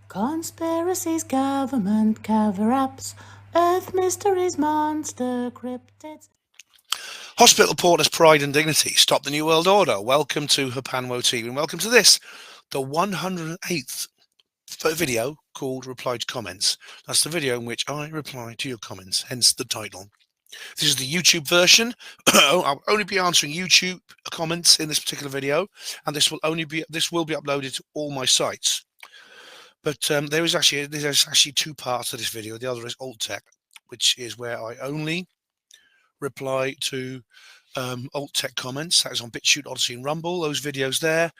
Conspiracies, government cover-ups, Earth mysteries, monster cryptids. Hospital porters' pride and dignity. Stop the New World Order. Welcome to HPANWO TV and welcome to this, the 108th video called Reply to Comments. That's the video in which I reply to your comments, hence the title. This is the YouTube version. I'll only be answering YouTube comments in this particular video, and this will be uploaded to all my sites. But there's actually two parts to this video. The other is alt tech, which is where I only reply to alt tech comments. That is on BitChute, Odyssey, and Rumble. Those videos there,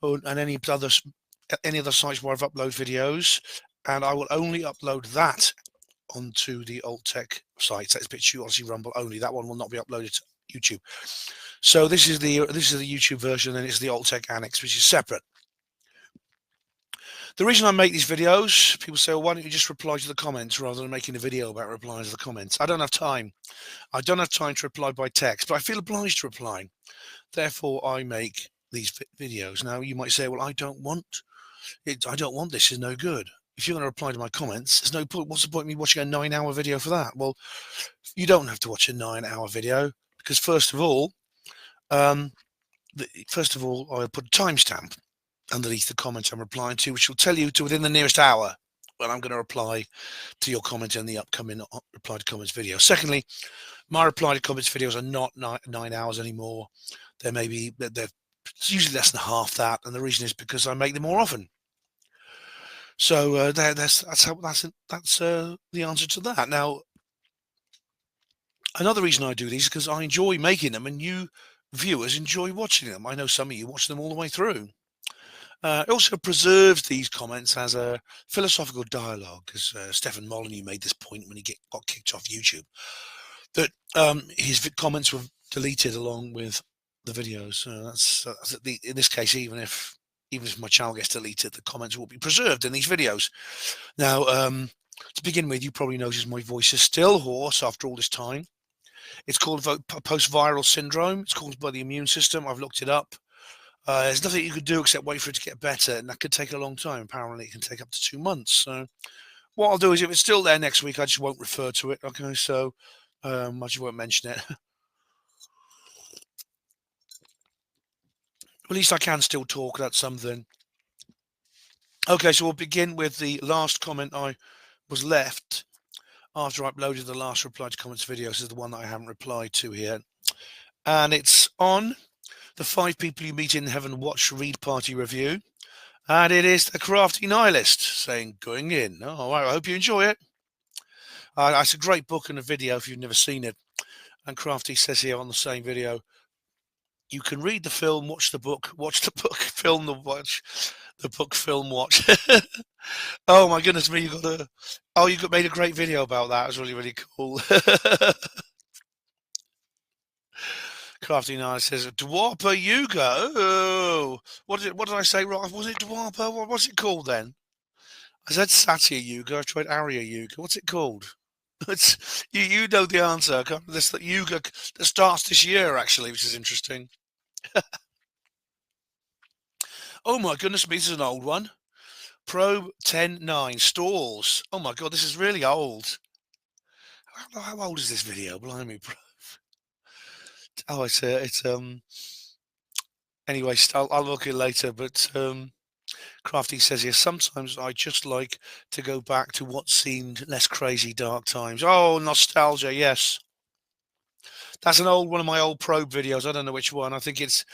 and any other sites where I've uploaded videos, and I will only upload that onto the alt tech sites. That's BitChute, Odyssey, Rumble only. That one will not be uploaded to YouTube. So this is the YouTube version, and it's the alt tech annex, which is separate. The reason I make these videos, people say, well, why don't you just reply to the comments rather than making a video about replying to the comments? I don't have time. I don't have time to reply by text, but I feel obliged to reply. Therefore, I make these videos. Now, you might say, well, I don't want it. I don't want this. Is no good. If you're going to reply to my comments, there's no point. What's the point of me watching a 9-hour video for that? Well, you don't have to watch a 9-hour video because first of all, I'll put a timestamp underneath the comment I'm replying to, which will tell you to within the nearest hour when I'm going to reply to your comment in the upcoming reply to comments video. Secondly, my reply to comments videos are not 9 hours anymore. They're usually less than half that, and the reason is because I make them more often. So that's the answer to that. Now, another reason I do these is because I enjoy making them, and you viewers enjoy watching them. I know some of you watch them all the way through. It also preserves these comments as a philosophical dialogue, because Stefan Molyneux made this point when he got kicked off YouTube, that his comments were deleted along with the videos. In this case, even if my channel gets deleted, the comments will be preserved in these videos. Now, to begin with, you probably noticed my voice is still hoarse after all this time. It's called post-viral syndrome. It's caused by the immune system. I've looked it up. There's nothing you could do except wait for it to get better, and that could take a long time. Apparently, it can take up to 2 months. So what I'll do is, if it's still there next week, I just won't refer to it. Okay, so I just won't mention it. At least I can still talk. That's something. Okay, so we'll begin with the last comment I was left after I uploaded the last reply to comments video. This is the one that I haven't replied to here, and it's on the 5 People You Meet in Heaven Watch Read Party review, and it is the Crafty Nihilist saying, going in. Oh, I hope you enjoy it. It's a great book and a video if you've never seen it. And Crafty says here on the same video, you can read the film, watch the book, film the watch, the book, film, watch. Oh my goodness me, you made a great video about that. It was really, really cool. Crafty Nine says, Dwarpa Yuga. Oh, what did I say right? Was it Dwarpa? What's it called then? I said Satya Yuga. I tried Arya Yuga. What's it called? It's you know the answer. This Yuga that starts this year actually, which is interesting. Oh my goodness me, this is an old one. Probe 10.9 stalls. Oh my god, this is really old. How old is this video? Blimey, bro. Oh, anyway, I'll look at it later, but Crafty says here, sometimes I just like to go back to what seemed less crazy dark times. Oh, nostalgia, yes. That's one of my old probe videos. I don't know which one. I think it's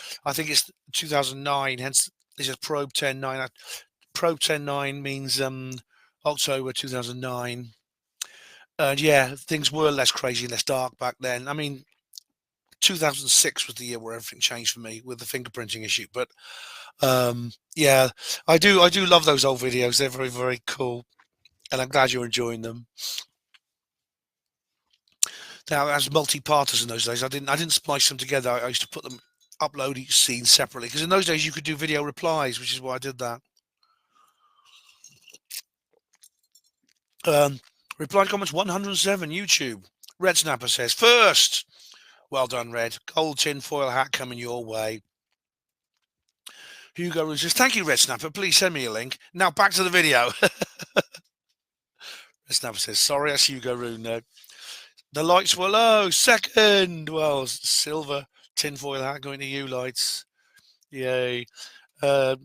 2009, hence this is probe 10.9. Probe 10.9 means October 2009. And yeah, things were less crazy, less dark back then. I mean, 2006 was the year where everything changed for me with the fingerprinting issue. But yeah, I do love those old videos. They're very, very cool, and I'm glad you're enjoying them. Now, as multi-parters in those days, I didn't splice them together. I used to upload each scene separately, because in those days you could do video replies, which is why I did that. Reply to comments 107 YouTube. Red Snapper says, first, well done, Red. Gold tin foil hat coming your way. Hugo says, thank you, Red Snapper. Please send me a link. Now back to the video. Red Snapper says, sorry, that's Hugo Rune. The lights were low. Second. Well, silver tinfoil hat going to you, lights. Yay. And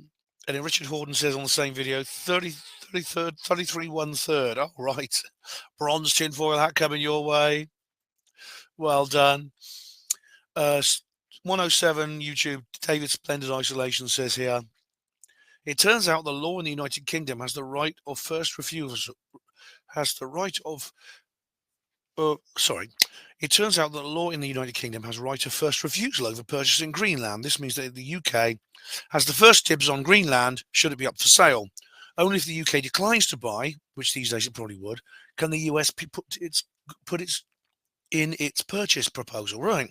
then Richard Horden says on the same video, 33 1/3. Oh, right. Bronze tinfoil hat coming your way. Well done. 107 YouTube, David Splendid Isolation says here, it turns out the law in the United Kingdom has the right of first refusal. It turns out that the law in the United Kingdom has right of first refusal over purchasing Greenland. This means that the UK has the first dibs on Greenland should it be up for sale. Only if the UK declines to buy, which these days it probably would, can the US put its in its purchase proposal. Right.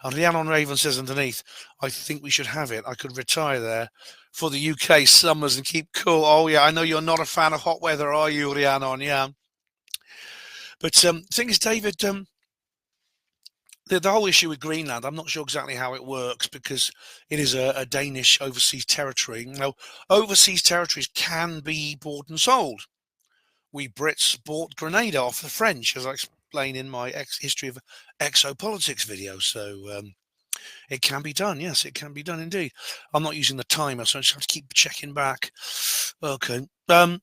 And Rhiannon Raven says underneath, I think we should have it. I could retire there for the UK summers and keep cool. Oh, yeah, I know you're not a fan of hot weather, are you, Rhiannon? Yeah. But the thing is, David, the whole issue with Greenland, I'm not sure exactly how it works because it is a Danish overseas territory. Now, overseas territories can be bought and sold. We Brits bought Grenada off the French, as I explained in my history of exopolitics video. So it can be done. Yes, it can be done indeed. I'm not using the timer, so I just have to keep checking back. Okay. Now,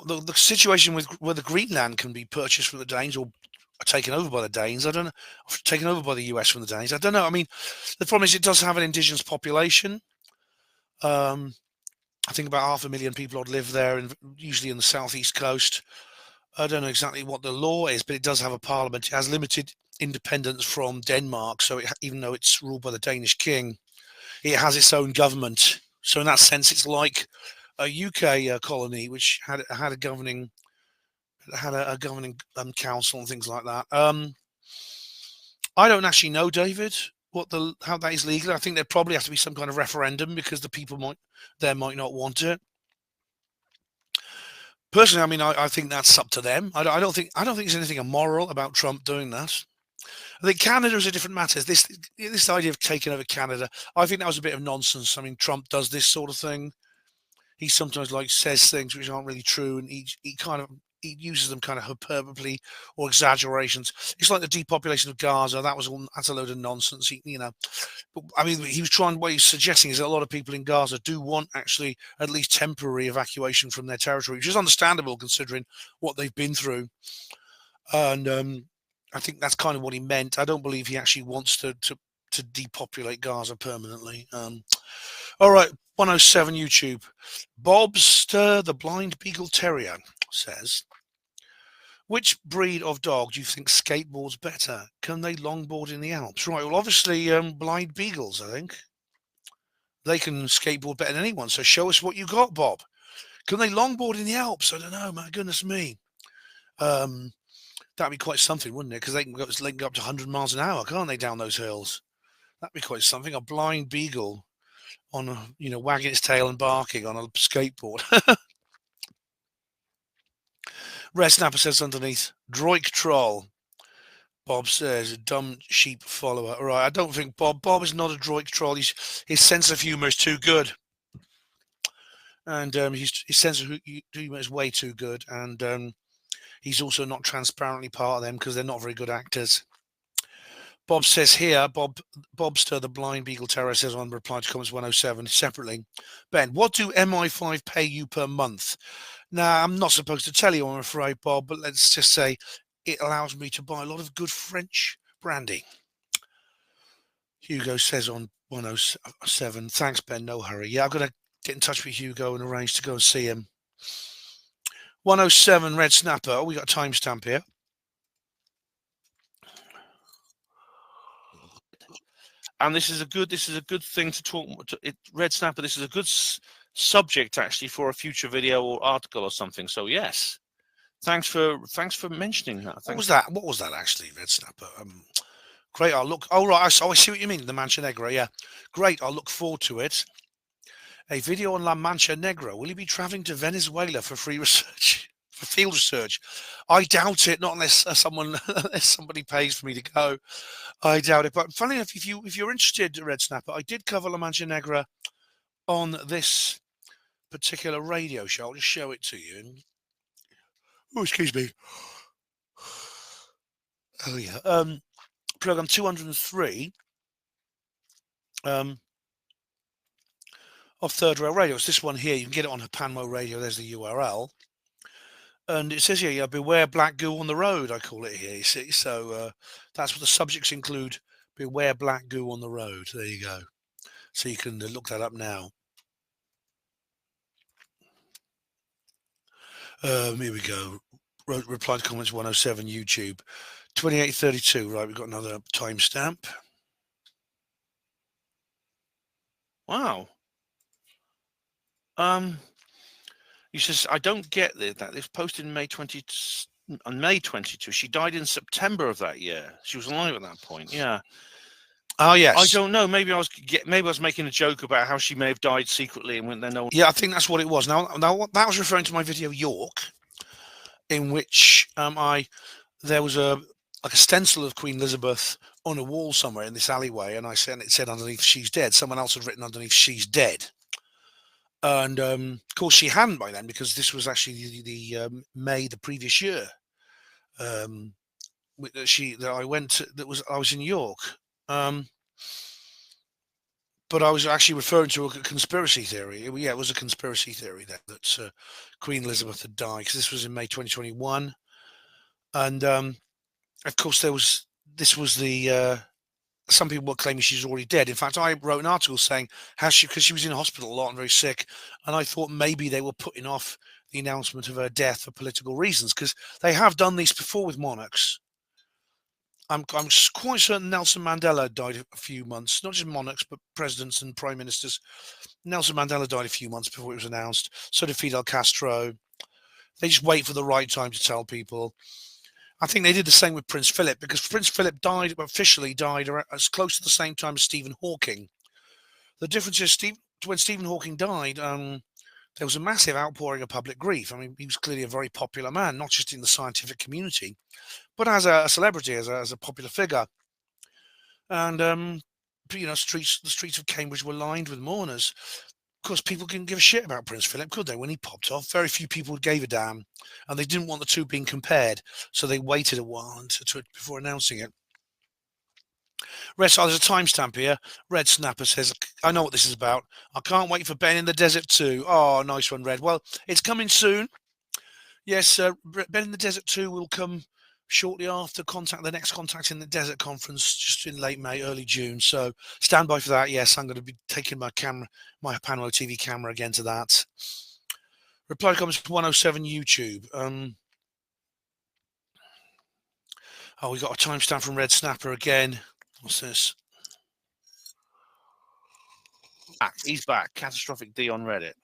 the situation with whether Greenland can be purchased from the Danes or taken over by the Danes, I don't know, taken over by the US from the Danes, I don't know. I mean, the problem is it does have an indigenous population. I think about 500,000 people odd live there, and usually in the southeast coast. I don't know exactly what the law is, but it does have a parliament. It has limited independence from Denmark, so even though it's ruled by the Danish king, it has its own government. So in that sense, it's like a UK colony, which had a governing council and things like that. I don't actually know, David, how that is legal. I think there probably has to be some kind of referendum because the people might not want it. Personally, I mean, I think that's up to them. I don't think there's anything immoral about Trump doing that. I think Canada is a different matter. This idea of taking over Canada, I think that was a bit of nonsense. I mean, Trump does this sort of thing. He sometimes says things which aren't really true, and he uses them kind of hyperbole or exaggerations. It's like the depopulation of Gaza. That's a load of nonsense. I mean, what he's suggesting is that a lot of people in Gaza do want actually at least temporary evacuation from their territory, which is understandable considering what they've been through. And I think that's kind of what he meant. I don't believe he actually wants to depopulate Gaza permanently. All right, 107 YouTube. Bobster, the blind beagle terrier, says, which breed of dog do you think skateboards better? Can they longboard in the Alps? Right, well, obviously, blind beagles, I think. They can skateboard better than anyone, so show us what you got, Bob. Can they longboard in the Alps? I don't know, my goodness me. That'd be quite something, wouldn't it? Because they can go up to 100 miles an hour, can't they, down those hills? That'd be quite something. A blind beagle on wagging its tail and barking on a skateboard. Red Snapper says underneath, Droik troll. Bob says, dumb sheep follower. All right, I don't think Bob is not a Droik troll. His sense of humor is too good. And his sense of humor is way too good. And he's also not transparently part of them because they're not very good actors. Bob says here, Bobster, the blind beagle terror, says on reply to comments 107 separately, Ben, what do MI5 pay you per month? Now, I'm not supposed to tell you, I'm afraid, Bob, but let's just say it allows me to buy a lot of good French brandy. Hugo says on 107, thanks, Ben, no hurry. Yeah, I've got to get in touch with Hugo and arrange to go and see him. 107, Red Snapper. Oh, we got a timestamp here. And this is a good thing to talk. Red Snapper, this is a good subject actually for a future video or article or something. So yes, thanks for mentioning that. What was that actually, Red Snapper? Great. I'll look. Oh right, I see what you mean. The Mancha Negra. Yeah, great. I'll look forward to it. A video on La Mancha Negra. Will you be traveling to Venezuela for free research? for field research. I doubt it. Not unless unless somebody pays for me to go. I doubt it. But funny enough, if you're interested, Red Snapper, I did cover La Mancha Negra on this particular radio show. I'll just show it to you. Oh, excuse me. Oh yeah. Program 203. Of Third Rail Radio. It's this one here. You can get it on HPANWO Radio. There's the URL. And it says here, beware black goo on the road, I call it here, you see. So that's what the subjects include. Beware black goo on the road. There you go. So you can look that up now. Here we go. Reply to comments 107 YouTube. 2832. Right, we've got another timestamp. Wow. He says, I don't get that. This posted in May 22. She died in September of that year. She was alive at that point. Yeah. Oh yes. I don't know. Maybe I was making a joke about how she may have died secretly and went there. No. Yeah, I think that's what it was. Now that was referring to my video York, in which there was a stencil of Queen Elizabeth on a wall somewhere in this alleyway, and it said underneath "She's dead." Someone else had written underneath "She's dead," and of course she hadn't by then, because this was actually the May the previous year. I was in York. But I was actually referring to a conspiracy theory. Yeah, it was a conspiracy theory that Queen Elizabeth had died, because this was in May 2021, and of course this was the some people were claiming she's already dead. In fact, I wrote an article saying because she was in hospital a lot and very sick, and I thought maybe they were putting off the announcement of her death for political reasons, because they have done these before with monarchs. I'm quite certain Nelson Mandela died a few months, not just monarchs, but presidents and prime ministers. Nelson Mandela died a few months before it was announced. So did Fidel Castro. They just wait for the right time to tell people. I think they did the same with Prince Philip, because Prince Philip officially died as close to the same time as Stephen Hawking. The difference is when Stephen Hawking died, there was a massive outpouring of public grief. I mean, he was clearly a very popular man, not just in the scientific community, but as a celebrity, as a popular figure. And the streets of Cambridge were lined with mourners. Of course, people didn't give a shit about Prince Philip, could they? When he popped off, very few people gave a damn, and they didn't want the two being compared, so they waited a while before announcing it. There's a timestamp here. Red Snapper says, I know what this is about. I can't wait for Ben in the Desert 2. Oh, nice one, Red. Well, it's coming soon. Yes, Ben in the Desert 2 will come shortly after the next Contact in the Desert conference, just in late May, early June. So stand by for that. Yes, I'm going to be taking my HPANWO TV camera again to that. Reply to comments 107 YouTube. We got a timestamp from Red Snapper again. What's this? He's back. Catastrophic D on Reddit.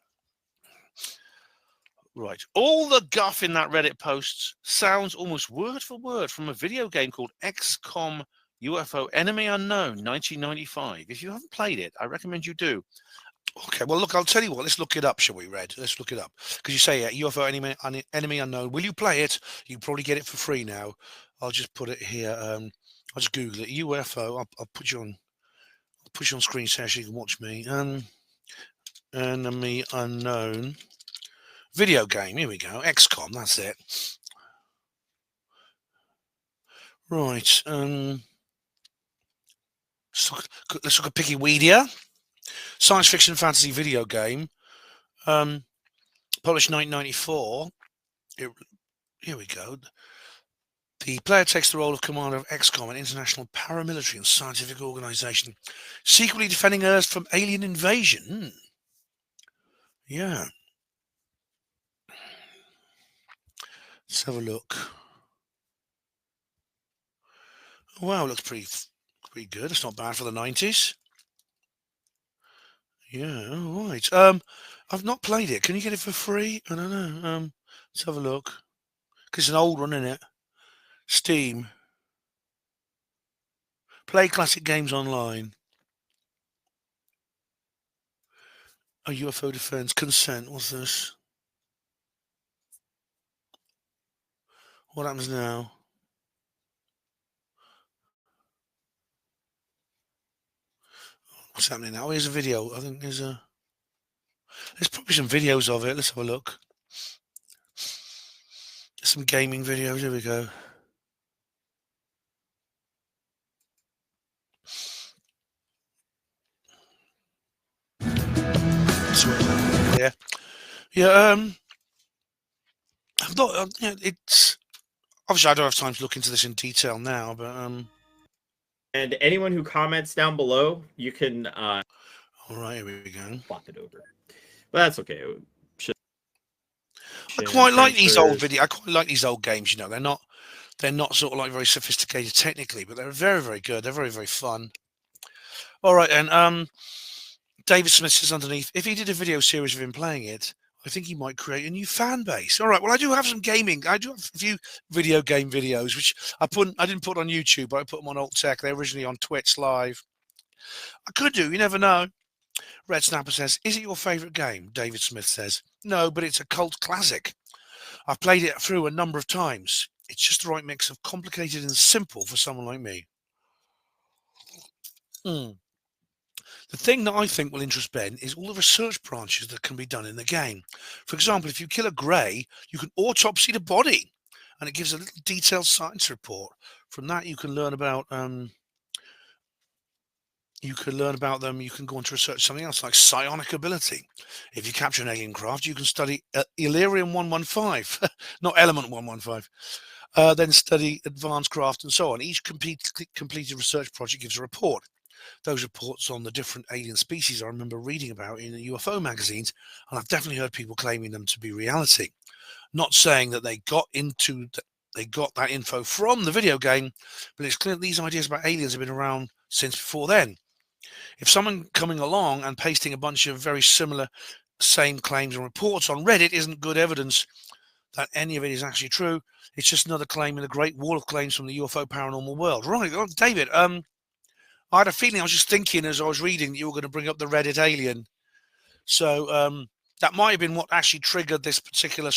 Right. All the guff in that Reddit post sounds almost word for word from a video game called XCOM UFO Enemy Unknown 1995. If you haven't played it, I recommend you do. Okay, well, look, I'll tell you what. Let's look it up, shall we, Red? Let's look it up. Because you say UFO Enemy Unknown. Will you play it? You can probably get it for free now. I'll just put it here. I'll just Google it. UFO. I'll put you on. I'll put you on screen so you can watch me. Enemy Unknown video game. Here we go. XCOM. That's it. Right. Let's look at Wikipedia. Science fiction fantasy video game. Published 1994. Here we go. The player takes the role of commander of XCOM, an international paramilitary and scientific organization, secretly defending Earth from alien invasion. Yeah. Let's have a look. Wow, looks pretty good. It's not bad for the 90s. Yeah, all right. I've not played it. Can you get it for free? I don't know. Let's have a look. Because it's an old one, isn't it? Steam. Play classic games online. A UFO defense. Consent. What's this? What happens now? What's happening now? Here's a video. I think there's probably some videos of it. Let's have a look. Some gaming videos. Here we go. Yeah, yeah. I've not. It's obviously I don't have time to look into this in detail now, but And anyone who comments down below, you can all right, here we go. flop it over. But that's okay. I quite like these old I quite like these old games. You know, they're not sort of like very sophisticated technically, but they're very, very good. They're very, very fun. All right, and David Smith says underneath, if he did a video series of him playing it, I think he might create a new fan base. All right, well, I do have some gaming. I do have a few video game videos, which I didn't put on YouTube, but I put them on Alt Tech. They're originally on Twitch Live. I could do, you never know. Red Snapper says, is it your favourite game? David Smith says, no, but it's a cult classic. I've played it through a number of times. It's just the right mix of complicated and simple for someone like me. The thing that I think will interest Ben is all the research branches that can be done in the game. For example, if you kill a grey, you can autopsy the body, and it gives a little detailed science report. From that, you can learn about them. You can go on to research something else like psionic ability. If you capture an alien craft, you can study Illyrium 115, not Element 115. Then study advanced craft and so on. Each completed research project gives a report. Those reports on the different alien species I remember reading about in the UFO magazines, and I've definitely heard people claiming them to be reality. Not saying that they got that info from the video game, but it's clear these ideas about aliens have been around since before then. If someone coming along and pasting a bunch of very similar same claims and reports on Reddit isn't good evidence that any of it is actually true, it's just another claim in the great wall of claims from the UFO paranormal world. Right, David, I had a feeling, I was just thinking as I was reading that you were going to bring up the Reddit alien. So that might have been what actually triggered this particular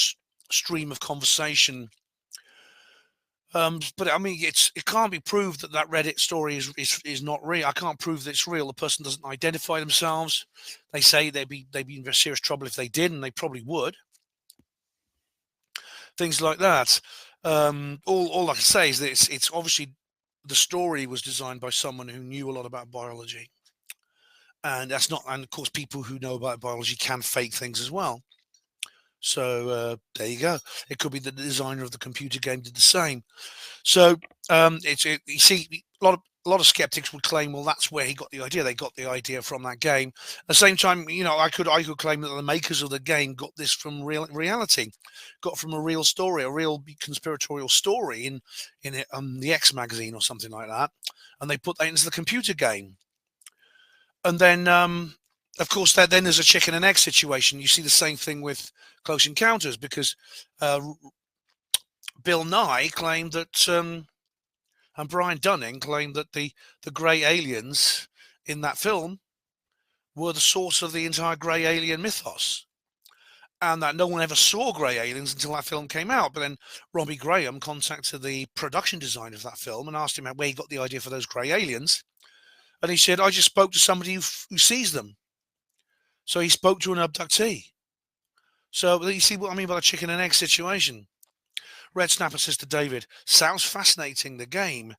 stream of conversation. But I mean, it can't be proved that Reddit story is not real. I can't prove that it's real. The person doesn't identify themselves. They say they'd be in very serious trouble if they did, and they probably would. Things like that. All I can say is that it's obviously the story was designed by someone who knew a lot about biology, and that's not. And of course, people who know about biology can fake things as well. So there you go. It could be that the designer of the computer game did the same. So you see, a lot of skeptics would claim, well, that's where he got the idea. They got the idea from that game. At the same time, you know, I could claim that the makers of the game got this from reality, got from a real story, a real conspiratorial story in the X magazine or something like that, and they put that into the computer game. And then, of course, then there's a chicken and egg situation. You see the same thing with Close Encounters, because Bill Nye claimed that, and Brian Dunning claimed that the grey aliens in that film were the source of the entire grey alien mythos, and that no one ever saw grey aliens until that film came out. But then Robbie Graham contacted the production designer of that film and asked him where he got the idea for those grey aliens, and he said, I just spoke to somebody who sees them. So he spoke to an abductee. So you see what I mean by the chicken and egg situation. Red Snapper says to David, sounds fascinating, the game.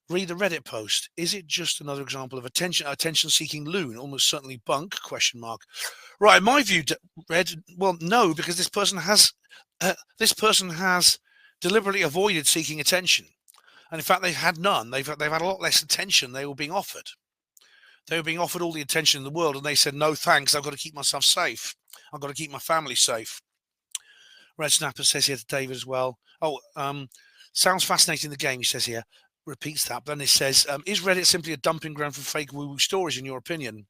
Read the Reddit post. Is it just another example of attention-seeking loon? Almost certainly bunk, question mark. Right, in my view, Red, well, no, because this person has deliberately avoided seeking attention. And in fact, they've had none. They've had a lot less attention they were being offered. They were being offered all the attention in the world, and they said, no, thanks, I've got to keep myself safe. I've got to keep my family safe. Red Snapper says here to David as well. Oh, sounds fascinating, the game, he says here. Repeats that. But then it says, is Reddit simply a dumping ground for fake woo-woo stories, in your opinion?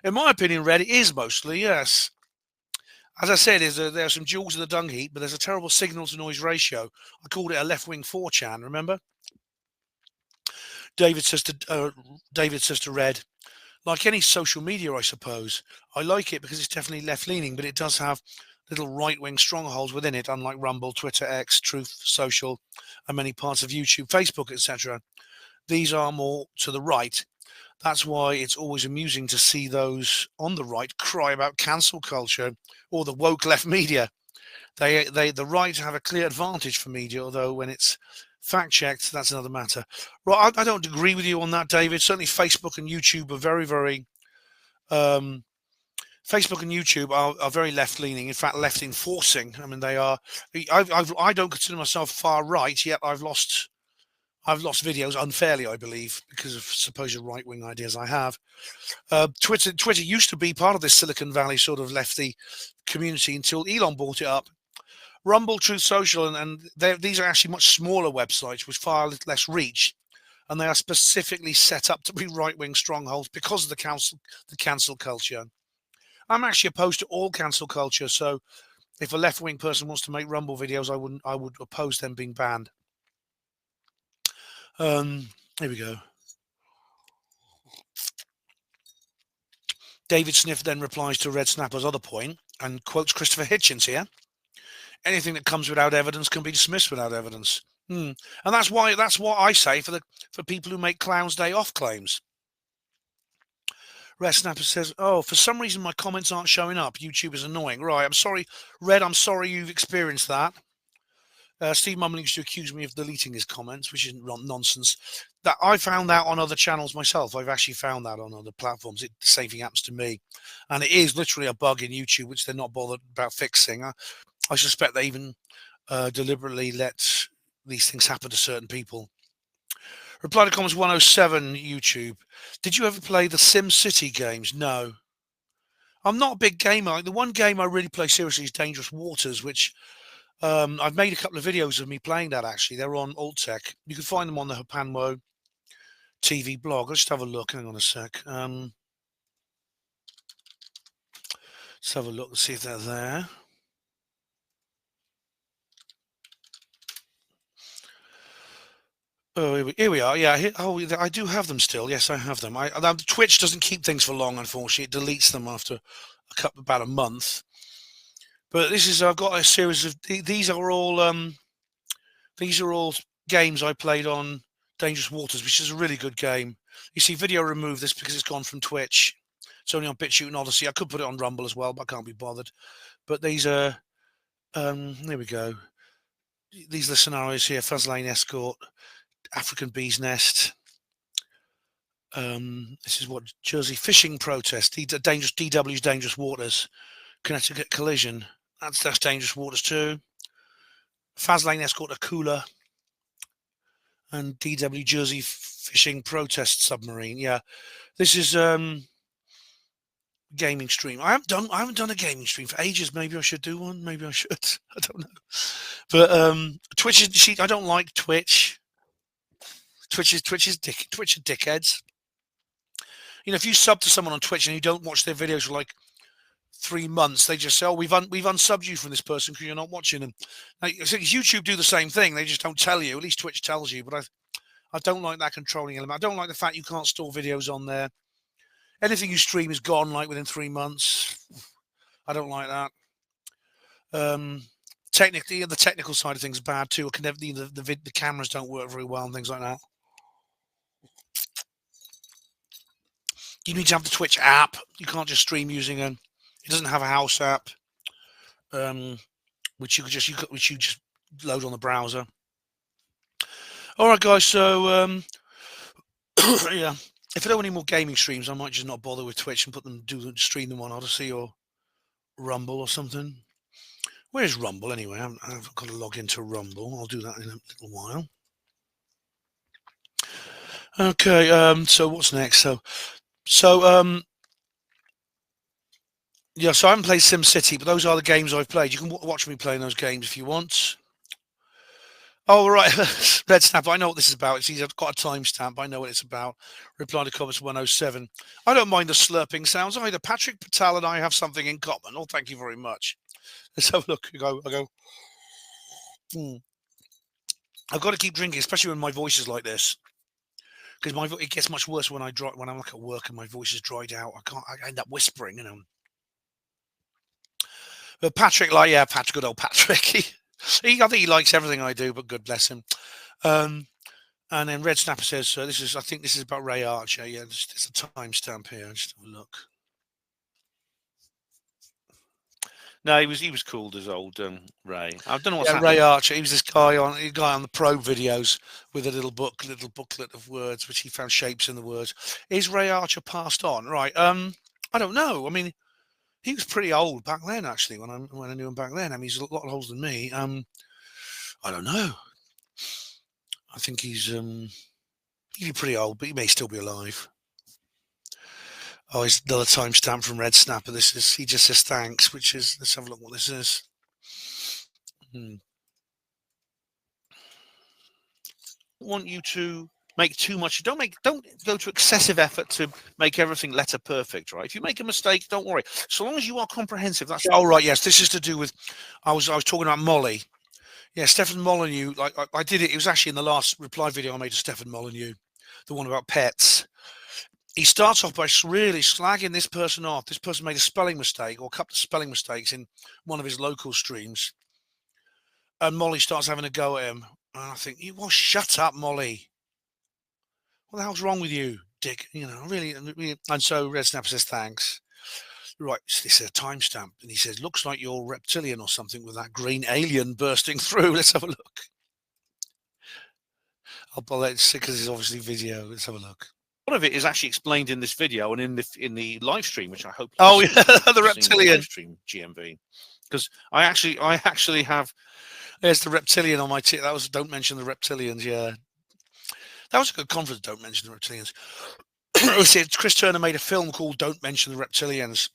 In my opinion, Reddit is mostly, yes. As I said, there are some jewels in the dung heap, but there's a terrible signal-to-noise ratio. I called it a left-wing 4chan, remember? David says to Red, like any social media, I suppose. I like it because it's definitely left-leaning, but it does have little right-wing strongholds within it, unlike Rumble, Twitter, X, Truth Social, and many parts of YouTube, Facebook, etc. These are more to the right. That's why it's always amusing to see those on the right cry about cancel culture or the woke left media. The right have a clear advantage for media, although when it's fact-checked, that's another matter. Right, I don't agree with you on that, David. Certainly Facebook and YouTube are very, very... Facebook and YouTube are very left-leaning, in fact, left-enforcing. I mean, they are... I don't consider myself far right, yet I've lost videos unfairly, I believe, because of supposed right-wing ideas I have. Twitter used to be part of this Silicon Valley sort of lefty community until Elon bought it up. Rumble, Truth Social, and these are actually much smaller websites with far less reach, and they are specifically set up to be right-wing strongholds because of the cancel culture. I'm actually opposed to all cancel culture, so if a left-wing person wants to make Rumble videos, I would oppose them being banned. Here we go. David Sniff then replies to Red Snapper's other point and quotes Christopher Hitchens here. Anything that comes without evidence can be dismissed without evidence. And that's what I say for people who make Clown's Day off claims. Red Snapper says, oh, for some reason my comments aren't showing up. YouTube is annoying. Right, I'm sorry, Red, I'm sorry you've experienced that. Steve Mumley used to accuse me of deleting his comments, which is nonsense. That I found that on other channels myself. I've actually found that on other platforms. The same thing happens to me. And it is literally a bug in YouTube, which they're not bothered about fixing. I suspect they even deliberately let these things happen to certain people. Reply to comments 107 YouTube. Did you ever play the Sim City games? No. I'm not a big gamer. The one game I really play seriously is Dangerous Waters, which I've made a couple of videos of me playing that, actually. They're on Alt-Tech. You can find them on the HPANWO TV blog. Let's just have a look. Hang on a sec. Let's have a look and see if they're there. Oh, here we are. Yeah. I do have them still. Yes, I have them. Twitch doesn't keep things for long, unfortunately. It deletes them after about a month. But I've got a series of these are all games I played on Dangerous Waters, which is a really good game. You see, video removed this because it's gone from Twitch. It's only on BitChute and Odyssey. I could put it on Rumble as well, but I can't be bothered. But these are there we go. These are the scenarios here: Fuzz Lane Escort, African Bee's Nest. This is what Jersey Fishing Protest, Dangerous DW's Dangerous Waters, Connecticut Collision. That's Dangerous Waters too. Faz Lane Escort Akula and DW Jersey Fishing Protest Submarine. Yeah, this is gaming stream. I haven't done a gaming stream for ages. Maybe I should do one. Maybe I should. I don't know. But Twitch is. I don't like Twitch. Twitch are dickheads. You know, if you sub to someone on Twitch and you don't watch their videos for like 3 months, they just say, "Oh, we've unsubbed you from this person because you're not watching them." Now, YouTube do the same thing. They just don't tell you. At least Twitch tells you. But I don't like that controlling element. I don't like the fact you can't store videos on there. Anything you stream is gone like within 3 months. I don't like that. Technically, the technical side of things is bad too. The cameras don't work very well and things like that. You need to have the Twitch app. You can't just stream using it doesn't have a house app, which you just load on the browser. All right, guys. So yeah, if I don't want any more gaming streams, I might just not bother with Twitch and stream them on Odyssey or Rumble or something. Where's Rumble anyway? I've got to log into Rumble. I'll do that in a little while. Okay. So what's next? So yeah, so I haven't played SimCity, but those are the games I've played. You can watch me playing those games if you want. Oh, right. Red Snap, I know what this is about. I've got a timestamp. I know what it's about. Reply to comments 107. I don't mind the slurping sounds either. Patrick Patel and I have something in common. Oh, thank you very much. Let's have a look. I go. I've got to keep drinking, especially when my voice is like this. Because it gets much worse when I'm like at work and my voice is dried out. I end up whispering, you know. But Patrick, Patrick, good old Patrick. I think he likes everything I do, but good bless him. And then Red Snapper says, I think this is about Ray Archer. Yeah, it's a timestamp here. Just have a look. No, he was called as old Ray. I don't know what's Ray Archer. He was this guy on the probe videos with a little booklet of words, which he found shapes in the words. Is Ray Archer passed on? Right. I don't know. I mean, he was pretty old back then, actually. When I knew him back then, I mean, he's a lot older than me. I don't know. I think he's pretty old, but he may still be alive. Oh, it's another timestamp from Red Snapper. He just says thanks, which is, let's have a look what this is. Want you to make too much. Don't go to excessive effort to make everything letter perfect, right? If you make a mistake, don't worry. So long as you are comprehensive, that's right. Yes, this is to do with. I was talking about Molly. Yeah, Stefan Molyneux. Like I did it. It was actually in the last reply video I made to Stefan Molyneux, the one about pets. He starts off by really slagging this person off. This person made a spelling mistake or a couple of spelling mistakes in one of his local streams. And Molly starts having a go at him. And I think, well, shut up, Molly. What the hell's wrong with you, Dick? You know, really. And so Red Snapper says, thanks. Right, so this is a timestamp. And he says, looks like you're reptilian or something with that green alien bursting through. Let's have a look. I'll let it sit because it's obviously video. Let's have a look. A lot of it is actually explained in this video and in the live stream, which I hope. Oh yeah, the reptilian live stream GMV, because I actually have. There's the reptilian on my that was don't mention the reptilians. Yeah, that was a good conference. Don't mention the reptilians. Chris Turner made a film called "Don't Mention the Reptilians."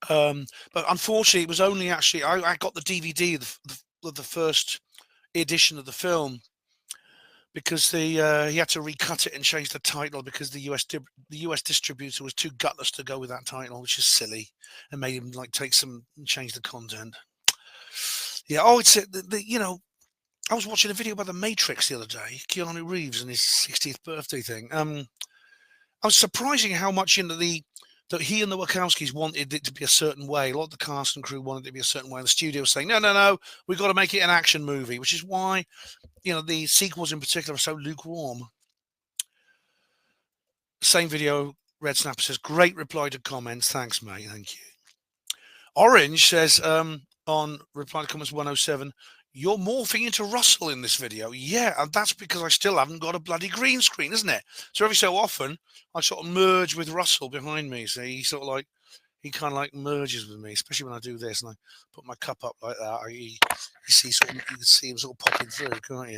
But unfortunately, it was only actually I got the DVD of the first edition of the film. Because he had to recut it and change the title because the US distributor was too gutless to go with that title, which is silly, and made him like change the content. Yeah. Oh, it's you know, I was watching a video about the Matrix the other day, Keanu Reeves and his 60th birthday thing. I was surprising how much that he and the Wachowskis wanted it to be a certain way. A lot of the cast and crew wanted it to be a certain way. And the studio was saying, no, we've got to make it an action movie, which is why, the sequels in particular are so lukewarm. Same video, Red Snapper says, great reply to comments. Thanks, mate. Thank you. Orange says on reply to comments 107, you're morphing into Russell in this video. Yeah, and that's because I still haven't got a bloody green screen, isn't it? So every so often, I sort of merge with Russell behind me. So he kind of like merges with me, especially when I do this and I put my cup up like that. You can see him sort of popping through, can't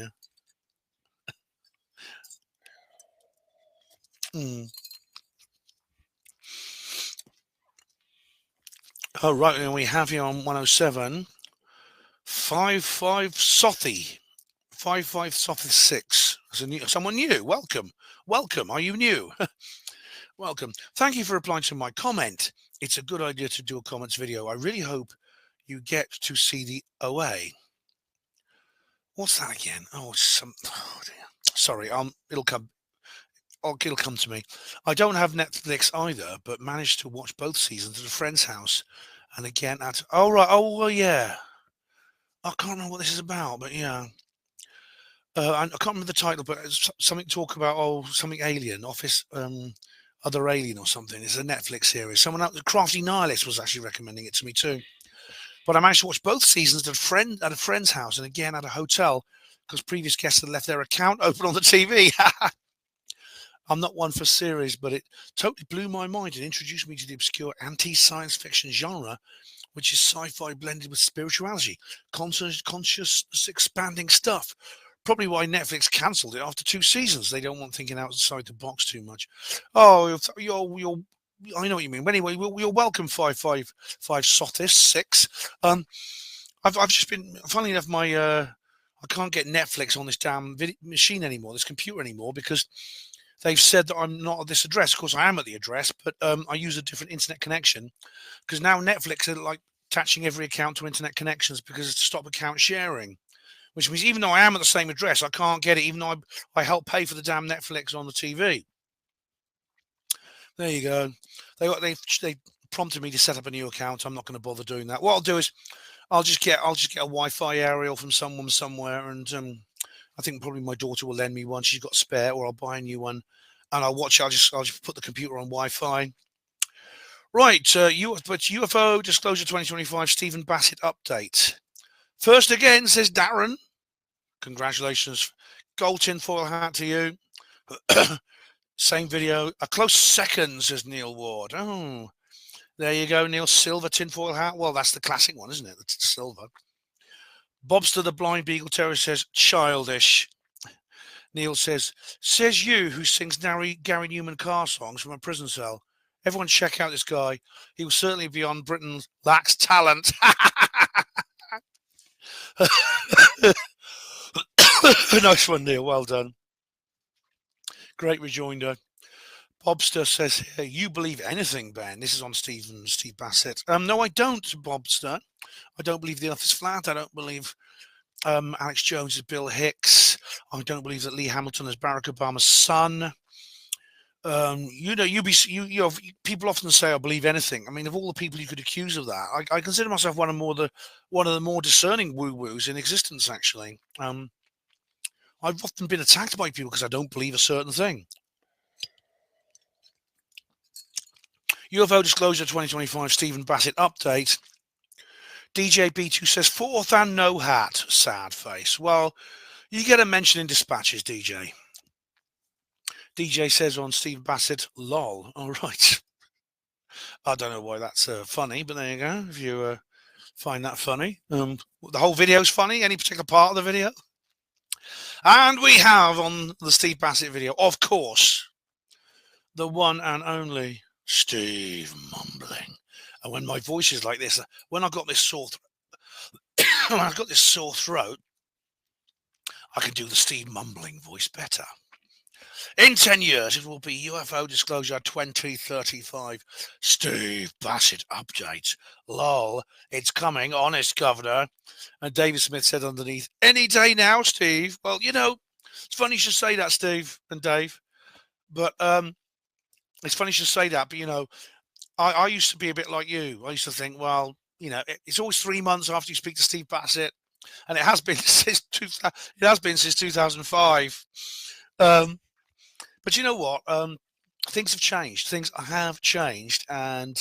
you? Oh, right. And we have here on 107, 55 Sothi. 55 Sothi 6. Someone new. Welcome. Are you new? Welcome. Thank you for replying to my comment. It's a good idea to do a comments video. I really hope you get to see the OA. What's that again? Oh, dear. Sorry. It'll come to me. I don't have Netflix either, but managed to watch both seasons at a friend's house. And again at yeah. I can't remember what this is about, but yeah. I can't remember the title, but it's something talk about something alien, Office Other Alien or something. It's a Netflix series. Someone else, Crafty Nihilist, was actually recommending it to me too. But I managed to watch both seasons at a friend's house and again at a hotel because previous guests had left their account open on the TV. I'm not one for series, but it totally blew my mind and introduced me to the obscure anti-science fiction genre, which is sci-fi blended with spirituality, consciousness expanding stuff. Probably why Netflix cancelled it after 2 seasons. They don't want thinking outside the box too much. Oh, I know what you mean. Anyway, you're welcome, 55 Sothis 6. I've just been, funnily enough, I can't get Netflix on this damn machine anymore, this computer anymore, because they've said that I'm not at this address. Of course, I am at the address, but I use a different internet connection because now Netflix are like attaching every account to internet connections because it's to stop account sharing, which means even though I am at the same address, I can't get it, even though I help pay for the damn Netflix on the TV. There you go. They prompted me to set up a new account. I'm not going to bother doing that. What I'll do is I'll just get a Wi-Fi aerial from someone somewhere, and I think probably my daughter will lend me one. She's got a spare, or I'll buy a new one, and I'll watch. I'll just put the computer on Wi-Fi. Right, UFO Disclosure 2025 Stephen Bassett update. First again, says Darren. Congratulations, gold tinfoil hat to you. Same video. A close second, says Neil Ward. Oh, there you go, Neil. Silver tinfoil hat. Well, that's the classic one, isn't it? It's silver. Bobster the Blind Beagle Terrier says childish. Neil says you who sings Gary Newman car songs from a prison cell. Everyone check out this guy. He will certainly be on Britain lacks talent. Nice one, Neil. Well done. Great rejoinder. Bobster says, hey, you believe anything, Ben? This is on Steve Bassett. No, I don't, Bobster. I don't believe the earth is flat. I don't believe Alex Jones is Bill Hicks. I don't believe that Lee Hamilton is Barack Obama's son. People often say I believe anything. I mean, of all the people you could accuse of that, I consider myself one of the more discerning woo-woos in existence, actually. I've often been attacked by people because I don't believe a certain thing. UFO Disclosure 2025 Stephen Bassett update. DJ B2 says, fourth and no hat. Sad face. Well, you get a mention in dispatches, DJ. DJ says on Stephen Bassett, lol. All right. I don't know why that's funny, but there you go. If you find that funny. The whole video's funny. Any particular part of the video? And we have on the Steve Bassett video, of course, the one and only Steve mumbling. And when my voice is like this, when I've got this sore throat, I can do the Steve mumbling voice better. In 10 years, it will be UFO Disclosure 2035 Steve Bassett update. Lol, it's coming, honest, Governor. And David Smith said underneath, any day now, Steve. Well, it's funny you should say that, Steve and Dave. But it's funny you should say that. But, I used to be a bit like you. I used to think, well, it's always 3 months after you speak to Steve Bassett. And it has been since 2005. But you know what? Things have changed. Things have changed, and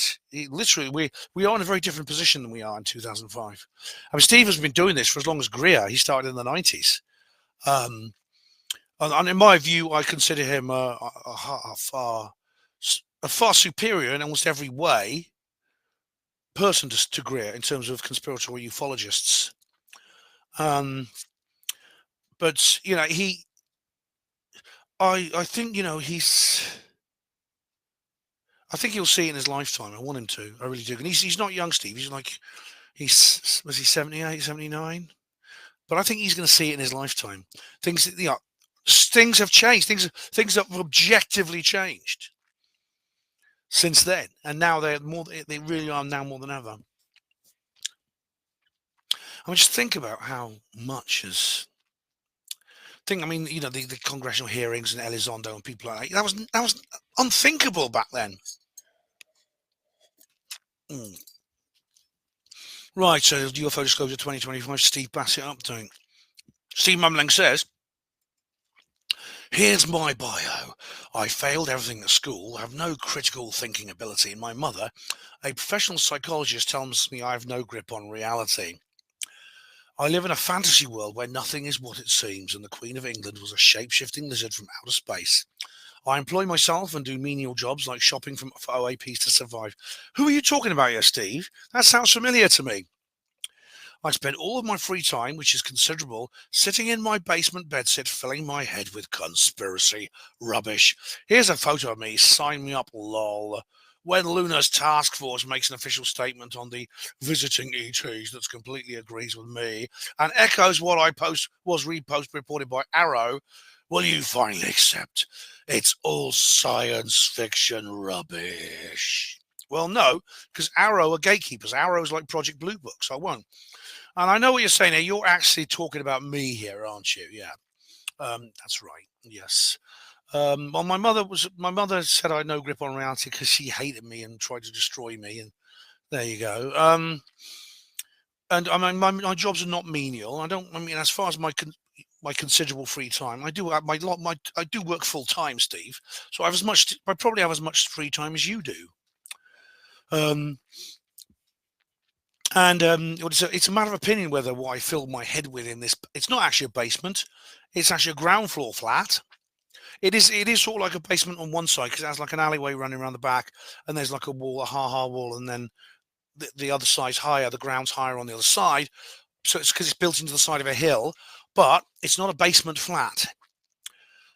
literally, we are in a very different position than we are in 2005. I mean, Steve has been doing this for as long as Greer. He started in the 90s, and in my view, I consider him a far superior in almost every way person to Greer in terms of conspiratorial ufologists. But I think I think he'll see it in his lifetime. I want him to. I really do. And he's not young, Steve. Was he 78, 79? But I think he's going to see it in his lifetime. Things have changed. Things have objectively changed since then, and now they really are now more than ever. I mean, just think about how much has. The congressional hearings and Elizondo and people like that. That was unthinkable back then. Right, so UFO Disclosure 2025 Steve Bassett update. Steve Mumling says, here's my bio. I failed everything at school, have no critical thinking ability, and my mother, a professional psychologist, tells me I have no grip on reality. I live in a fantasy world where nothing is what it seems, and the Queen of England was a shape-shifting lizard from outer space. I employ myself and do menial jobs like shopping for OAPs to survive. Who are you talking about here, Steve? That sounds familiar to me. I spend all of my free time, which is considerable, sitting in my basement bedsit, filling my head with conspiracy rubbish. Here's a photo of me. Sign me up, lol. When Luna's task force makes an official statement on the visiting ETs that completely agrees with me and echoes what I was reported by Arrow, will you finally accept it's all science fiction rubbish? Well, no, because Arrow are gatekeepers. Arrow is like Project Blue Book, so I won't. And I know what you're saying here. You're actually talking about me here, aren't you? Yeah, that's right. Yes. Well, my mother said I had no grip on reality because she hated me and tried to destroy me. And there you go. And I mean, my jobs are not menial. I mean, as far as my considerable free time, I do have I do work full time, Steve. So I probably have as much free time as you do. It's a matter of opinion whether what I fill my head with in this. It's not actually a basement. It's actually a ground floor flat. It is sort of like a basement on one side because it has like an alleyway running around the back, and there's like a wall, a ha-ha wall, and then the other side's higher, the ground's higher on the other side. So it's because it's built into the side of a hill, but it's not a basement flat.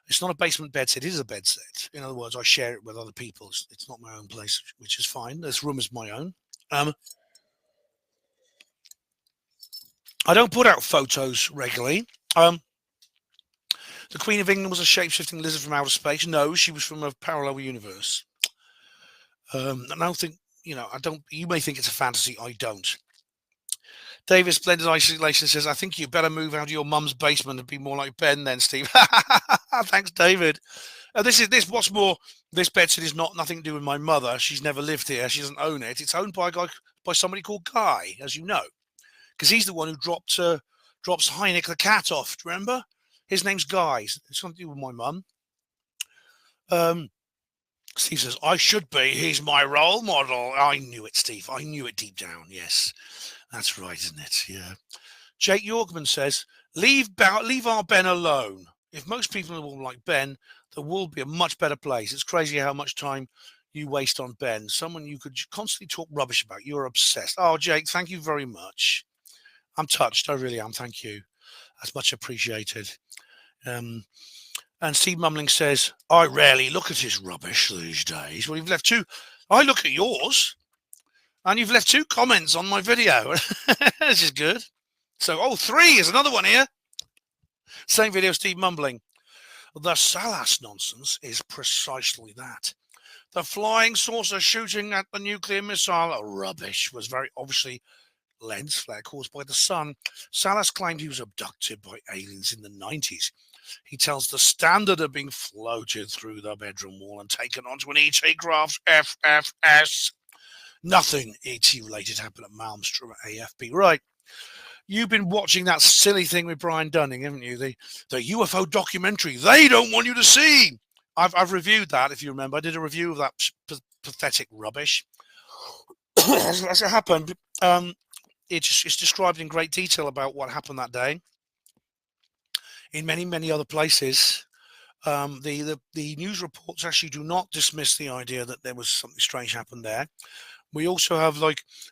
It's not a basement bedsit. It is a bedsit. In other words, I share it with other people. It's not my own place, which is fine. This room is my own. I don't put out photos regularly. The Queen of England was a shape-shifting lizard from outer space. No, she was from a parallel universe. And I don't think, you may think it's a fantasy. I don't. David Splendid Isolation says, I think you better move out of your mum's basement and be more like Ben then, Steve. Thanks, David. What's more, this bedsit is nothing to do with my mother. She's never lived here. She doesn't own it. It's owned by a guy, by somebody called Guy, as you know, because he's the one who drops Heineck the cat off. Do you remember? His name's Guy. It's something to do with my mum. Steve says, I should be. He's my role model. I knew it, Steve. I knew it deep down. Yes, that's right, isn't it? Yeah. Jake Yorkman says, leave our Ben alone. If most people are all like Ben, the world will be a much better place. It's crazy how much time you waste on Ben. Someone you could constantly talk rubbish about. You're obsessed. Oh, Jake, thank you very much. I'm touched. I really am. Thank you. That's much appreciated. And Steve Mumling says, I rarely look at his rubbish these days. Well, you've left two. I look at yours, and you've left 2 comments on my video. This is good. So, 3 is another one here. Same video, Steve Mumbling. The Salas nonsense is precisely that. The flying saucer shooting at the nuclear missile, rubbish, was very obviously lens flare caused by the sun. Salas claimed he was abducted by aliens in the 90s. He tells the Standard of being floated through the bedroom wall and taken onto an ET craft, FFS. Nothing ET related happened at Malmstrom at AFB. Right. You've been watching that silly thing with Brian Dunning, haven't you? The UFO documentary they don't want you to see. I've reviewed that, if you remember. I did a review of that pathetic rubbish. As it happened, it's described in great detail about what happened that day. In many, many other places, the news reports actually do not dismiss the idea that there was something strange happened there. We also have,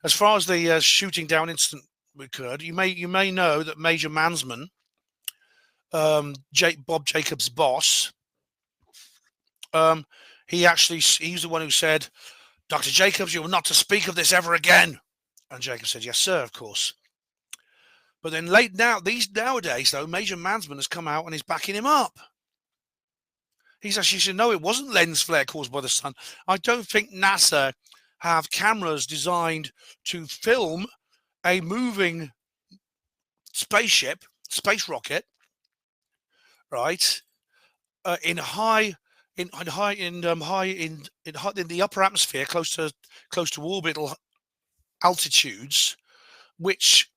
as far as the shooting down incident occurred, you may know that Major Mansman, Bob Jacobs' boss, he's the one who said, Dr. Jacobs, you are not to speak of this ever again. And Jacobs said, yes, sir, of course. But then nowadays, though, Major Mansman has come out and is backing him up. He's actually said, no, it wasn't lens flare caused by the sun. I don't think NASA have cameras designed to film a moving space rocket, right, in the upper atmosphere, close to orbital altitudes, which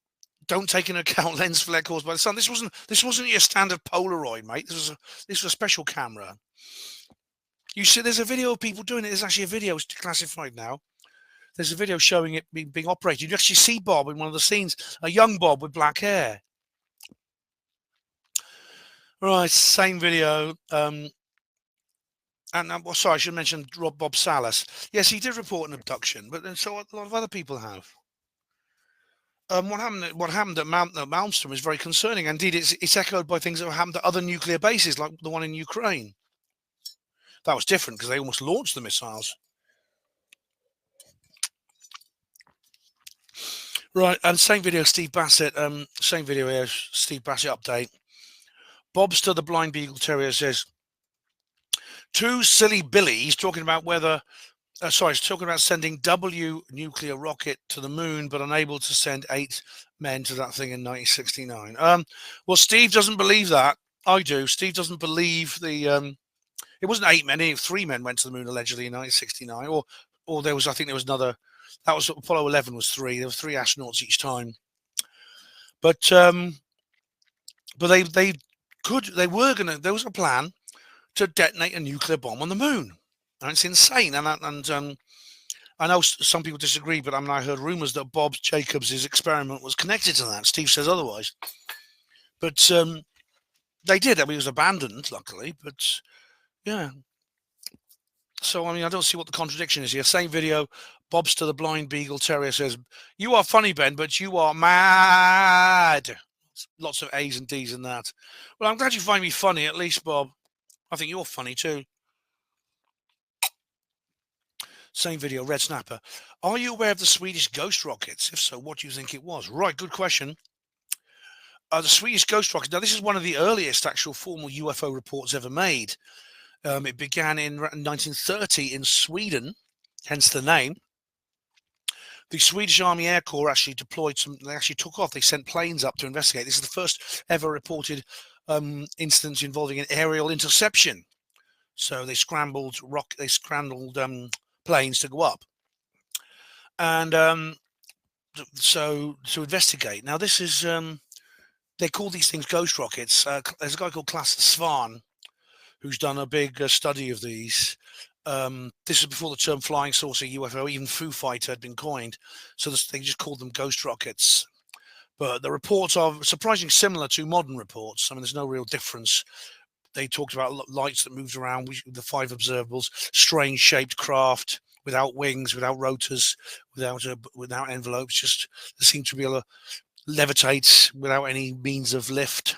don't take into account lens flare caused by the sun. This wasn't your standard Polaroid, mate. This was a special camera. You see, there's a video of people doing it. There's actually a video. It's declassified now. There's a video showing it being operated. You actually see Bob in one of the scenes, a young Bob with black hair. Right, same video. Sorry, I should mention Bob Salas. Yes, he did report an abduction, but then so a lot of other people have. What happened at Malmstrom is very concerning. Indeed, it's echoed by things that have happened at other nuclear bases, like the one in Ukraine. That was different because they almost launched the missiles. Right, and same video, Steve Bassett. Same video here, Steve Bassett update. Bobster, the blind beagle terrier, says, 2 silly billies talking about talking about sending W nuclear rocket to the moon, but unable to send 8 men to that thing in 1969. Well, Steve doesn't believe that. I do. Steve doesn't believe It wasn't 8 men. 3 men went to the moon allegedly in 1969, or there was, I think there was another. That was Apollo 11 was 3. There were 3 astronauts each time. But they were gonna. There was a plan to detonate a nuclear bomb on the moon. And it's insane. And I know some people disagree, but I heard rumors that Bob Jacobs' experiment was connected to that. Steve says otherwise. But they did. I mean, it was abandoned, luckily. But yeah. So, I mean, I don't see what the contradiction is here. Same video. Bobster the Blind Beagle Terrier says, "You are funny, Ben, but you are mad." Lots of A's and D's in that. Well, I'm glad you find me funny, at least, Bob. I think you're funny too. Same video, Red Snapper. Are you aware of the Swedish ghost rockets? If so, what do you think it was? Right, good question. The Swedish ghost rockets. Now, this is one of the earliest actual formal UFO reports ever made. It began in 1930 in Sweden, hence the name. The Swedish Army Air Corps actually deployed they actually took off. They sent planes up to investigate. This is the first ever reported instance involving an aerial interception. So they scrambled planes to go up. And so to investigate. Now, this is, they call these things ghost rockets. There's a guy called Klaus Svan who's done a big study of these. This is before the term flying saucer UFO, even Foo Fighter, had been coined. So they just called them ghost rockets. But the reports are surprisingly similar to modern reports. I mean, there's no real difference. They talked about lights that moved around, the 5 observables, strange shaped craft without wings, without rotors, without envelopes. Just they seem to be able to levitate without any means of lift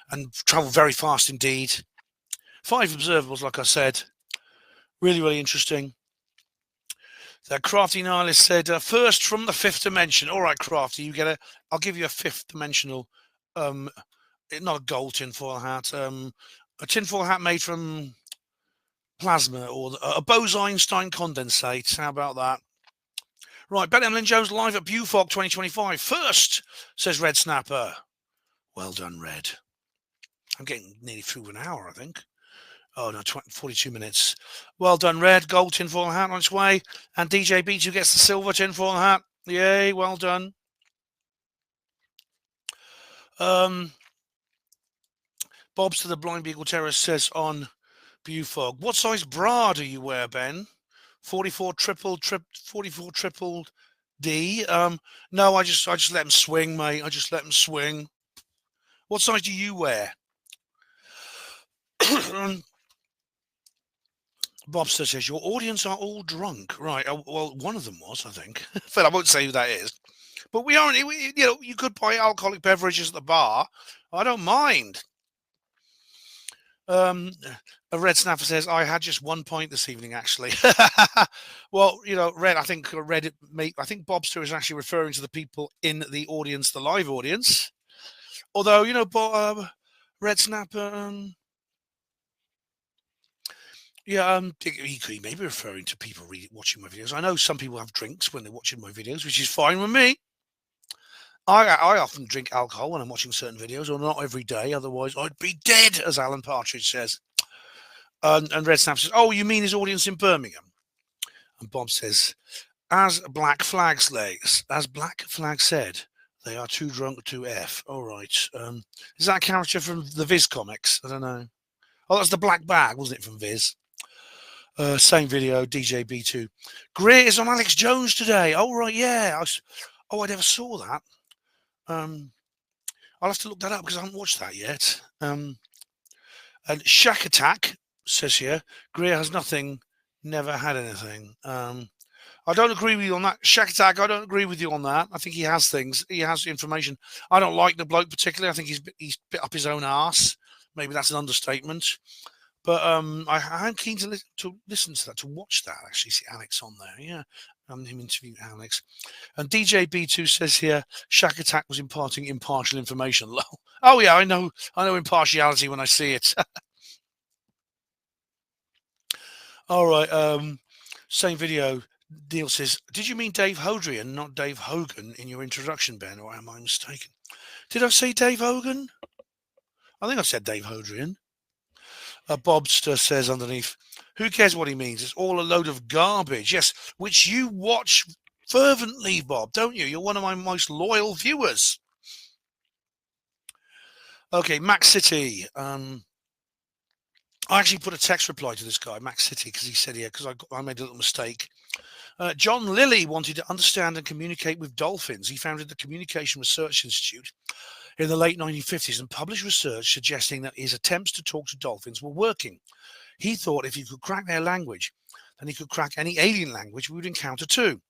and travel very fast indeed. 5 observables, like I said. Really, really interesting. That Crafty Nihilist said, first from the 5th dimension. All right, Crafty, you get it. I'll give you a 5th dimensional, not a gold tinfoil hat, a tinfoil hat made from plasma or a Bose-Einstein condensate. How about that? Right, Ben Emlyn Jones live at Bufog 2025. First, says Red Snapper. Well done, Red. I'm getting nearly through an hour, I think. Oh, no, 42 minutes. Well done, Red. Gold tinfoil hat on its way. And DJ B2 gets the silver tinfoil hat. Yay, well done. Bob's to the Blind Beagle Terrace says on Bufog, what size bra do you wear, Ben? 44 triple D. No, I just let them swing, mate. I just let them swing. What size do you wear? Bobster says, your audience are all drunk. Right. Well, one of them was, I think. But I won't say who that is. But we aren't, you know, you could buy alcoholic beverages at the bar. I don't mind. A Red Snapper says, I had just 1 point this evening, actually. Well, you know, Red, I think Bobster is actually referring to the people in the audience, the live audience. Although, you know, Red Snapper, yeah, he may be referring to people watching my videos. I know some people have drinks when they're watching my videos, which is fine with me. I often drink alcohol when I'm watching certain videos, or not every day. Otherwise, I'd be dead, as Alan Partridge says. And Red Snap says, oh, you mean his audience in Birmingham? And Bob says, as Black Flag said, they are too drunk to F. All right. Is that a character from the Viz comics? I don't know. Oh, that's the Black Bag, wasn't it, from Viz? Same video, DJ B2. Great is on Alex Jones today. Oh, right, yeah. I never saw that. I'll have to look that up because I haven't watched that yet. And Shack Attack says here, Greer has nothing, never had anything. I don't agree with you on that. Shack Attack, I don't agree with you on that. I think he has things. He has information. I don't like the bloke particularly. I think he's bit up his own arse. Maybe that's an understatement. But I'm keen to listen to that, to watch that, actually. See Alex on there. Yeah, him interviewing Alex. And DJ B2 says here, Shack Attack was imparting impartial information. Oh, yeah, I know impartiality when I see it. All right, same video. Neil says, did you mean Dave Hodrian, not Dave Hogan, in your introduction, Ben, or am I mistaken? Did I say Dave Hogan? I think I said Dave Hodrian. Bobster says underneath, who cares what he means? It's all a load of garbage. Yes, which you watch fervently, Bob, don't you? You're one of my most loyal viewers. Okay, Max City. I actually put a text reply to this guy, Max City, because he said, yeah, because I made a little mistake. John Lilly wanted to understand and communicate with dolphins. He founded the Communication Research Institute in the late 1950s and published research suggesting that his attempts to talk to dolphins were working. He thought if he could crack their language, then he could crack any alien language we would encounter too.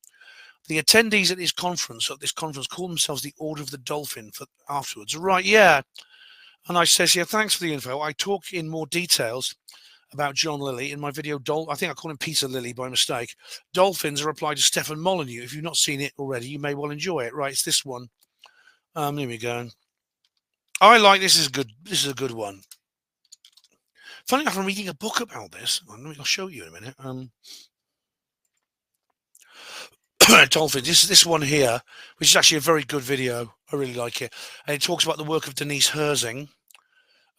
The attendees at this conference called themselves the Order of the Dolphin for afterwards. Right, yeah. And I says, yeah, thanks for the info. I talk in more details about John Lilly in my video. I think I called him Peter Lilly by mistake. Dolphins are applied to Stefan Molyneux. If you've not seen it already, you may well enjoy it. Right, it's this one. Here we go. I like this. Is good. This is a good one. Funny enough, I'm reading a book about this. I'll show you in a minute. Dolphins. This one here, which is actually a very good video. I really like it, and it talks about the work of Denise Herzing,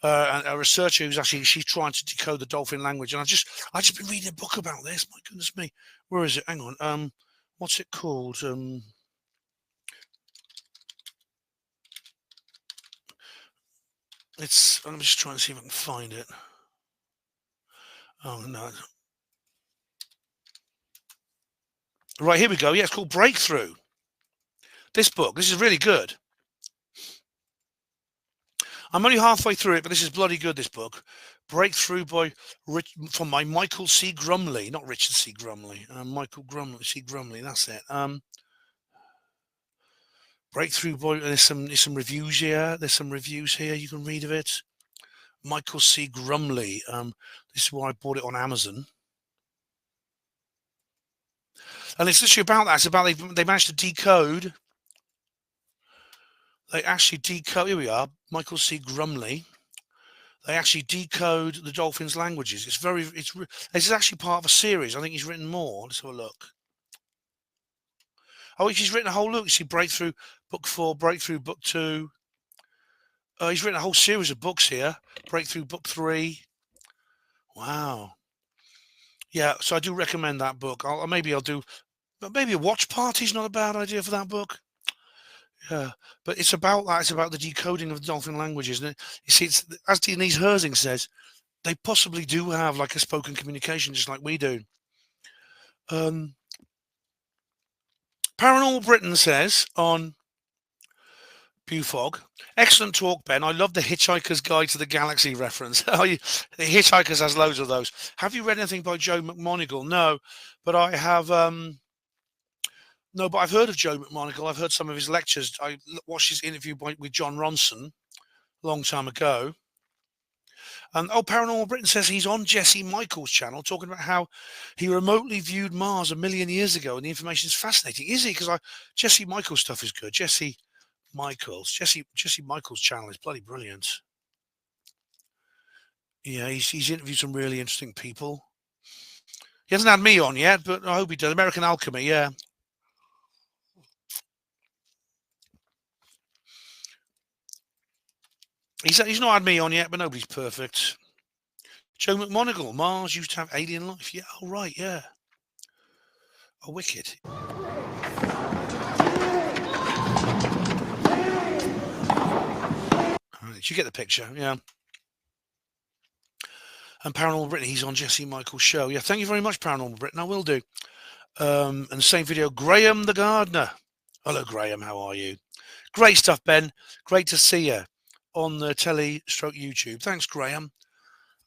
a researcher who's she's trying to decode the dolphin language. And I just been reading a book about this. My goodness me, where is it? Hang on. What's it called? I'm just trying to see if I can find it. Oh no. Right, here we go. Yeah, it's called Breakthrough. This book. This is really good. I'm only halfway through it, but this is bloody good, this book. Breakthrough from Michael C. Grumley. Not Richard C. Grumley. Michael C. Grumley, that's it. Breakthrough boy. There's some reviews here. There's some reviews here. You can read of it. Michael C. Grumley. This is why I bought it on Amazon. And it's literally about that. It's about they managed to decode. They actually decode. Here we are. Michael C. Grumley. They actually decode the dolphins' languages. This is actually part of a series. I think he's written more. Let's have a look. Oh, he's written a whole look. You see, Breakthrough Book 4, Breakthrough Book 2. He's written a whole series of books here. Breakthrough Book 3. Wow. Yeah, so I do recommend that book. Maybe a watch party's not a bad idea for that book. Yeah, but it's about that. It's about the decoding of the dolphin languages. And you see, it's, as Denise Herzing says, they possibly do have like a spoken communication, just like we do. Paranormal Britain says on Bufog, excellent talk, Ben. I love the Hitchhiker's Guide to the Galaxy reference. The Hitchhikers has loads of those. Have you read anything by Joe McMoneagle? No, but I have. No, but I've heard of Joe McMoneagle. I've heard some of his lectures. I watched his interview with John Ronson a long time ago. Paranormal Britain says he's on Jesse Michaels' channel talking about how he remotely viewed Mars 1 million years ago, and the information is fascinating. Is he? Because Jesse Michaels' stuff is good. Jesse Michaels' channel is bloody brilliant. Yeah, he's interviewed some really interesting people. He hasn't had me on yet, but I hope he does. American Alchemy, yeah. He's not had me on yet, but nobody's perfect. Joe McMoneagle, Mars used to have alien life. Yeah, oh right, yeah. Oh, wicked. Did you get the picture? Yeah. And Paranormal Britain, he's on Jesse Michaels' show. Yeah, thank you very much, Paranormal Britain. I will do. And the same video, Graham the Gardener. Hello, Graham. How are you? Great stuff, Ben. Great to see you on the YouTube. Thanks, Graham.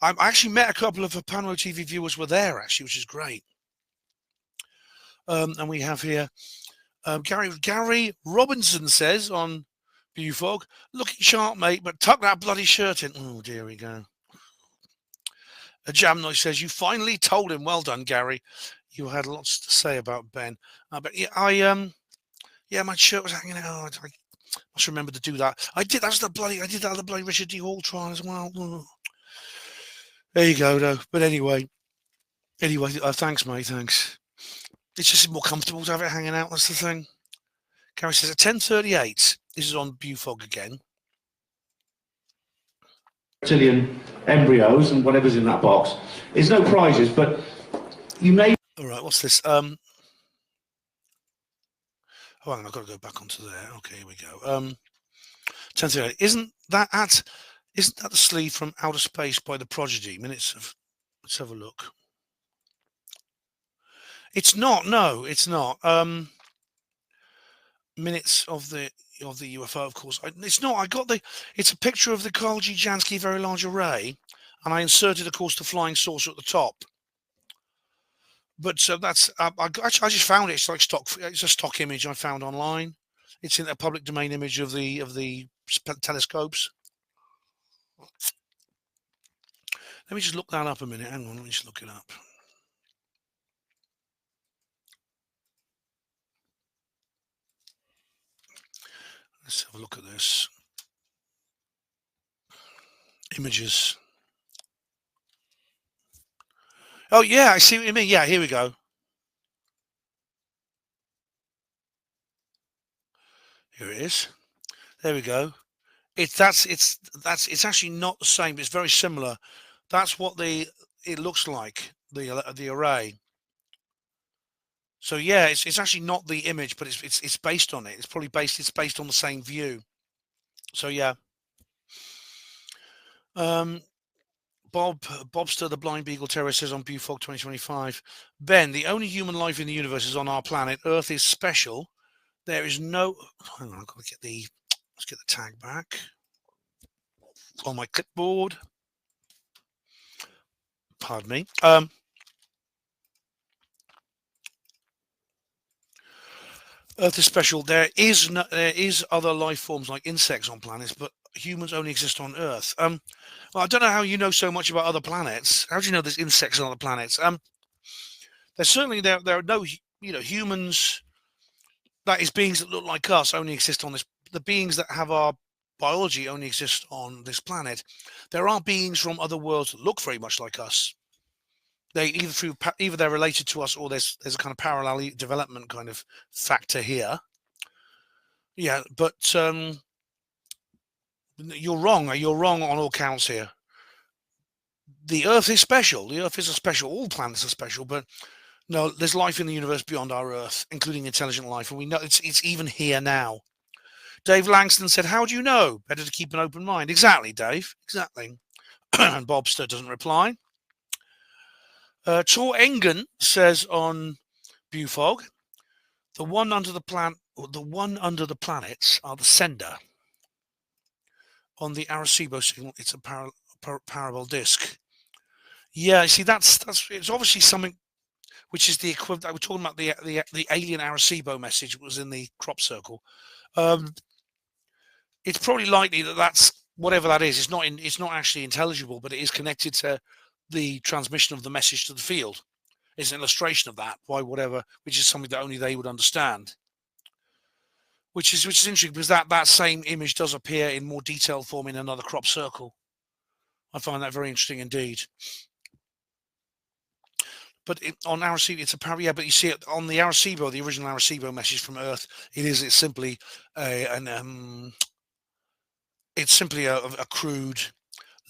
I actually met a couple of HPANWO TV viewers were there, actually, which is great. And we have here Gary Robinson says on Bufog, looking sharp, mate, but tuck that bloody shirt in. Oh, dear we go. A Jam Noise says, you finally told him. Well done, Gary. You had lots to say about Ben. But yeah, my shirt was hanging out. I must remember to do that. I did that other bloody Richard D. Hall trial as well. There you go, though. But anyway, thanks, mate. Thanks. It's just more comfortable to have it hanging out. That's the thing. Gary says at 10:38. This is on Bufog again. reptilian embryos and whatever's in that box. There's no prizes, but you may. All right, what's this? Oh, hang on, I've got to go back onto there. Okay, here we go. 10:38. Isn't that the sleeve from Outer Space by the Prodigy? Let's have a look. It's not. No, it's not. Minutes of the UFO, of course. It's not. It's a picture of the Carl G. Jansky Very Large Array, and I inserted, of course, the flying saucer at the top. But that's I just found it. It's like stock. It's a stock image I found online. It's in a public domain image of the telescopes. Let me just look that up a minute. Hang on, let me just look it up. Let's have a look at this. Images. Oh yeah, I see what you mean. Yeah, here we go. Here it is. There we go. It's actually not the same. It's very similar. That's what it looks like, the array. So yeah, it's actually not the image, but it's based on it. It's based on the same view. So yeah. Bobster, the Blind Beagle Terror, says on Bufog 2025, Ben, the only human life in the universe is on our planet. Earth is special. There is no. Hang on, I've got to let's get the tag back on my clipboard. Pardon me. Earth is special. There is other life forms like insects on planets, but humans only exist on Earth. Well, I don't know how you know so much about other planets. How do you know there's insects on other planets? There's certainly there are no humans. That is, beings that look like us only exist on this. The beings that have our biology only exist on this planet. There are beings from other worlds that look very much like us. They either they're related to us, or there's a kind of parallel development kind of factor here. Yeah, but you're wrong. You're wrong on all counts here. The Earth is special. The Earth is all planets are special, but no, there's life in the universe beyond our Earth, including intelligent life, and we know it's even here now. Dave Langston said, "How do you know? Better to keep an open mind." Exactly, Dave. Exactly. And Bobster doesn't reply. Tor Engen says on Bufog, the one under the planets are the sender. On the Arecibo signal, it's a parabol disk. Yeah, see, that's it's obviously something which is the equivalent. I was talking about the alien Arecibo message was in the crop circle. It's probably likely that's whatever that is. It's not actually intelligible, but it is connected to the transmission of the message to the field. It's an illustration of that, which is something that only they would understand. Which is interesting, because that same image does appear in more detailed form in another crop circle. I find that very interesting indeed. But on Arecibo, it's a but you see it on the Arecibo, the original Arecibo message from Earth. It's simply a crude,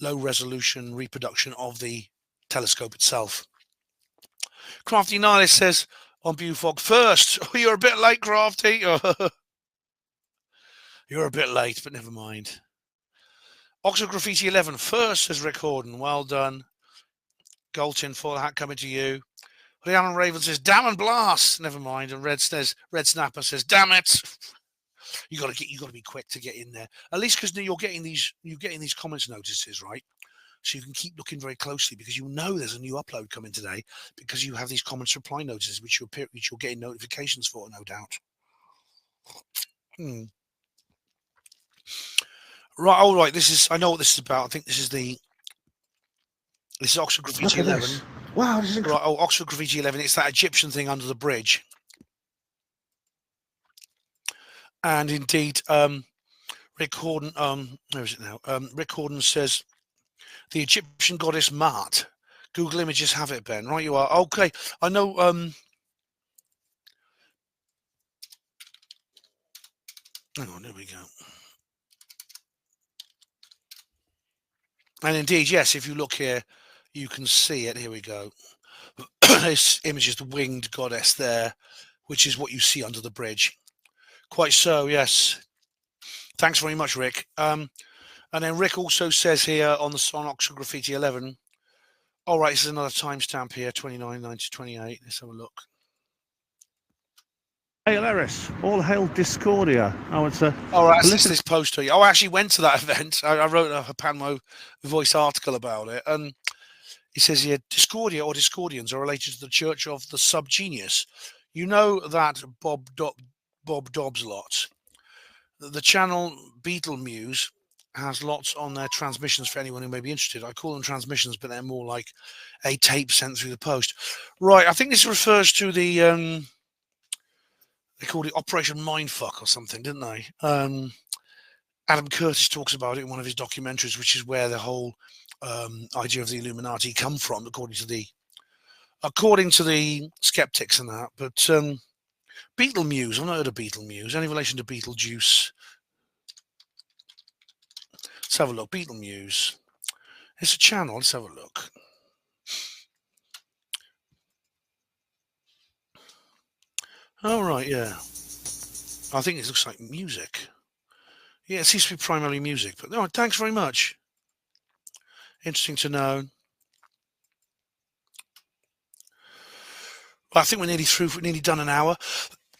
low resolution reproduction of the telescope itself. Crafty Nihilist says on Bufog, first. Oh, you're a bit late, Crafty. You're a bit late, but never mind. Oxford Graffiti 11 first, says Rick Horden. Well done. Golchin, full hat coming to you. Rhiannon Raven says, damn and blast. Never mind. And Red Snapper says, damn it. You got to be quick to get in there. At least because you're getting these comments notices, right? So you can keep looking very closely, because you know there's a new upload coming today, because you have these comments reply notices which you're getting notifications for, no doubt. Right, all right. I know what this is about. I think this is Oxford Graffiti 11. Wow, this is right. Oh, Oxford Graffiti 11. It's that Egyptian thing under the bridge. And indeed, Rick Horden, where is it now? Rick Horden says, the Egyptian goddess Maat. Google Images have it, Ben. Right, you are. Okay, I know. Hang on, there we go. And indeed, yes, if you look here, you can see it. Here we go. This image is the winged goddess there, which is what you see under the bridge. Quite so, yes. Thanks very much, Rick. And then Rick also says here on the Oxford Graffiti 11. All right, this is another timestamp here, 29/90/28. Let's have a look. Hail Eris, all hail Discordia. Oh, it's a. All right, this poster. Oh, I actually went to that event. I wrote a HPANWO voice article about it, and he says here, Discordia or Discordians are related to the Church of the Subgenius. You know that Bob Dobbs lot. The channel Beetle Muse has lots on their transmissions for anyone who may be interested. I call them transmissions, but they're more like a tape sent through the post. Right, I think this refers to the, they called it Operation Mindfuck or something, didn't they? Adam Curtis talks about it in one of his documentaries, which is where the whole idea of the Illuminati come from, according to the skeptics and that. But Beetlejuice, I've not heard of Beetlejuice. Any relation to Beetlejuice? Let's have a look. Beetlejuice. It's a channel. Let's have a look. Oh, right, yeah. I think it looks like music. Yeah, it seems to be primarily music. But no, thanks very much. Interesting to know. I think we're nearly through. We're nearly done an hour.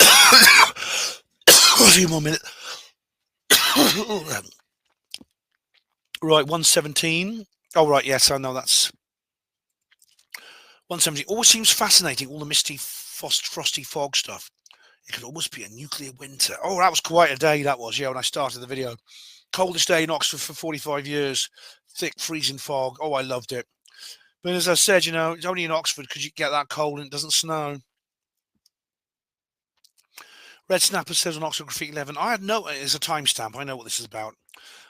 A few more minutes. Right, 117. Oh, right, yes, I know that's 117. Always seems fascinating, all the misty, frosty fog stuff. It could almost be a nuclear winter. Oh, that was quite a day, that was, yeah, when I started the video. Coldest day in Oxford for 45 years. Thick, freezing fog. Oh, I loved it. But as I said, you know, it's only in Oxford because you get that cold and it doesn't snow. Red Snapper says on Oxford Graffiti 11, I had no, it's a timestamp, I know what this is about.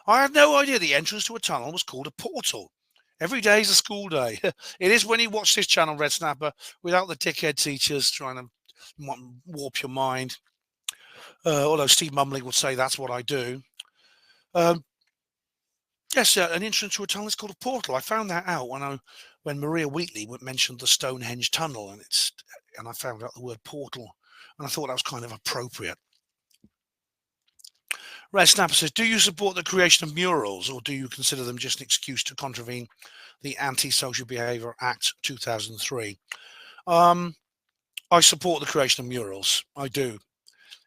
I had no idea the entrance to a tunnel was called a portal. Every day is a school day. It is when you watch this channel, Red Snapper, without the dickhead teachers trying to warp your mind. Although Steve Mumley would say that's what I do. Yes, an entrance to a tunnel is called a portal. I found that out when Maria Wheatley mentioned the Stonehenge tunnel, and I found out the word portal, and I thought that was kind of appropriate. Red Snapper says, do you support the creation of murals, or do you consider them just an excuse to contravene the Anti-Social Behaviour Act 2003? I support the creation of murals. I do.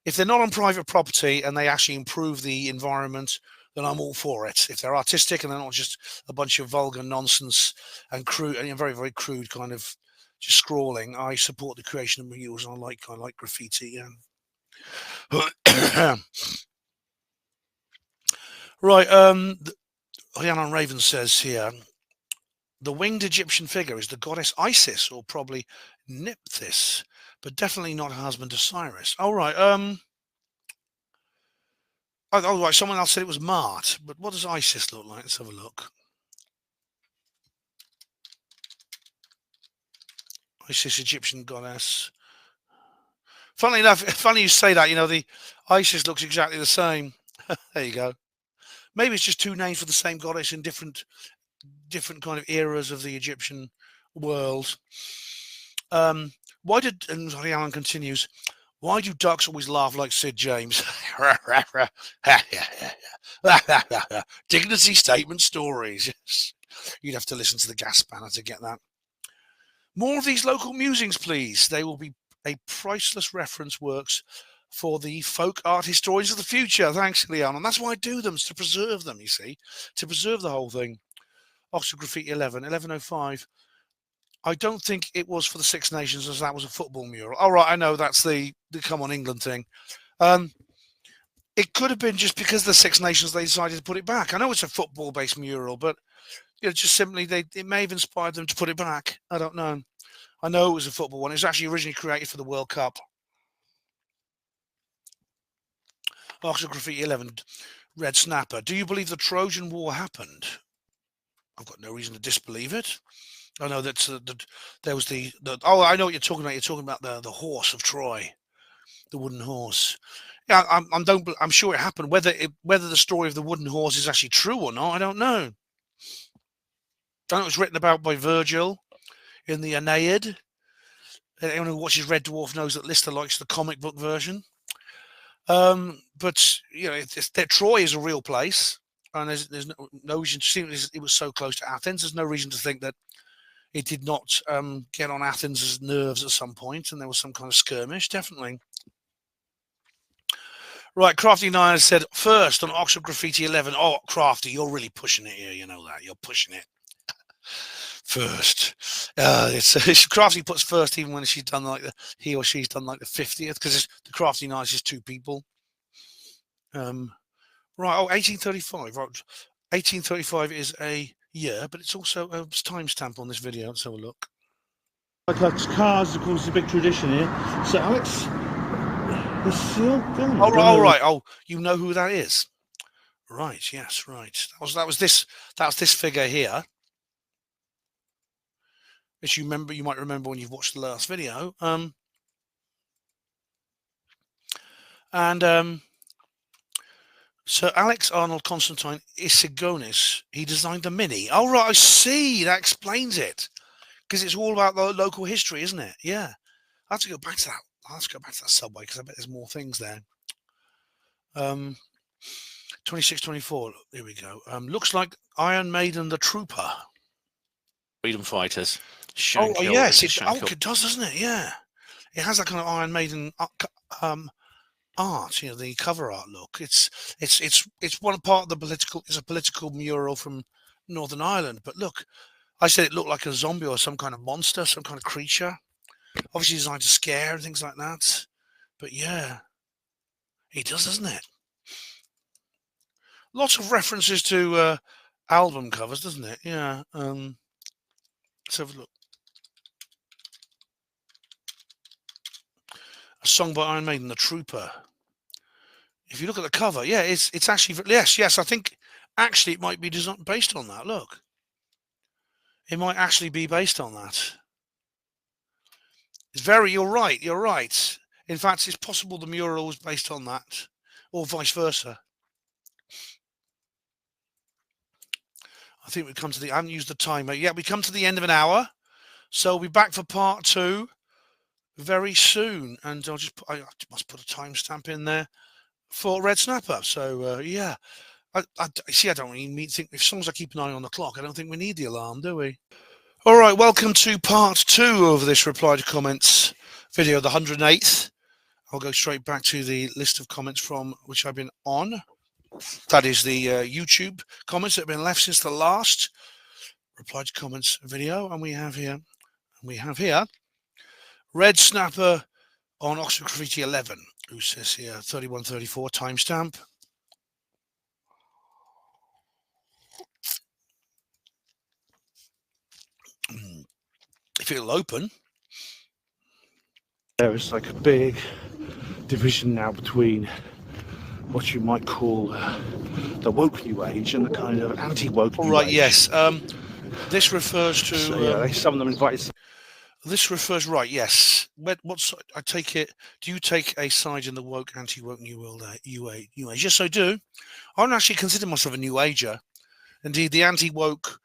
If they're not on private property and they actually improve the environment, then I'm all for it. If they're artistic and they're not just a bunch of vulgar nonsense and crude, and very, very crude kind of just scrawling, I support the creation of murals. I like graffiti. Yeah. Right. Rhiannon Raven says here, the winged Egyptian figure is the goddess Isis, or probably Nephthys, but definitely not her husband Osiris. All right. Oh, right. Someone else said it was Mart, but what does Isis look like? Let's have a look. Isis, Egyptian goddess. Funnily enough, funny you say that. You know, the Isis looks exactly the same. There you go. Maybe it's just two names for the same goddess in different kind of eras of the Egyptian world. And Alan continues, why do ducks always laugh like Sid James? Dignity statement stories. You'd have to listen to the gas spanner to get that. More of these local musings, please. They will be a priceless reference works for the folk art historians of the future. Thanks, Leon. And that's why I do them, is to preserve them, you see, to preserve the whole thing. Oxford Graffiti 1105. I don't think it was for the Six Nations, as that was a football mural. All right, I know that's the Come On England thing. It could have been just because the Six Nations, they decided to put it back. I know it's a football-based mural, but just simply it may have inspired them to put it back. I don't know. I know it was a football one. It was actually originally created for the World Cup. Oxford Graffiti 11, Red Snapper. Do you believe the Trojan War happened? I've got no reason to disbelieve it. I know that there was oh, I know what you're talking about. You're talking about the horse of Troy, the wooden horse. Yeah, I'm sure it happened. Whether the story of the wooden horse is actually true or not, I don't know. And it was written about by Virgil in the Aeneid. Anyone who watches Red Dwarf knows that Lister likes the comic book version. But you know, Troy is a real place, and there's no reason to think it was so close to Athens. There's no reason to think that it did not get on Athens' nerves at some point, and there was some kind of skirmish, definitely. Right, Crafty Nine said first on Oxford Graffiti 11. Oh, Crafty, you're really pushing it here. You know that you're pushing it. First, it's Crafty puts first even when she's done like he or she's done like the 50th, because the Crafty Nine is just two people. Right, 1835. Right, 1835 is a year, but it's also a timestamp on this video. Let's have a look. Like cars, of course, is a big tradition here. So, Alex, the seal. Oh, right. Oh, you know who that is, right? Yes, right. That was this figure here. As you might remember when you've watched the last video. Sir Alex Arnold Constantine Isigonis, he designed the Mini. Oh, right, I see. That explains it. Because it's all about the local history, isn't it? Yeah. I have to go back to that. I'll have to go back to that subway because I bet there's more things there. 26, 24. Here we go. Looks like Iron Maiden the Trooper. Freedom fighters. Oh, yes. It does, doesn't it? Yeah. It has that kind of Iron Maiden art, you know, the cover art look. It's one part of the political. It's a political mural from Northern Ireland. But look, I said it looked like a zombie or some kind of monster, some kind of creature. Obviously designed to scare and things like that. But yeah, it does, doesn't it? Lots of references to album covers, doesn't it? Yeah. Let's have a look. A song by Iron Maiden, The Trooper. If you look at the cover, yeah, it's actually, yes, I think actually it might be based on that. Look, it might actually be based on that. You're right. In fact, it's possible the mural was based on that, or vice versa. I think we've come to I haven't used the timer. Yeah, we come to the end of an hour. So we'll be back for part 2 very soon. And I must put a timestamp in there for Red Snapper. So, yeah. I don't really think, as long as I keep an eye on the clock, I don't think we need the alarm, do we? All right, welcome to part 2 of this reply to comments video, the 108th. I'll go straight back to the list of comments from which I've been on. That is the YouTube comments that have been left since the last reply to comments video. And we have here Red Snapper on Oxford Graffiti 11, who says here 3134 timestamp. If it'll open. There is like a big division now between what you might call the woke new age and the kind of anti-woke new age. Right, yes. This refers to... So, yeah, some of them invited... This refers, right, yes. I take it, do you take a side in the woke, anti-woke new age? Yes, I do. I don't actually consider myself a new ager. Indeed, the anti-woke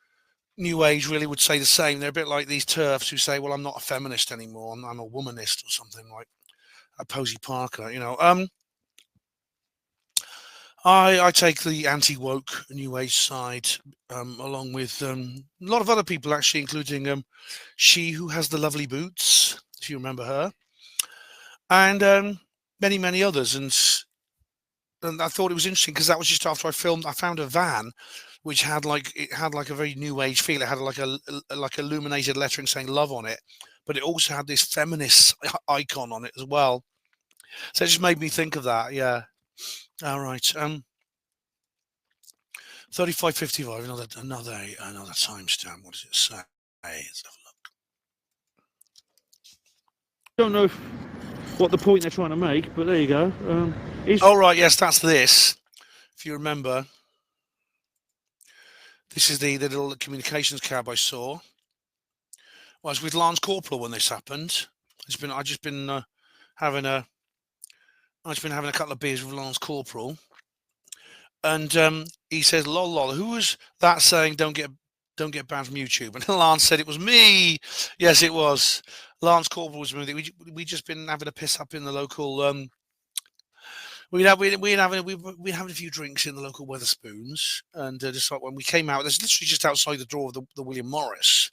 new age really would say the same. They're a bit like these TERFs who say, well, I'm not a feminist anymore. I'm a womanist or something like Posey Parker, you know. I take the anti-woke new age side, along with a lot of other people, actually, including She Who Has the Lovely Boots, if you remember her, and many, many others. And I thought it was interesting because that was just after I found a van which had like a very new age feel. It had like illuminated lettering saying love on it, but it also had this feminist icon on it as well. So it just made me think of that. Yeah. All right. 3555. Another timestamp. What does it say? Let's have a look. Don't know what the point they're trying to make, but there you go. Oh, right. Yes, that's this. If you remember, this is the little communications cab I saw. Well, I was with Lance Corporal when this happened. I've just been having a couple of beers with Lance Corporal, and he says, "Lol, lol." Who was that saying? Don't get Don't get banned from YouTube. And Lance said it was me. Yes, it was. Lance Corporal was with it. We just been having a piss up in the local. We'd having a few drinks in the local Weatherspoons, and just like when we came out, there's literally just outside the door of the William Morris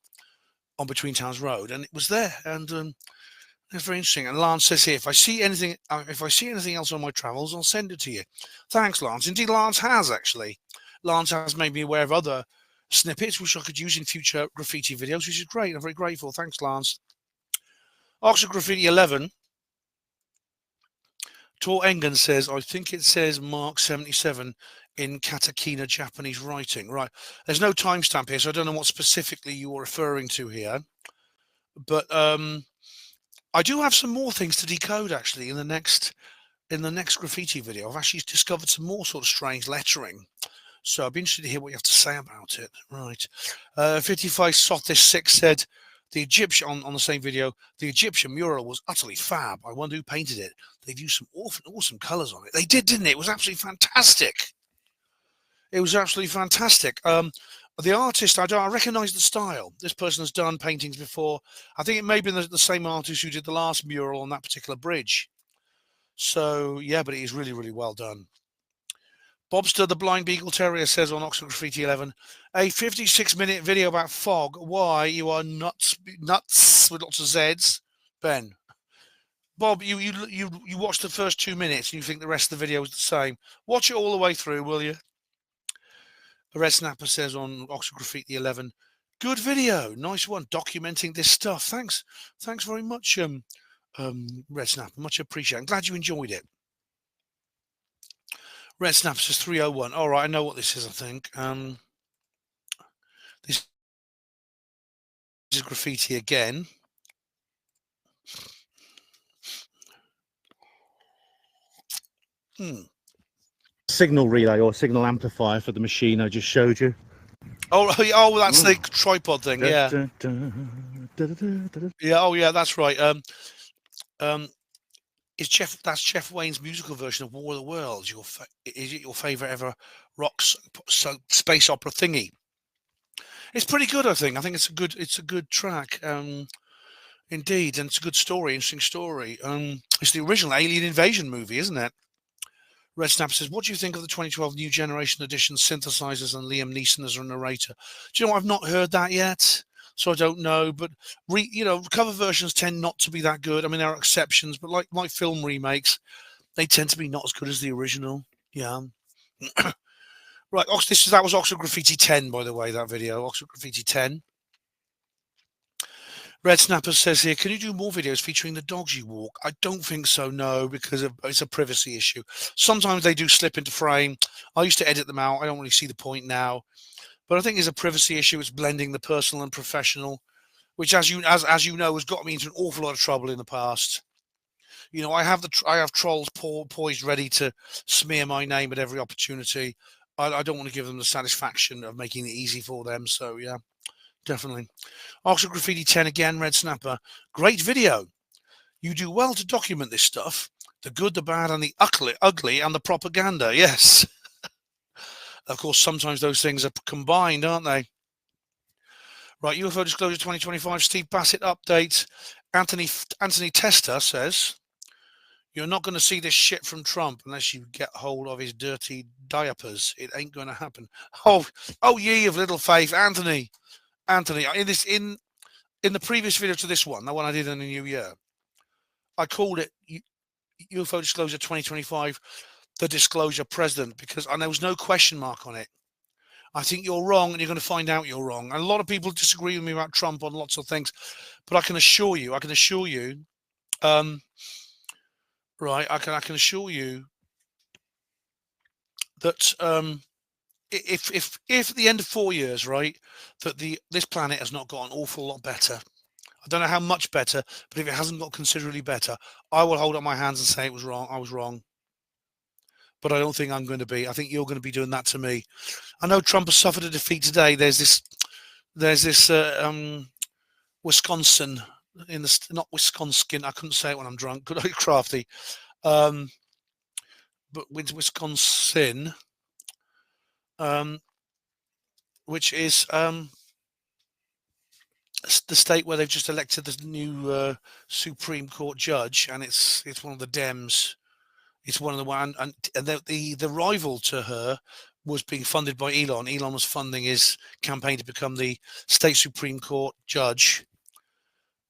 on Between Towns Road, and it was there, and it's very interesting. And Lance says here, if I see anything else on my travels, I'll send it to you. Thanks, Lance. Indeed, Lance has actually. Lance has made me aware of other snippets which I could use in future graffiti videos, which is great. I'm very grateful. Thanks, Lance. Oxford Graffiti 11. Tor Engen says, I think it says Mark 77 in katakana Japanese writing. Right. There's no timestamp here, so I don't know what specifically you are referring to here. But I do have some more things to decode actually in the next graffiti video. I've actually discovered some more sort of strange lettering. So I'd be interested to hear what you have to say about it. Right. 55 Sothis 6 said, the Egyptian, on the same video, the Egyptian mural was utterly fab. I wonder who painted it. They've used some awesome colours on it. They did, didn't it? It was absolutely fantastic. It was absolutely fantastic. The artist, I recognise the style. This person has done paintings before. I think it may have been the same artist who did the last mural on that particular bridge. So, yeah, but it is really, really well done. Bobster the Blind Beagle Terrier says on Oxford Graffiti 11, a 56-minute video about fog. Why you are nuts with lots of Zs, Ben. Bob, you watch the first 2 minutes and you think the rest of the video is the same. Watch it all the way through, will you? The Red Snapper says on Oxford Graffiti 11, good video, nice one, documenting this stuff. Thanks very much, Red Snapper, much appreciated. I'm glad you enjoyed it. Red Snapper says 301. All right, I know what this is, I think. This is graffiti again. Signal relay or signal amplifier for the machine I just showed you. Oh, that's the tripod thing, yeah. Yeah, oh yeah, that's right. That's Jeff Wayne's musical version of War of the Worlds. Is it your favorite ever space opera thingy? It's pretty good, I think. I think it's a good track, indeed, and it's a good story, interesting story. It's the original Alien Invasion movie, isn't it? Red Snapper says, what do you think of the 2012 New Generation Edition synthesizers and Liam Neeson as a narrator? Do you know, I've not heard that yet, so I don't know. But, cover versions tend not to be that good. I mean, there are exceptions, but like film remakes, they tend to be not as good as the original. Yeah. Right, that was Oxford Graffiti 10, by the way, that video. Oxford Graffiti 10. Red Snapper says here, can you do more videos featuring the dogs you walk? I don't think so, no, because it's a privacy issue. Sometimes they do slip into frame. I used to edit them out. I don't really see the point now. But I think it's a privacy issue. It's blending the personal and professional, which, as you know, has got me into an awful lot of trouble in the past. You know, I have trolls poised ready to smear my name at every opportunity. I don't want to give them the satisfaction of making it easy for them. So, yeah. Definitely. Oxford Graffiti 10 again, Red Snapper. Great video. You do well to document this stuff. The good, the bad, and the ugly, and the propaganda. Yes. Of course, sometimes those things are combined, aren't they? Right, UFO Disclosure 2025, Steve Bassett update. Anthony Tester says, you're not going to see this shit from Trump unless you get hold of his dirty diapers. It ain't going to happen. Oh, ye of little faith, Anthony, in the previous video to this one, the one I did in the new year, I called it UFO Disclosure 2025, the Disclosure President, because there was no question mark on it. I think you're wrong, and you're going to find out you're wrong. And a lot of people disagree with me about Trump on lots of things, but I can assure you, right? I can assure you that if at the end of 4 years, right, that this planet has not got an awful lot better, I don't know how much better, but if it hasn't got considerably better, I will hold up my hands and say it was wrong. I was wrong. But I don't think I'm going to be. I think you're going to be doing that to me. I know Trump has suffered a defeat today. There's this Wisconsin not Wisconsin. I couldn't say it when I'm drunk. Good, crafty. But with Wisconsin. Which is the state where they've just elected the new Supreme Court judge, and it's one of the Dems. It's one of the one, and the rival to her was being funded by Elon. Elon was funding his campaign to become the state Supreme Court judge,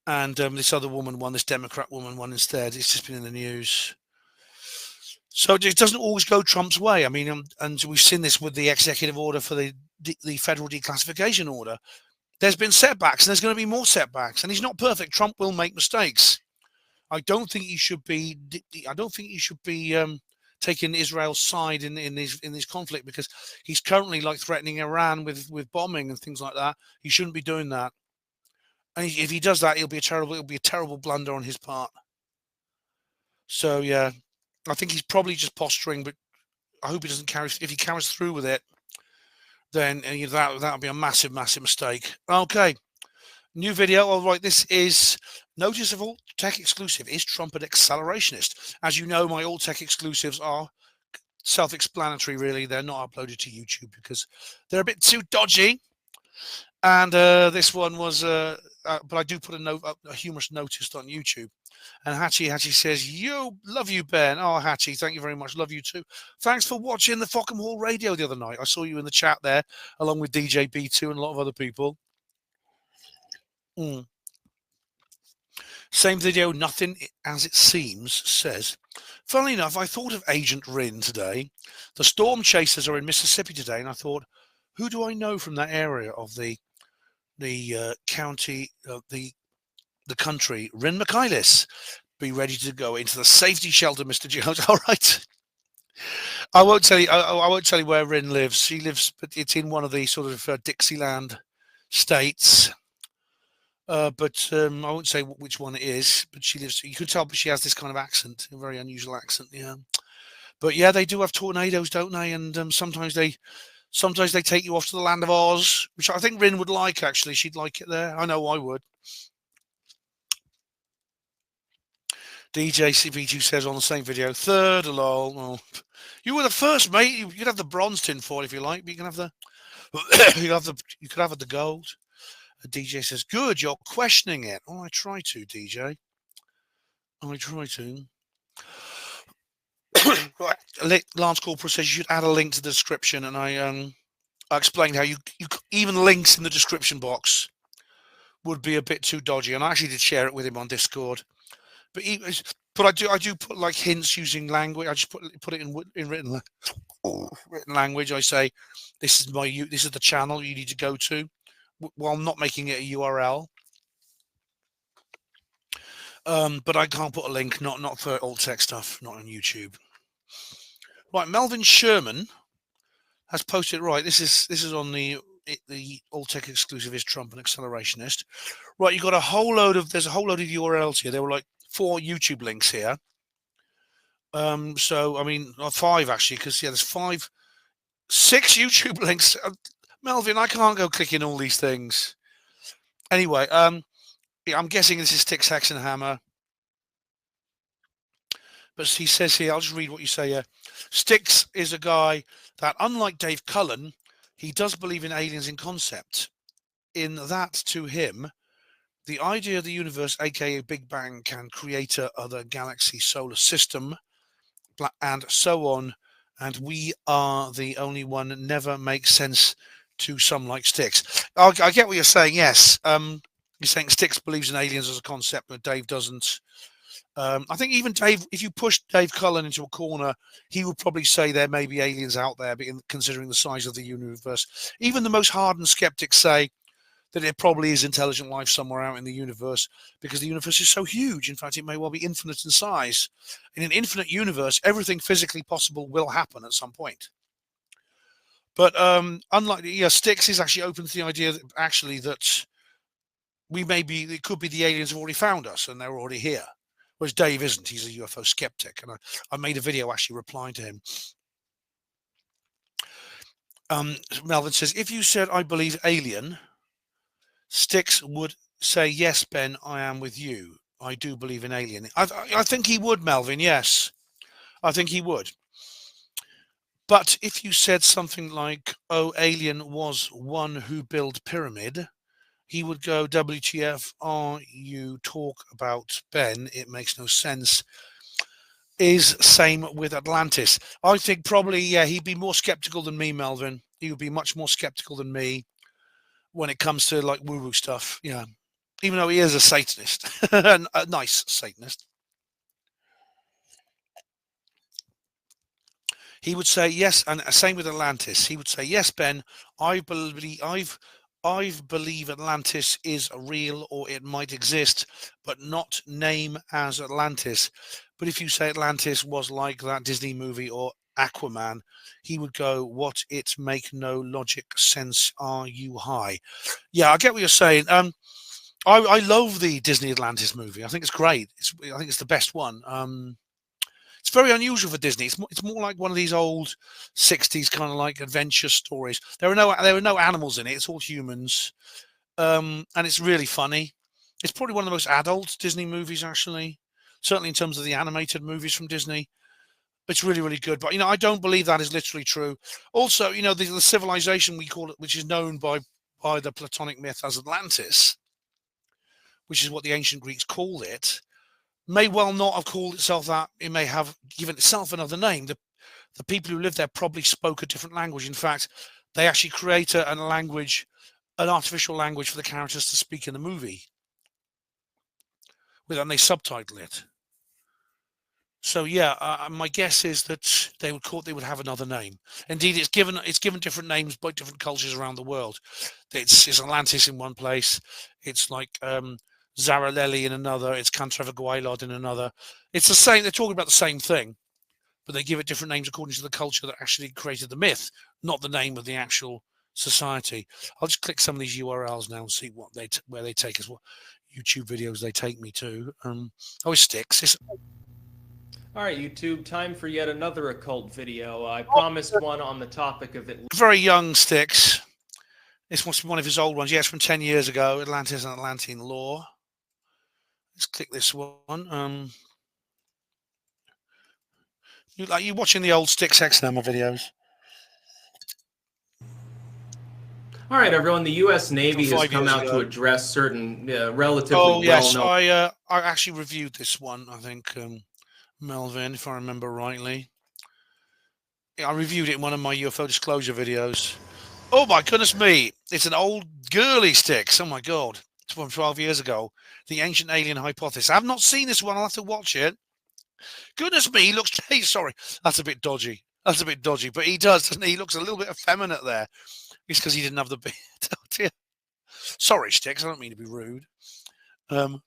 and this other woman won. This Democrat woman won instead. It's just been in the news. So it doesn't always go Trump's way. I mean, and we've seen this with the executive order for the federal declassification order. There's been setbacks, and there's going to be more setbacks. And he's not perfect. Trump will make mistakes. I don't think he should be. I don't think he should be taking Israel's side in this conflict, because he's currently like threatening Iran with bombing and things like that. He shouldn't be doing that. And if he does that, it'll be a terrible blunder on his part. So yeah, I think he's probably just posturing, but I hope he doesn't carry. If he carries through with it, then that'll be a massive mistake. Okay, new video. All right, this is notice of all tech exclusive. Is Trump an accelerationist? As you know, my all tech exclusives are self-explanatory. Really, they're not uploaded to YouTube because they're a bit too dodgy. And this one was, but I do put a humorous notice on YouTube. And Hatchie says, "Yo, love you, Ben." Oh, Hatchie, thank you very much. Love you too. Thanks for watching the Fockham Hall Radio the other night. I saw you in the chat there, along with DJ B2 and a lot of other people. Same video, nothing as it seems, says, funnily enough, I thought of Agent Ryn today. The storm chasers are in Mississippi today, and I thought, who do I know from that area of the county, the country? Ryn McKaylis. Be ready to go into the safety shelter, Mr. Jones. All right. I won't tell you. I won't tell you where Ryn lives. She lives, but it's in one of the sort of Dixieland states. But I won't say which one it is. But she lives. You can tell, but she has this kind of accent, a very unusual accent. Yeah. But yeah, they do have tornadoes, don't they? And sometimes they take you off to the land of Oz, which I think Ryn would like. Actually, she'd like it there. I know I would. DJ CP2 says on the same video, third, lol. Well, you were the first, mate. You could have the bronze tin foil if you like, but you can have the you could have the gold. A DJ says, good, you're questioning it. Oh, I try to, DJ. I try to. Right. Lance Corporal says you should add a link to the description, and I explained how you even links in the description box would be a bit too dodgy, and I actually did share it with him on Discord. But I do put like hints using language. I just put it in written language. I say this is the channel you need to go to, while not making it a URL. But I can't put a link, not for alt tech stuff, not on YouTube. Right, Melvin Sherman has posted. Right, this is on the alt tech exclusive. Is Trump an accelerationist? Right, you got there's a whole load of URLs here. There were like 4 YouTube links here. So I mean 5 actually, because yeah, there's 6 YouTube links. Melvin, I can't go clicking all these things. Anyway, yeah, I'm guessing this is Sticks, Hex, and Hammer. But he says here, I'll just read what you say here. Sticks is a guy that, unlike Dave Cullen, he does believe in aliens in concept. In that, to him, the idea of the universe, aka Big Bang, can create other galaxy, solar system, and so on. And we are the only one. Never makes sense to some like Sticks. I get what you're saying. Yes, you're saying Sticks believes in aliens as a concept, but Dave doesn't. I think even Dave, if you push Dave Cullen into a corner, he would probably say there may be aliens out there, but considering the size of the universe, even the most hardened skeptics say that it probably is intelligent life somewhere out in the universe, because the universe is so huge. In fact, it may well be infinite in size. In an infinite universe, everything physically possible will happen at some point. But unlike Sticks is actually open to the idea that actually that it could be the aliens have already found us and they're already here. Whereas Dave isn't. He's a UFO skeptic. And I made a video actually replying to him. Melvin says, if you said, I believe alien, Sticks would say, yes, Ben, I am with you. I do believe in alien. I think he would, Melvin. Yes, I think he would. But if you said something like, oh, alien was one who built pyramid, he would go, WTF are you talk about Ben? It makes no sense. Is same with Atlantis. I think probably, yeah, he'd be more skeptical than me, Melvin. He would be much more skeptical than me when it comes to like woo-woo stuff. Yeah. Even though he is a Satanist, a nice Satanist. He would say yes, and same with Atlantis. He would say, yes, Ben, I believe Atlantis is real, or it might exist, but not name as Atlantis. But if you say Atlantis was like that Disney movie or Aquaman, he would go, what, it make no logic sense, are you high? Yeah, I get what you're saying. I love the Disney Atlantis movie. I think it's great. I think it's the best one. It's very unusual for Disney. It's more like one of these old 60s kind of like adventure stories. There are no animals in it. It's all humans. And it's really funny. It's probably one of the most adult Disney movies, actually. Certainly in terms of the animated movies from Disney. It's really, really good. But, I don't believe that is literally true. Also, the civilization we call it, which is known by the Platonic myth as Atlantis, which is what the ancient Greeks called it, may well not have called itself that. It may have given itself another name. The people who lived there probably spoke a different language. In fact, they actually create an artificial language for the characters to speak in the movie. And they subtitle it. So yeah, my guess is that they would have another name. Indeed, it's given different names by different cultures around the world. It's Atlantis in one place. It's like Zaraleli in another. It's Cantreva in another. It's the same. They're talking about the same thing, but they give it different names according to the culture that actually created the myth, not the name of the actual society. I'll just click some of these URLs now and see where they take us, what YouTube videos they take me to. It sticks. All right, YouTube, time for yet another occult video. I promised one on the topic of it. Very young sticks. This must be one of his old ones. Yes, from 10 years ago, Atlantis and Atlantean lore. Let's click this one. You watching the old Sticks X-Number videos? All right, everyone. The U.S. Navy has come out to address certain relatively well-known... yes, I actually reviewed this one, I think, Melvin, if I remember rightly. I reviewed it in one of my UFO disclosure videos. Oh my goodness me! It's an old girly Sticks. Oh my god! It's from 12 years ago. The Ancient Alien Hypothesis. I have not seen this one. I'll have to watch it. Goodness me, he looks... Hey, sorry, that's a bit dodgy. That's a bit dodgy, but he does, doesn't he? He looks a little bit effeminate there. It's because he didn't have the beard. Oh dear. Sorry, Sticks. I don't mean to be rude. And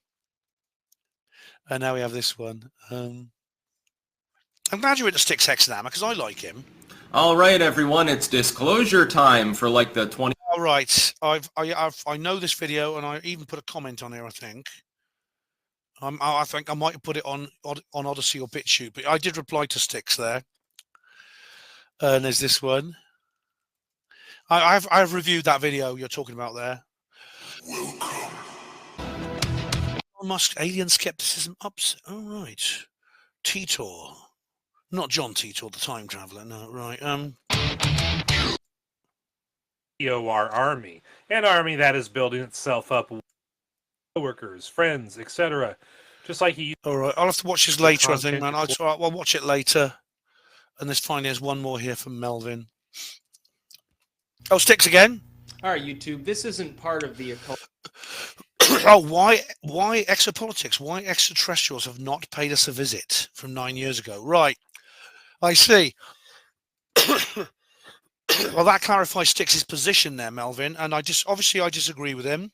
now we have this one. I'm glad you're into Sticks Hexenhammer because I like him. All right, everyone, it's disclosure time for like the 20. All right, I know this video, and I even put a comment on here. I think I might put it on Odyssey or BitChute, but I did reply to Sticks there. And there's this one. I've reviewed that video you're talking about there. Welcome. Musk alien skepticism ups. All right, Titor. Not John Titor, the time traveler. No, right. EOR army, an army that is building itself up, workers, friends, etc. Just like he. All right, I'll have to watch this later. I think, man. I'll watch it later. And there's one more here from Melvin. Oh, Sticks again. All right, YouTube. This isn't part of the occult. Oh, why exopolitics? Why extraterrestrials have not paid us a visit from 9 years ago? Right. I see. Well, that clarifies Sticks' position there, Melvin. And obviously I disagree with him.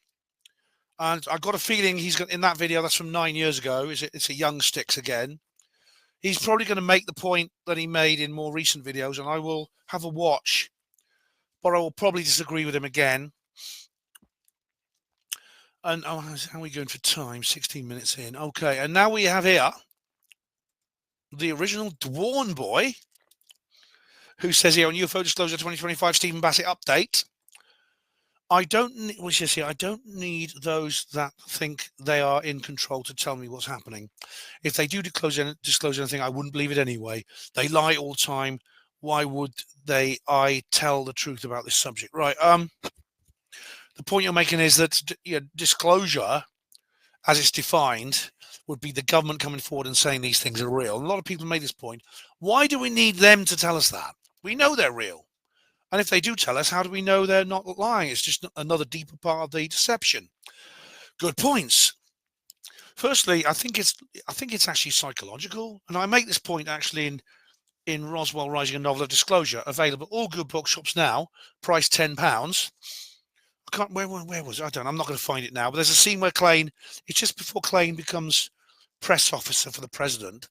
And I've got a feeling he's got in that video that's from 9 years ago. It's a young Sticks again. He's probably going to make the point that he made in more recent videos, and I will have a watch, but I will probably disagree with him again. And how are we going for time? 16 minutes in. Okay, and now we have here the original Dwarn boy, who says here on UFO Disclosure 2025 Stephen Bassett update. I don't need those that think they are in control to tell me what's happening. If they do disclose anything, I wouldn't believe it anyway. They lie all the time. Why would I tell the truth about this subject? Right. The point you're making is that disclosure, as it's defined, would be the government coming forward and saying these things are real. And a lot of people made this point. Why do we need them to tell us that? We know they're real. And if they do tell us, how do we know they're not lying? It's just another deeper part of the deception. Good points. Firstly, I think it's actually psychological. And I make this point actually in Roswell Rising, a novel of disclosure, available all good bookshops now, price £10. Where was it? I don't know. I'm not going to find it now. But there's a scene where Klein, it's just before Klein becomes press officer for the president.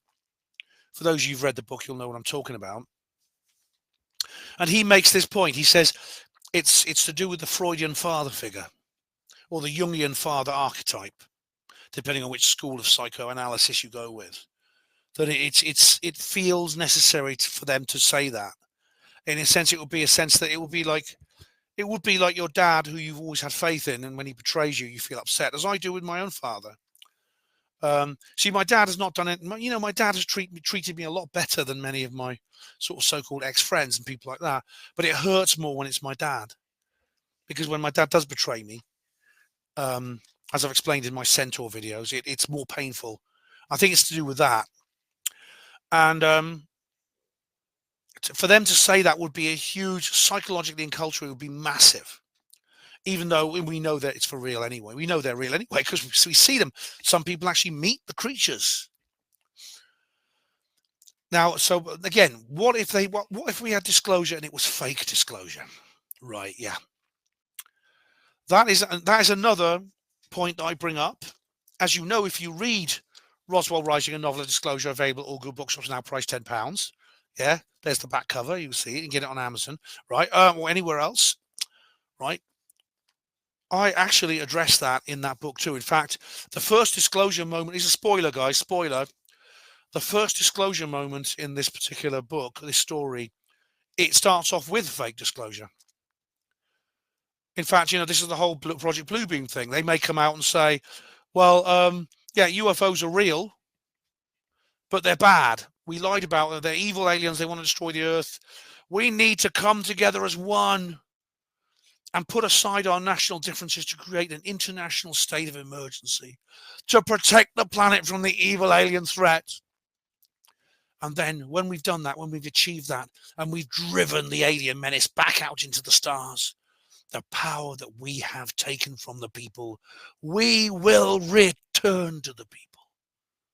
For those of you who've read the book, you'll know what I'm talking about. And he makes this point. He says it's to do with the Freudian father figure or the Jungian father archetype, depending on which school of psychoanalysis you go with. That it feels necessary for them to say that. In a sense, it would be a sense that it would be like your dad, who you've always had faith in, and when he betrays you, you feel upset, as I do with my own father. See, my dad has not done it. My dad has treated me a lot better than many of my sort of so-called ex-friends and people like that. But it hurts more when it's my dad, because when my dad does betray me, as I've explained in my Centaur videos, it's more painful. I think it's to do with that. And for them to say that would be a huge, psychologically and culturally, would be massive. Even though we know that it's for real anyway. We know they're real anyway because we see them. Some people actually meet the creatures. Now, so again, what if we had disclosure and it was fake disclosure? Right, yeah. That is another point that I bring up. As you know, if you read Roswell Rising, a novel of disclosure, available all good bookshops now, price £10. Yeah, there's the back cover. You see it. You can get it on Amazon, right? Or anywhere else, right? I actually address that in that book too. In fact, the first disclosure moment is a spoiler, guys. Spoiler. The first disclosure moment in this particular book, this story, it starts off with fake disclosure. In fact, this is the whole Project Bluebeam thing. They may come out and say, well, yeah, UFOs are real, but they're bad. We lied about them. They're evil aliens. They want to destroy the Earth. We need to come together as one and put aside our national differences to create an international state of emergency to protect the planet from the evil alien threat. And then when we've done that, when we've achieved that, and we've driven the alien menace back out into the stars, the power that we have taken from the people, we will return to the people.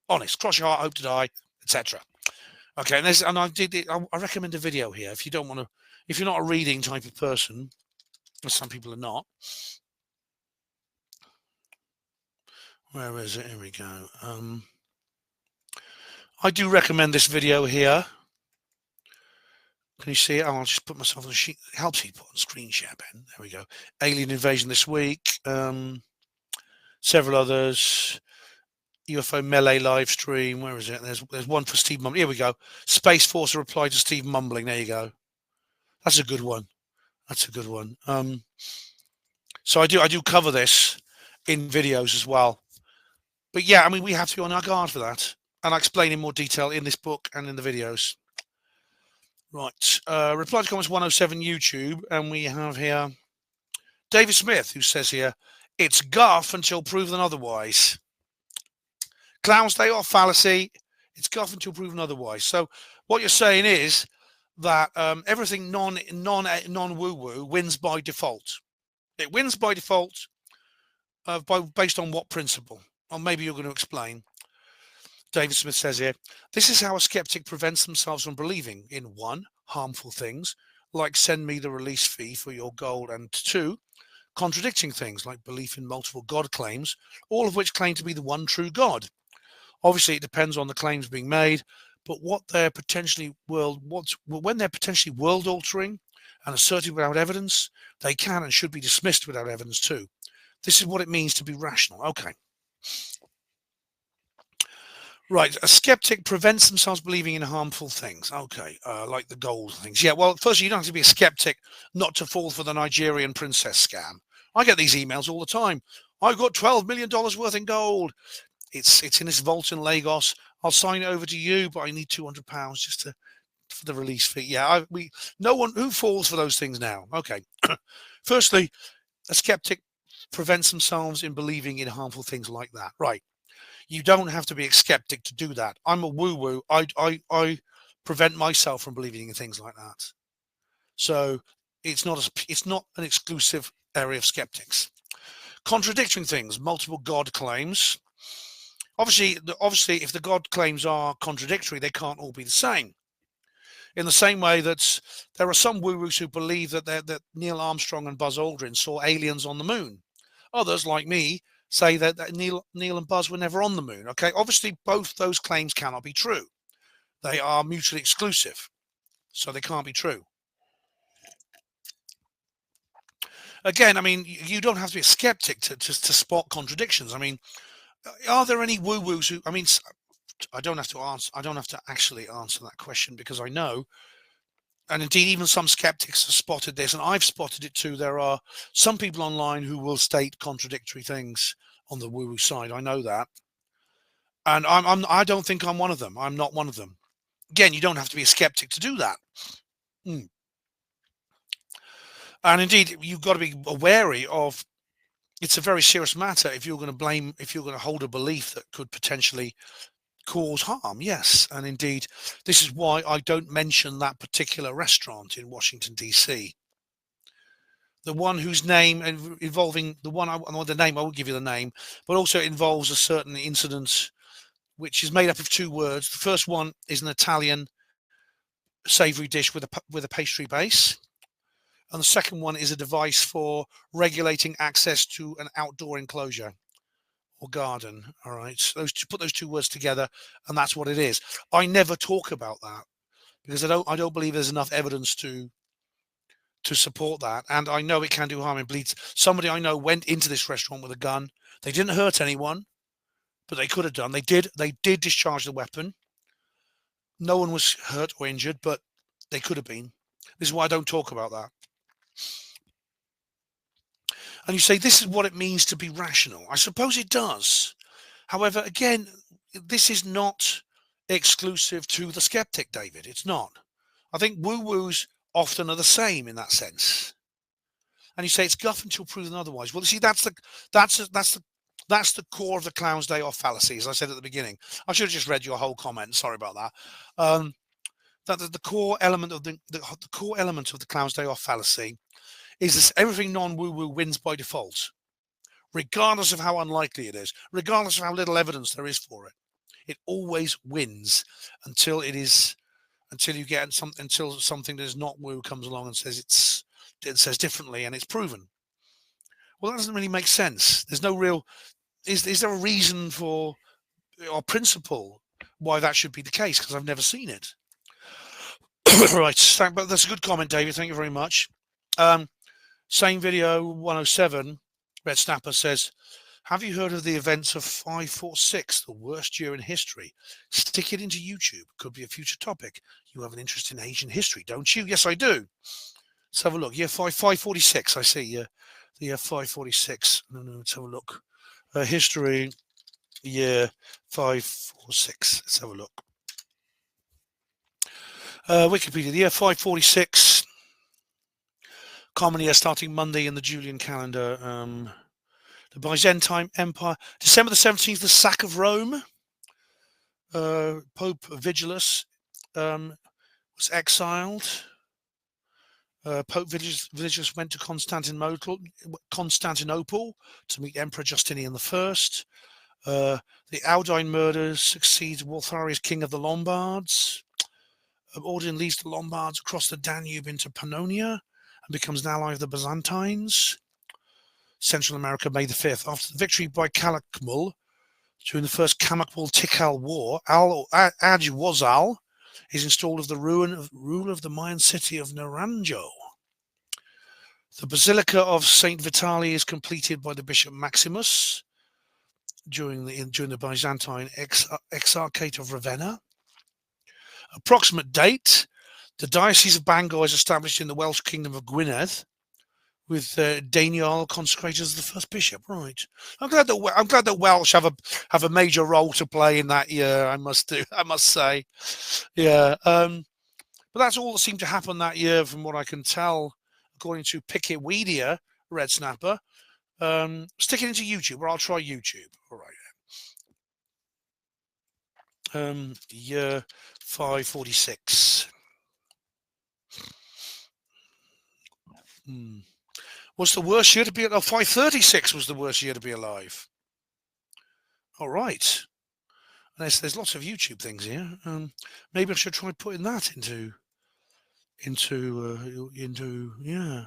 Honest, cross your heart, hope to die, etc. Okay, and I recommend a video here if you don't want to, if you're not a reading type of person. Some people are not. Where is it? Here we go. I do recommend this video here. Can you see it? Oh, I'll just put myself on the sheet. It helps you put on screen share, Ben. There we go. Alien invasion this week. Several others. UFO Melee live stream. Where is it? There's one for Steve Mumbling. Here we go. Space Force, a reply to Steve Mumbling. There you go. That's a good one. That's a good one. So I do cover this in videos as well. But yeah, I mean, we have to be on our guard for that. And I explain in more detail in this book and in the videos. Right. Reply to comments 107 YouTube. And we have here David Smith, who says here, it's guff until proven otherwise. Clowns day or fallacy. It's guff until proven otherwise. So what you're saying is that everything non-woo-woo wins by default. It wins by default based on what principle? Or maybe you're going to explain. David Smith says here, this is how a skeptic prevents themselves from believing in 1, harmful things, like send me the release fee for your gold, and 2, contradicting things like belief in multiple God claims, all of which claim to be the one true God. Obviously, it depends on the claims being made, but when they're potentially world-altering and asserted without evidence, they can and should be dismissed without evidence too. This is what it means to be rational. Okay. Right, a skeptic prevents themselves believing in harmful things. Okay, like the gold things. Yeah, well, first you don't have to be a skeptic not to fall for the Nigerian princess scam. I get these emails all the time. I've got $12 million worth in gold. It's in this vault in Lagos. I'll sign it over to you, but I need £200 just for the release fee. Yeah, no one who falls for those things now. Okay. Firstly, a skeptic prevents themselves in believing in harmful things like that. Right. You don't have to be a skeptic to do that. I'm a woo-woo. I prevent myself from believing in things like that. So it's not an exclusive area of skeptics. Contradicting things, multiple God claims. Obviously, if the God claims are contradictory, they can't all be the same. In the same way that there are some woo-woos who believe that Neil Armstrong and Buzz Aldrin saw aliens on the moon. Others, like me, say that Neil and Buzz were never on the moon. Okay, obviously both those claims cannot be true. They are mutually exclusive, so they can't be true. Again, I mean, you don't have to be a skeptic to spot contradictions. I mean, are there any woo-woos who? I mean, I don't have to answer. I don't have to actually answer that question because I know, and indeed, even some skeptics have spotted this, and I've spotted it too. There are some people online who will state contradictory things on the woo-woo side. I know that, and I don't think I'm one of them. I'm not one of them. Again, you don't have to be a skeptic to do that. And indeed, you've got to be wary of. It's a very serious matter if you're going to hold a belief that could potentially cause harm. Yes, and indeed, this is why I don't mention that particular restaurant in Washington D.C. The one whose name involving the one the name I won't give you the name, but also involves a certain incident which is made up of two words. The first one is an Italian savory dish with a pastry base. And the second one is a device for regulating access to an outdoor enclosure or garden. All right, so put those two words together, and that's what it is. I never talk about that because I don't believe there's enough evidence to support that, and I know it can do harm. It bleeds. Somebody I know went into this restaurant with a gun. They didn't hurt anyone, but they could have done. They did discharge the weapon. No one was hurt or injured, but they could have been. This is why I don't talk about that. And you say, this is what it means to be rational. I suppose it does. However, again, this is not exclusive to the skeptic, David. It's not. I think woo-woos often are the same in that sense. And you say it's guff until proven otherwise. Well, you see, that's the core of the clown's day off fallacy, as I said at the beginning. I should have just read your whole comment. Sorry about that. That the core element of the core element of the clown's day off fallacy is this: everything non-woo-woo wins by default, regardless of how unlikely it is, regardless of how little evidence there is for it. It always wins until something that is not woo comes along and says it says differently, and it's proven. Well, that doesn't really make sense. There's no real. Is there a reason for or principle why that should be the case? Because I've never seen it. Right, but that's a good comment, David. Thank you very much. Same video 107, Red Snapper says, have you heard of the events of 546, the worst year in history? Stick it into YouTube. Could be a future topic. You have an interest in Asian history, don't you? Yes, I do. Let's have a look. Year 546, I see. The year 546. No, let's have a look. History, year 546. Let's have a look. Wikipedia, the year 546. Common year starting Monday in the Julian calendar. The Byzantine Empire. December the 17th, the sack of Rome. Pope Vigilus was exiled. Pope Vigilus went to Constantinople to meet Emperor Justinian I. The Aldine murders succeeds Walther as king of the Lombards. Ordin leads the Lombards across the Danube into Pannonia and becomes an ally of the Byzantines. Central America, May the 5th. After the victory by Calakmul during the first Kamakmul-Tikal War, Al-Ajwazal is installed as the rule of the Mayan city of Naranjo. The Basilica of Saint Vitaly is completed by the Bishop Maximus during the Byzantine Exarchate of Ravenna. Approximate date: the Diocese of Bangor is established in the Welsh Kingdom of Gwynedd, with Daniel consecrated as the first bishop. Right. I'm glad that Welsh have a major role to play in that year. I must say. Yeah. But that's all that seemed to happen that year, from what I can tell, according to Wikipedia, Red Snapper. Sticking into YouTube, or I'll try YouTube. All right. Year 546. Was the worst year to be alive? Oh, 536 was the worst year to be alive. All right. There's lots of YouTube things here. Maybe I should try putting that into yeah.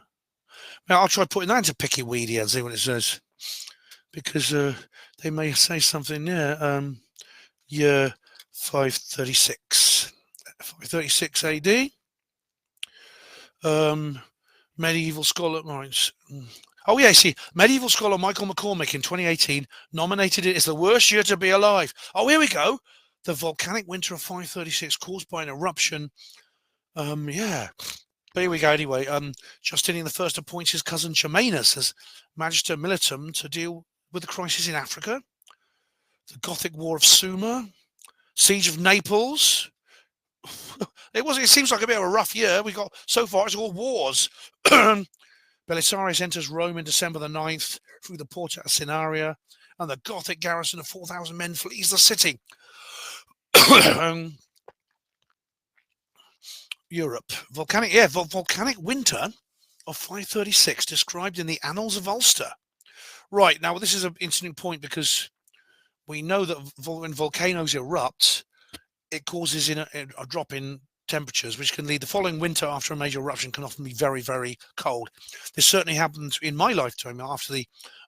Now I'll try putting that into Picky Weedy and see what it says, because they may say something. Yeah. Year 536, 536 AD. Medieval scholar, right? Oh yeah, see, medieval scholar Michael McCormick in 2018 nominated it as the worst year to be alive. Oh, here we go. The volcanic winter of 536 caused by an eruption. Yeah. But here we go anyway. Justinian I appoints his cousin Germanus as Magister Militum to deal with the crisis in Africa. The Gothic War of Sumer. Siege of Naples. It seems like a bit of a rough year. We got so far it's all wars. Belisarius enters Rome in December the 9th through the Porta Asinaria, and the Gothic garrison of 4,000 men flees the city. Europe. Volcanic winter of 536 described in the Annals of Ulster. Right, now this is an interesting point, because we know that when volcanoes erupt, it causes a drop in temperatures, which can lead the following winter after a major eruption can often be very, very cold. This certainly happened in my lifetime after the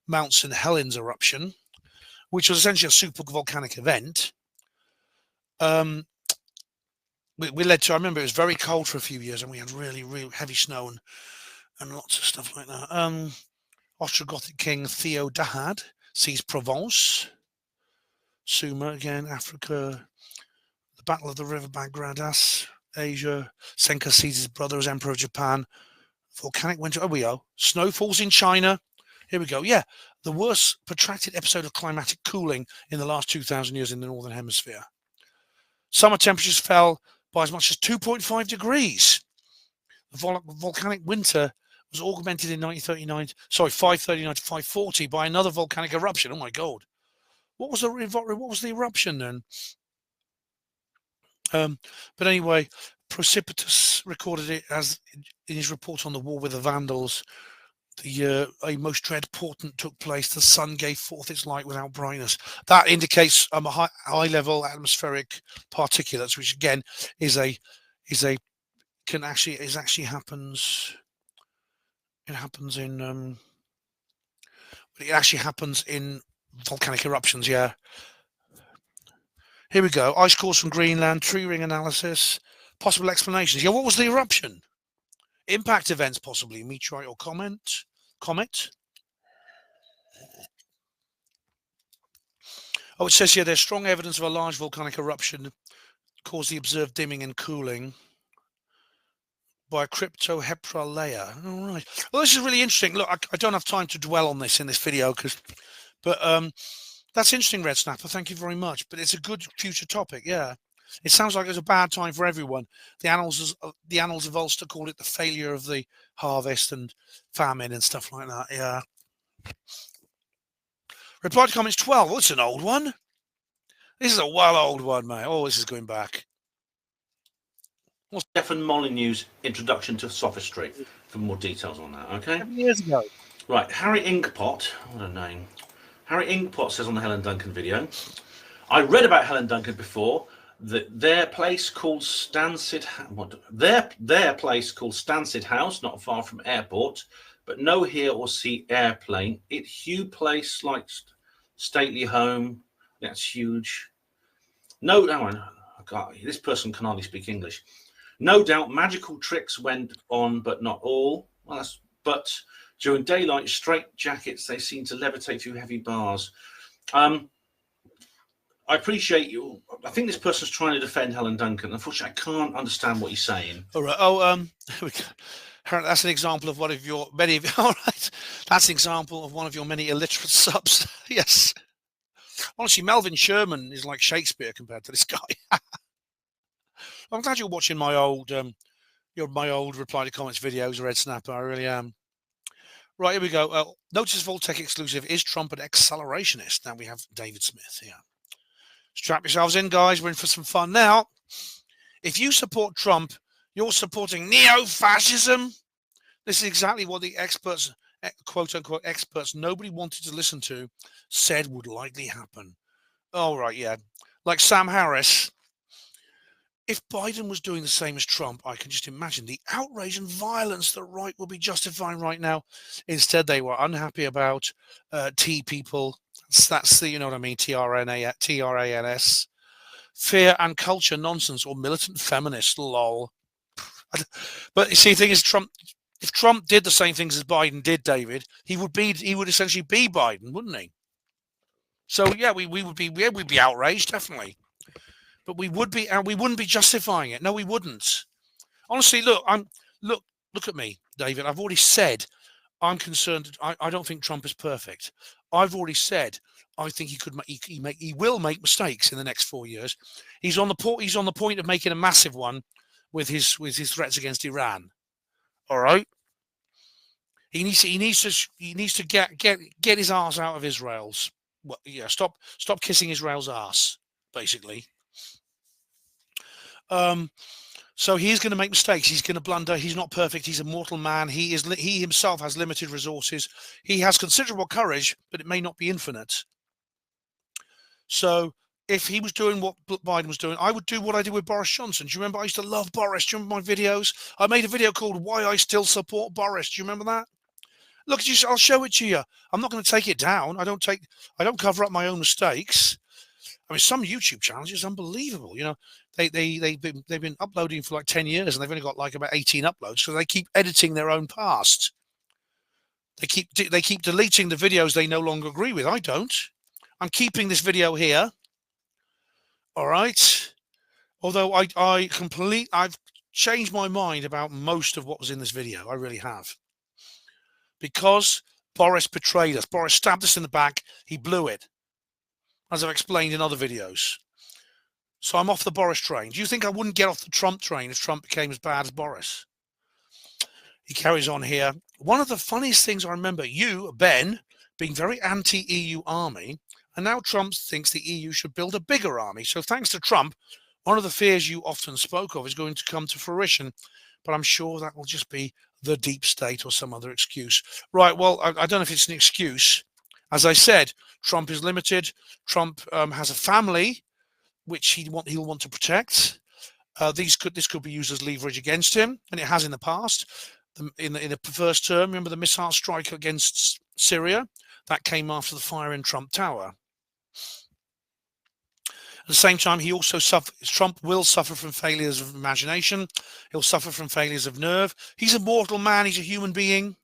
Mount St. Helens eruption, which was essentially a super volcanic event. We led to, I remember it was very cold for a few years, and we had really, really heavy snow and lots of stuff like that. Ostrogothic king Theodahad seized Provence. Sumer again, Africa. The Battle of the River Bagradas, Asia. Senka seizes his brother as Emperor of Japan. Volcanic winter. Oh, we go. Snow falls in China. Here we go. Yeah, the worst protracted episode of climatic cooling in the last 2,000 years in the Northern Hemisphere. Summer temperatures fell by as much as 2.5 degrees. The volcanic winter was augmented in 539 to 540 by another volcanic eruption. Oh my God. What was the eruption then? But anyway, Precipitous recorded it as in his report on the war with the Vandals. A most dread portent took place. The sun gave forth its light without brightness. That indicates a high-level atmospheric particulates, which again happens. It actually happens in volcanic eruptions. Yeah. Here we go. Ice cores from Greenland, tree ring analysis, possible explanations. Yeah, what was the eruption? Impact events, possibly meteorite or comet. Oh, it says here there's strong evidence of a large volcanic eruption caused the observed dimming and cooling by a cryptohepra layer. All right. Well, this is really interesting. Look, I don't have time to dwell on this in this video, but that's interesting, Red Snapper. Thank you very much. But it's a good future topic. Yeah. It sounds like it's a bad time for everyone. The Annals of Ulster called it the failure of the harvest and famine and stuff like that. Yeah. Reply to comments 12. Oh, it's an old one. This is a well old one, mate. Oh, this is going back. Stefan Molyneux's Introduction to Sophistry for more details on that. Okay. 7 years ago. Right. Harry Inkpot. What a name. Harry Inkpot says on the Helen Duncan video, I read about Helen Duncan before. That their place called Stansted House, not far from airport, but no hear or see airplane. It Hugh place like stately home. That's huge. No, God, this person can hardly speak English. No doubt magical tricks went on, but not all. But during daylight, straight jackets, they seem to levitate through heavy bars. I appreciate you. I think this person's trying to defend Helen Duncan. Unfortunately, I can't understand what he's saying. All right. Oh, that's an example of one of your many. All right. That's an example of one of your many illiterate subs. Yes. Honestly, Melvin Sherman is like Shakespeare compared to this guy. I'm glad you're watching my old reply to comments videos, Red Snapper. I really am. Right, here we go. Notice Vault Tech exclusive. Is Trump an accelerationist? Now we have David Smith here. Strap yourselves in, guys. We're in for some fun. Now, if you support Trump, you're supporting neo-fascism. This is exactly what the experts, quote-unquote experts, nobody wanted to listen to, said would likely happen. Oh, right, yeah. Like Sam Harris. If Biden was doing the same as Trump, I can just imagine the outrage and violence the right will be justifying right now. Instead, they were unhappy about T people. That's the, you know what I mean, TRANS. Fear and culture nonsense, or militant feminist, lol. But you see, the thing is, if Trump did the same things as Biden did, David, he would essentially be Biden, wouldn't he? So yeah, we'd be outraged, definitely. But we wouldn't be justifying it. No, we wouldn't. Honestly, look at me, David. I've already said I'm concerned. I don't think Trump is perfect. I've already said I think he will make mistakes in the next 4 years. He's on the point of making a massive one with his threats against Iran. All right. He needs to get his ass out of Israel's. Well, yeah, stop kissing Israel's ass, basically. So he's going to make mistakes. He's going to blunder. He's not perfect. He's a mortal man. He himself has limited resources. He has considerable courage, but it may not be infinite. So if he was doing what Biden was doing, I would do what I did with Boris Johnson. Do you remember? I used to love Boris. Do you remember my videos? I made a video called "Why I Still Support Boris." Do you remember that? Look, I'll show it to you. I'm not going to take it down. I don't cover up my own mistakes. I mean, some YouTube channels is unbelievable. You know, they've been uploading for like 10 years and they've only got like about 18 uploads, so they keep editing their own past. They keep deleting the videos they no longer agree with. I don't. I'm keeping this video here. All right. Although I've changed my mind about most of what was in this video. I really have. Because Boris betrayed us. Boris stabbed us in the back. He blew it, as I've explained in other videos. So I'm off the Boris train. Do you think I wouldn't get off the Trump train if Trump became as bad as Boris? He carries on here. One of the funniest things I remember, you, Ben, being very anti-EU army, and now Trump thinks the EU should build a bigger army. So thanks to Trump, one of the fears you often spoke of is going to come to fruition, but I'm sure that will just be the deep state or some other excuse. Right, well, I don't know if it's an excuse. As I said, Trump is limited. Trump has a family which he'll want to protect. This could be used as leverage against him, and it has in the past. In the first term, remember the missile strike against Syria? That came after the fire in Trump Tower. At the same time, Trump will suffer from failures of imagination. He'll suffer from failures of nerve. He's a mortal man. He's a human being.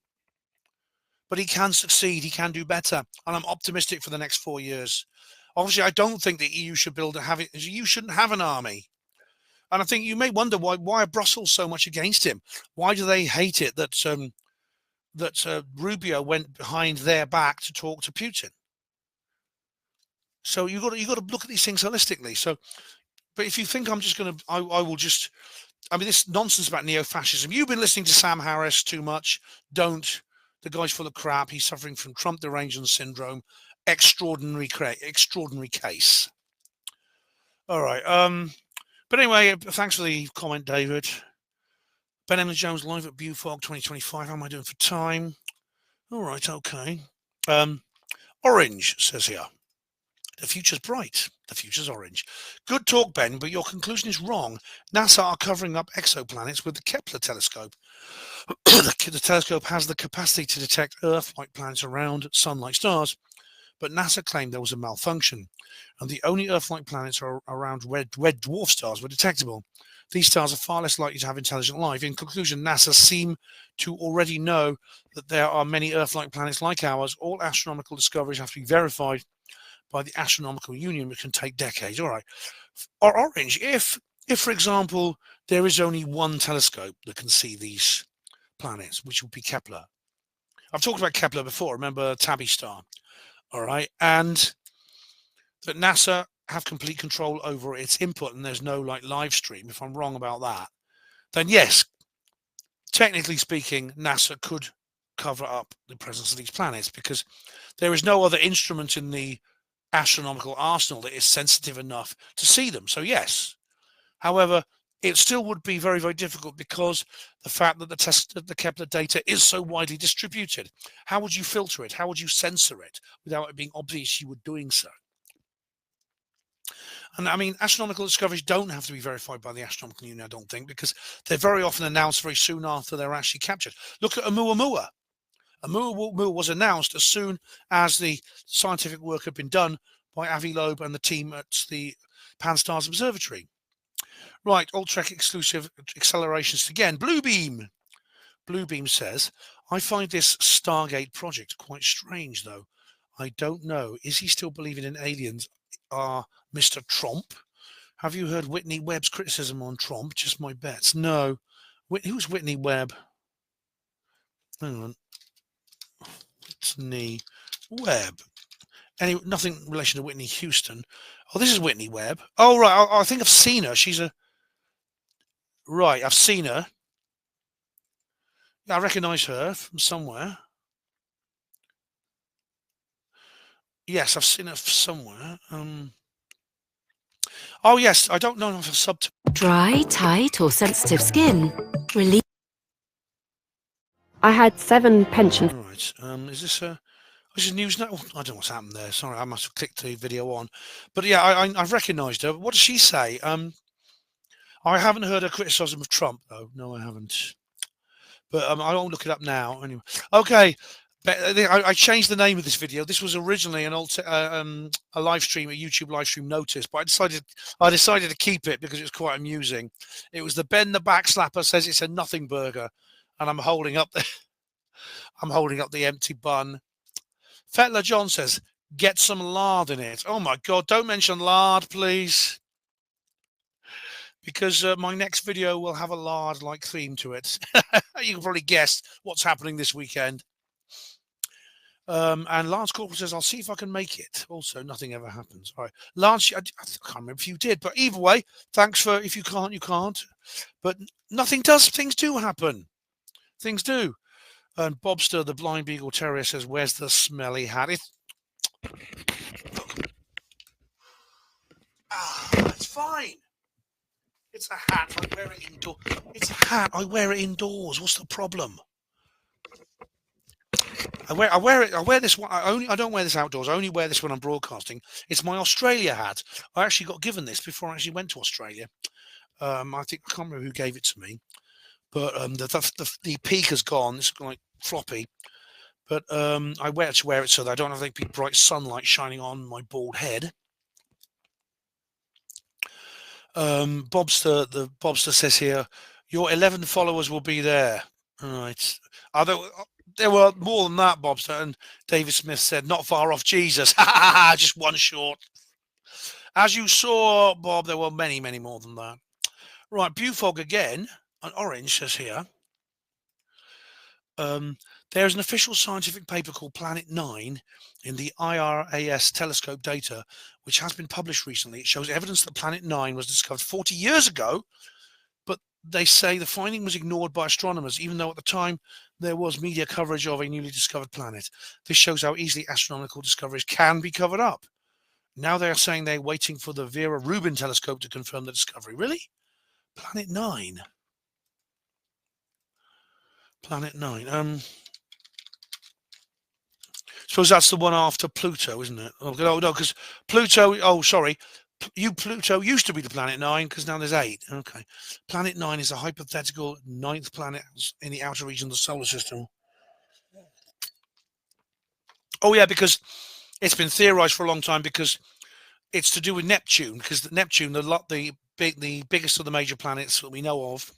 But he can succeed. He can do better. And I'm optimistic for the next 4 years. Obviously, I don't think the EU should you shouldn't have an army. And I think you may wonder why are Brussels so much against him? Why do they hate it that Rubio went behind their back to talk to Putin? So you got to look at these things holistically. So, but if you think I'm just going to, I will just, I mean, this nonsense about neo-fascism. You've been listening to Sam Harris too much. Don't. The guy's full of crap. He's suffering from Trump derangement syndrome. Extraordinary case. All right. But anyway, thanks for the comment, David. Ben Emily Jones live at Bufog 2025. How am I doing for time? All right. Okay. Orange says here. The future's bright. The future's orange. Good talk, Ben, but your conclusion is wrong. NASA are covering up exoplanets with the Kepler telescope. The telescope has the capacity to detect Earth-like planets around sun-like stars, but NASA claimed there was a malfunction, and the only Earth-like planets are around red dwarf stars were detectable. These stars are far less likely to have intelligent life. In conclusion, NASA seem to already know that there are many Earth-like planets like ours. All astronomical discoveries have to be verified by the Astronomical Union, which can take decades. All right. Or orange, if for example, there is only one telescope that can see these planets, which would be Kepler. I've talked about Kepler before, remember Tabby star. All right. And that NASA have complete control over its input and there's no like live stream. If I'm wrong about that, then yes, technically speaking, NASA could cover up the presence of these planets, because there is no other instrument in the astronomical arsenal that is sensitive enough to see them. So yes, however, it still would be very, very difficult because the fact that the Kepler data is so widely distributed. How would you filter it? How would you censor it without it being obvious you were doing so? And I mean, astronomical discoveries don't have to be verified by the astronomical union, I don't think, because they're very often announced very soon after they're actually captured. Look at Oumuamua. Oumuamua was announced as soon as the scientific work had been done by Avi Loeb and the team at the Pan-STARRS Observatory. Right, Ultrek exclusive accelerations again. Bluebeam. Bluebeam says, I find this Stargate project quite strange, though. I don't know. Is he still believing in aliens? Mr. Trump? Have you heard Whitney Webb's criticism on Trump? Just my bets. No. Who's Whitney Webb? Hang on. Whitney Webb. Nothing in relation to Whitney Houston. Oh, this is Whitney Webb. Oh, right. I think I've seen her. Right, I've seen her. Yeah, I recognise her from somewhere. Yes, I've seen her somewhere. Oh, yes, I don't know if I've subbed. Dry, tight, or sensitive skin. Relief. I had 7 pensions. Right. Is this news now? I don't know what's happened there. Sorry, I must have clicked the video on. But yeah, I've recognised her. What does she say? I haven't heard her criticism of Trump, though. No, I haven't. But I won't look it up now. Anyway, okay. I changed the name of this video. This was originally a live stream, a YouTube live stream notice, but I decided to keep it because it was quite amusing. It was the Ben the Backslapper says it's a nothing burger, and I'm holding up the empty bun. Fetler John says, get some lard in it. Oh my God, don't mention lard, please. Because my next video will have a lard-like theme to it. You can probably guess what's happening this weekend. And Lance Corporal says, I'll see if I can make it. Also, nothing ever happens. All right. Lance, I can't remember if you did, but either way, thanks for, if you can't, you can't. But nothing does, things do happen. Things do. And Bobster, the blind beagle terrier, says, where's the smelly hat? It's fine. It's a hat. I wear it indoors. It's a hat. I wear it indoors. What's the problem? I wear this one. I don't wear this outdoors. I only wear this when I'm broadcasting. It's my Australia hat. I actually got given this before I actually went to Australia. I can't remember who gave it to me, but the peak has gone. It's like floppy. But I wear it so that I don't have any bright sunlight shining on my bald head. Bobster says here, your 11 followers will be there. All right. There were more than that, Bobster. And David Smith said, not far off Jesus. Just one short. As you saw, Bob, there were many, many more than that. Right, Bufog again, an orange says here. There's an official scientific paper called Planet 9 in the IRAS telescope data, which has been published recently. It shows evidence that Planet 9 was discovered 40 years ago, but they say the finding was ignored by astronomers, even though at the time there was media coverage of a newly discovered planet. This shows how easily astronomical discoveries can be covered up. Now they are saying they're waiting for the Vera Rubin telescope to confirm the discovery. Really? Planet 9? Planet 9. Suppose that's the one after Pluto, isn't it? Oh no, because Pluto. Oh, sorry. Pluto used to be the Planet 9 because now there's 8. Okay. Planet 9 is a hypothetical 9th planet in the outer region of the solar system. Oh yeah, because it's been theorized for a long time because it's to do with Neptune. Because Neptune, the biggest of the major planets that we know of.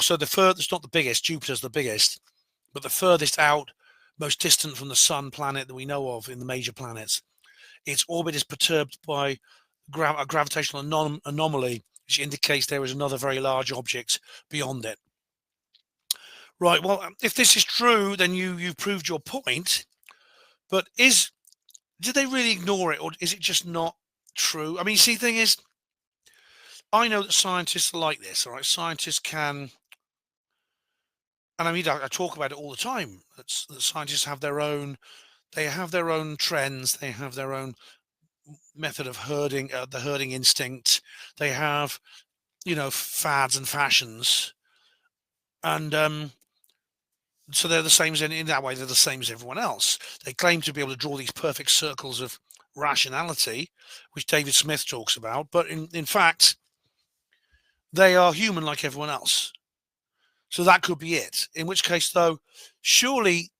So the furthest, not the biggest, Jupiter's the biggest, but the furthest out, most distant from the sun planet that we know of in the major planets. Its orbit is perturbed by a gravitational anomaly, which indicates there is another very large object beyond it. Right, well, if this is true, then you've proved your point. But did they really ignore it, or is it just not true? I mean, see, the thing is, I know that scientists are like this, all right? Scientists can And I mean, I talk about it all the time. That scientists have their own. They have their own trends. They have their own method of herding, the herding instinct. They have, fads and fashions, and so they're the same as in that way. They're the same as everyone else. They claim to be able to draw these perfect circles of rationality, which David Smith talks about, but in fact, they are human like everyone else. So that could be it. In which case, though, surely,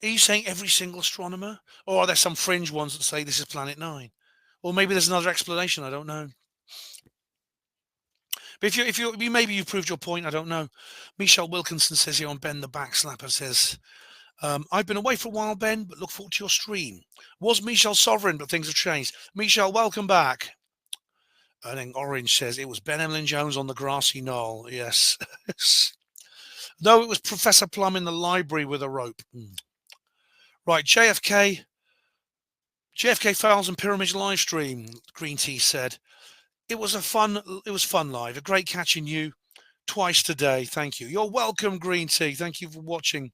are you saying every single astronomer, or are there some fringe ones that say this is Planet 9, or maybe there's another explanation? I don't know. But if you maybe you've proved your point. I don't know. Michelle Wilkinson says here on Ben the Backslapper says, I've been away for a while, Ben, but look forward to your stream. Was Michelle sovereign, but things have changed. Michelle, welcome back. And then Orange says it was Ben Emlyn Jones on the grassy knoll. Yes. No, it was Professor Plum in the library with a rope. Right, JFK Files and Pyramids live stream. Green Tea said it was fun live. A great catching you twice today. Thank you. You're welcome, Green Tea. Thank you for watching.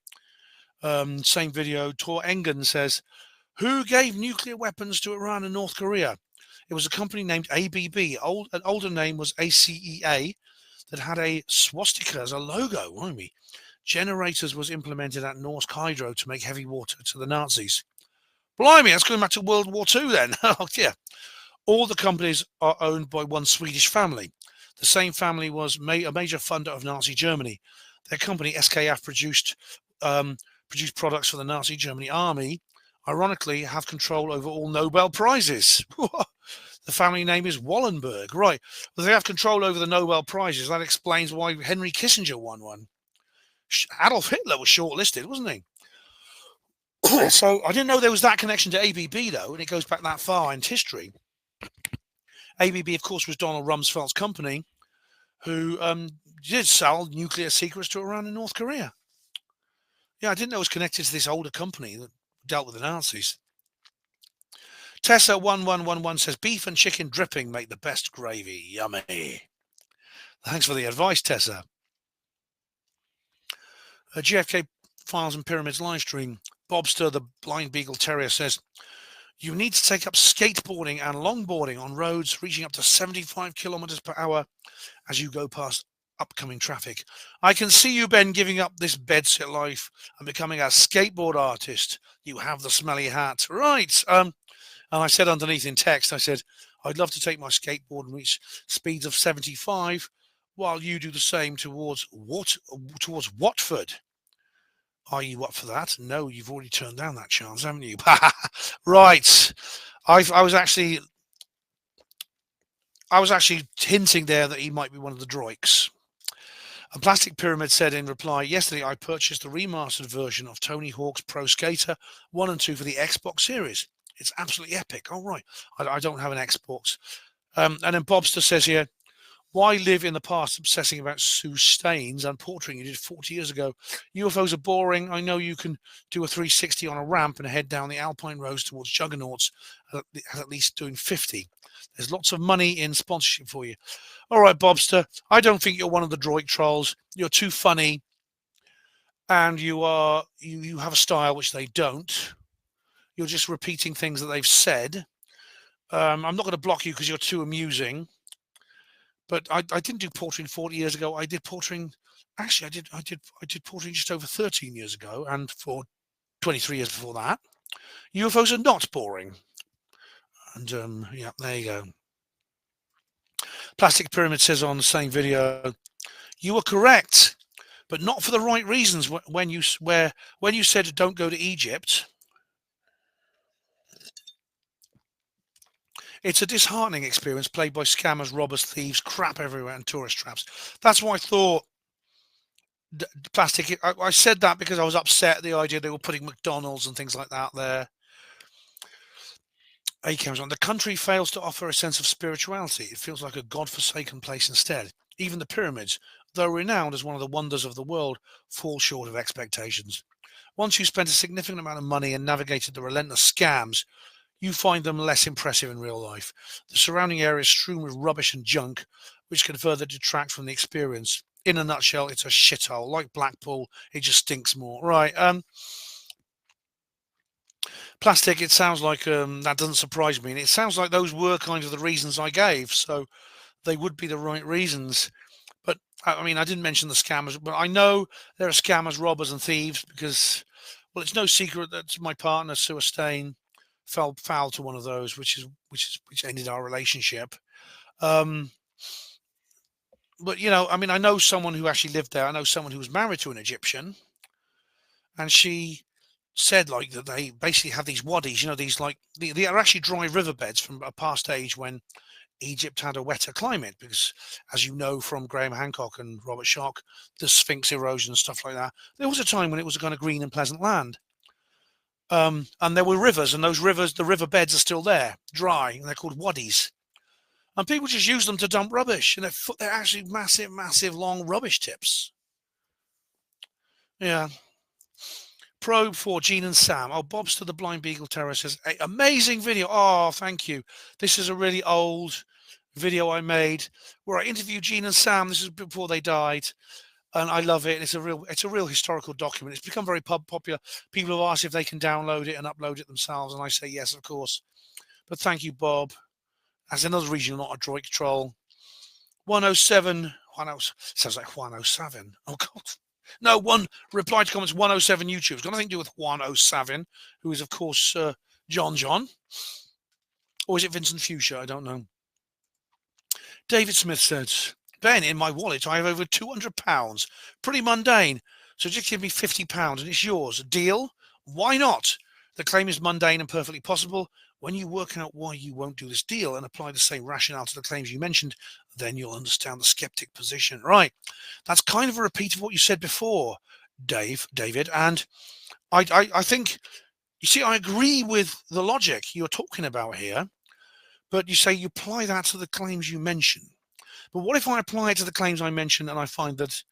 Same video. Tor Engen says, who gave nuclear weapons to Iran and North Korea? It was a company named ABB. An older name was ACEA that had a swastika as a logo. Blimey. Generators was implemented at Norsk Hydro to make heavy water to the Nazis. Blimey, that's going back to World War II then. Oh, yeah. All the companies are owned by one Swedish family. The same family was a major funder of Nazi Germany. Their company, SKF, produced products for the Nazi Germany army. Ironically, have control over all Nobel Prizes. The family name is Wallenberg. Right. Well, they have control over the Nobel Prizes. That explains why Henry Kissinger won one. Adolf Hitler was shortlisted, wasn't he? So I didn't know there was that connection to ABB, though, and it goes back that far in history. ABB, of course, was Donald Rumsfeld's company, who did sell nuclear secrets to Iran and North Korea. Yeah, I didn't know it was connected to this older company that dealt with the Nazis. Tessa1111 says, beef and chicken dripping make the best gravy. Yummy. Thanks for the advice, Tessa. GFK Files and Pyramids live stream. Bobster, the blind beagle terrier, says, you need to take up skateboarding and longboarding on roads reaching up to 75 kilometers per hour as you go past upcoming traffic. I can see you, Ben, giving up this bedsit life and becoming a skateboard artist. You have the smelly hat. Right. And I said underneath in text, I said, I'd love to take my skateboard and reach speeds of 75 while you do the same towards Watford. Are you up for that? No, you've already turned down that chance, haven't you? Right. I was actually hinting there that he might be one of the droiks. A Plastic Pyramid said in reply, yesterday I purchased the remastered version of Tony Hawk's Pro Skater 1 and 2 for the Xbox Series. It's absolutely epic. Oh, right. I don't have an Xbox. And then Bobster says here, why live in the past obsessing about Sue Staines and portraiting you did 40 years ago? UFOs are boring. I know you can do a 360 on a ramp and head down the Alpine roads towards Juggernauts at least doing 50. There's lots of money in sponsorship for you. All right, Bobster, I don't think you're one of the droid trolls. You're too funny, and you have a style which they don't. You're just repeating things that they've said. I'm not going to block you because you're too amusing. But I didn't do portraiting 40 years ago. I did portraiting. Actually, I did portraiting just over 13 years ago, and for 23 years before that. UFOs are not boring. And yeah, there you go. Plastic Pyramid says on the same video, you were correct, but not for the right reasons. When you said don't go to Egypt, it's a disheartening experience played by scammers, robbers, thieves, crap everywhere, and tourist traps. That's why I thought Plastic. I said that because I was upset at the idea they were putting McDonald's and things like that there. ACAM's on. The country fails to offer a sense of spirituality. It feels like a godforsaken place instead. Even the pyramids, though renowned as one of the wonders of the world, fall short of expectations. Once you spent a significant amount of money and navigated the relentless scams, you find them less impressive in real life. The surrounding area is strewn with rubbish and junk, which can further detract from the experience. in a nutshell, it's a shithole. Like Blackpool, it just stinks more. Right. Plastic, it sounds like that doesn't surprise me. And it sounds like those were kind of the reasons I gave. So they would be the right reasons. But I mean, I didn't mention the scammers, but I know there are scammers, robbers, and thieves because, well, it's no secret that my partner, Sue Astain, fell foul to one of those, which ended our relationship. But you know, I mean, I know someone who actually lived there. I know someone who was married to an Egyptian, and she said like that they basically have these wadis. You know, these like they are actually dry riverbeds from a past age when Egypt had a wetter climate, because as you know from Graham Hancock and Robert Schoch, the Sphinx erosion and stuff like that, there was a time when it was a kind of green and pleasant land. And there were rivers, and those rivers, the river beds are still there, dry, and they're called wadis. And people just use them to dump rubbish, and they're actually massive, massive, long rubbish tips. Yeah. Probe for Gene and Sam. Oh, Bob's to the Blind Beagle Terror says, hey, amazing video. Oh, thank you. This is a really old video I made where I interviewed Gene and Sam. This is before they died, and I love it. It's a real historical document. It's become very popular. People have asked if they can download it and upload it themselves, and I say yes, of course. But thank you, Bob. That's another reason you're not a droid troll. 107. Sounds like 107. Oh God. No, one reply to comments 107 YouTube. It's got nothing to do with 107, who is, of course, John. Or is it Vincent Fuchsia? I don't know. David Smith says, Ben, in my wallet, I have over £200. Pretty mundane. So just give me £50 and it's yours. Deal? Why not? The claim is mundane and perfectly possible. When you work out why you won't do this deal and apply the same rationale to the claims you mentioned, then you'll understand the skeptic position. Right. That's kind of a repeat of what you said before, David. And I think, you see, I agree with the logic you're talking about here, but you say you apply that to the claims you mention. But what if I apply it to the claims I mentioned and I find that,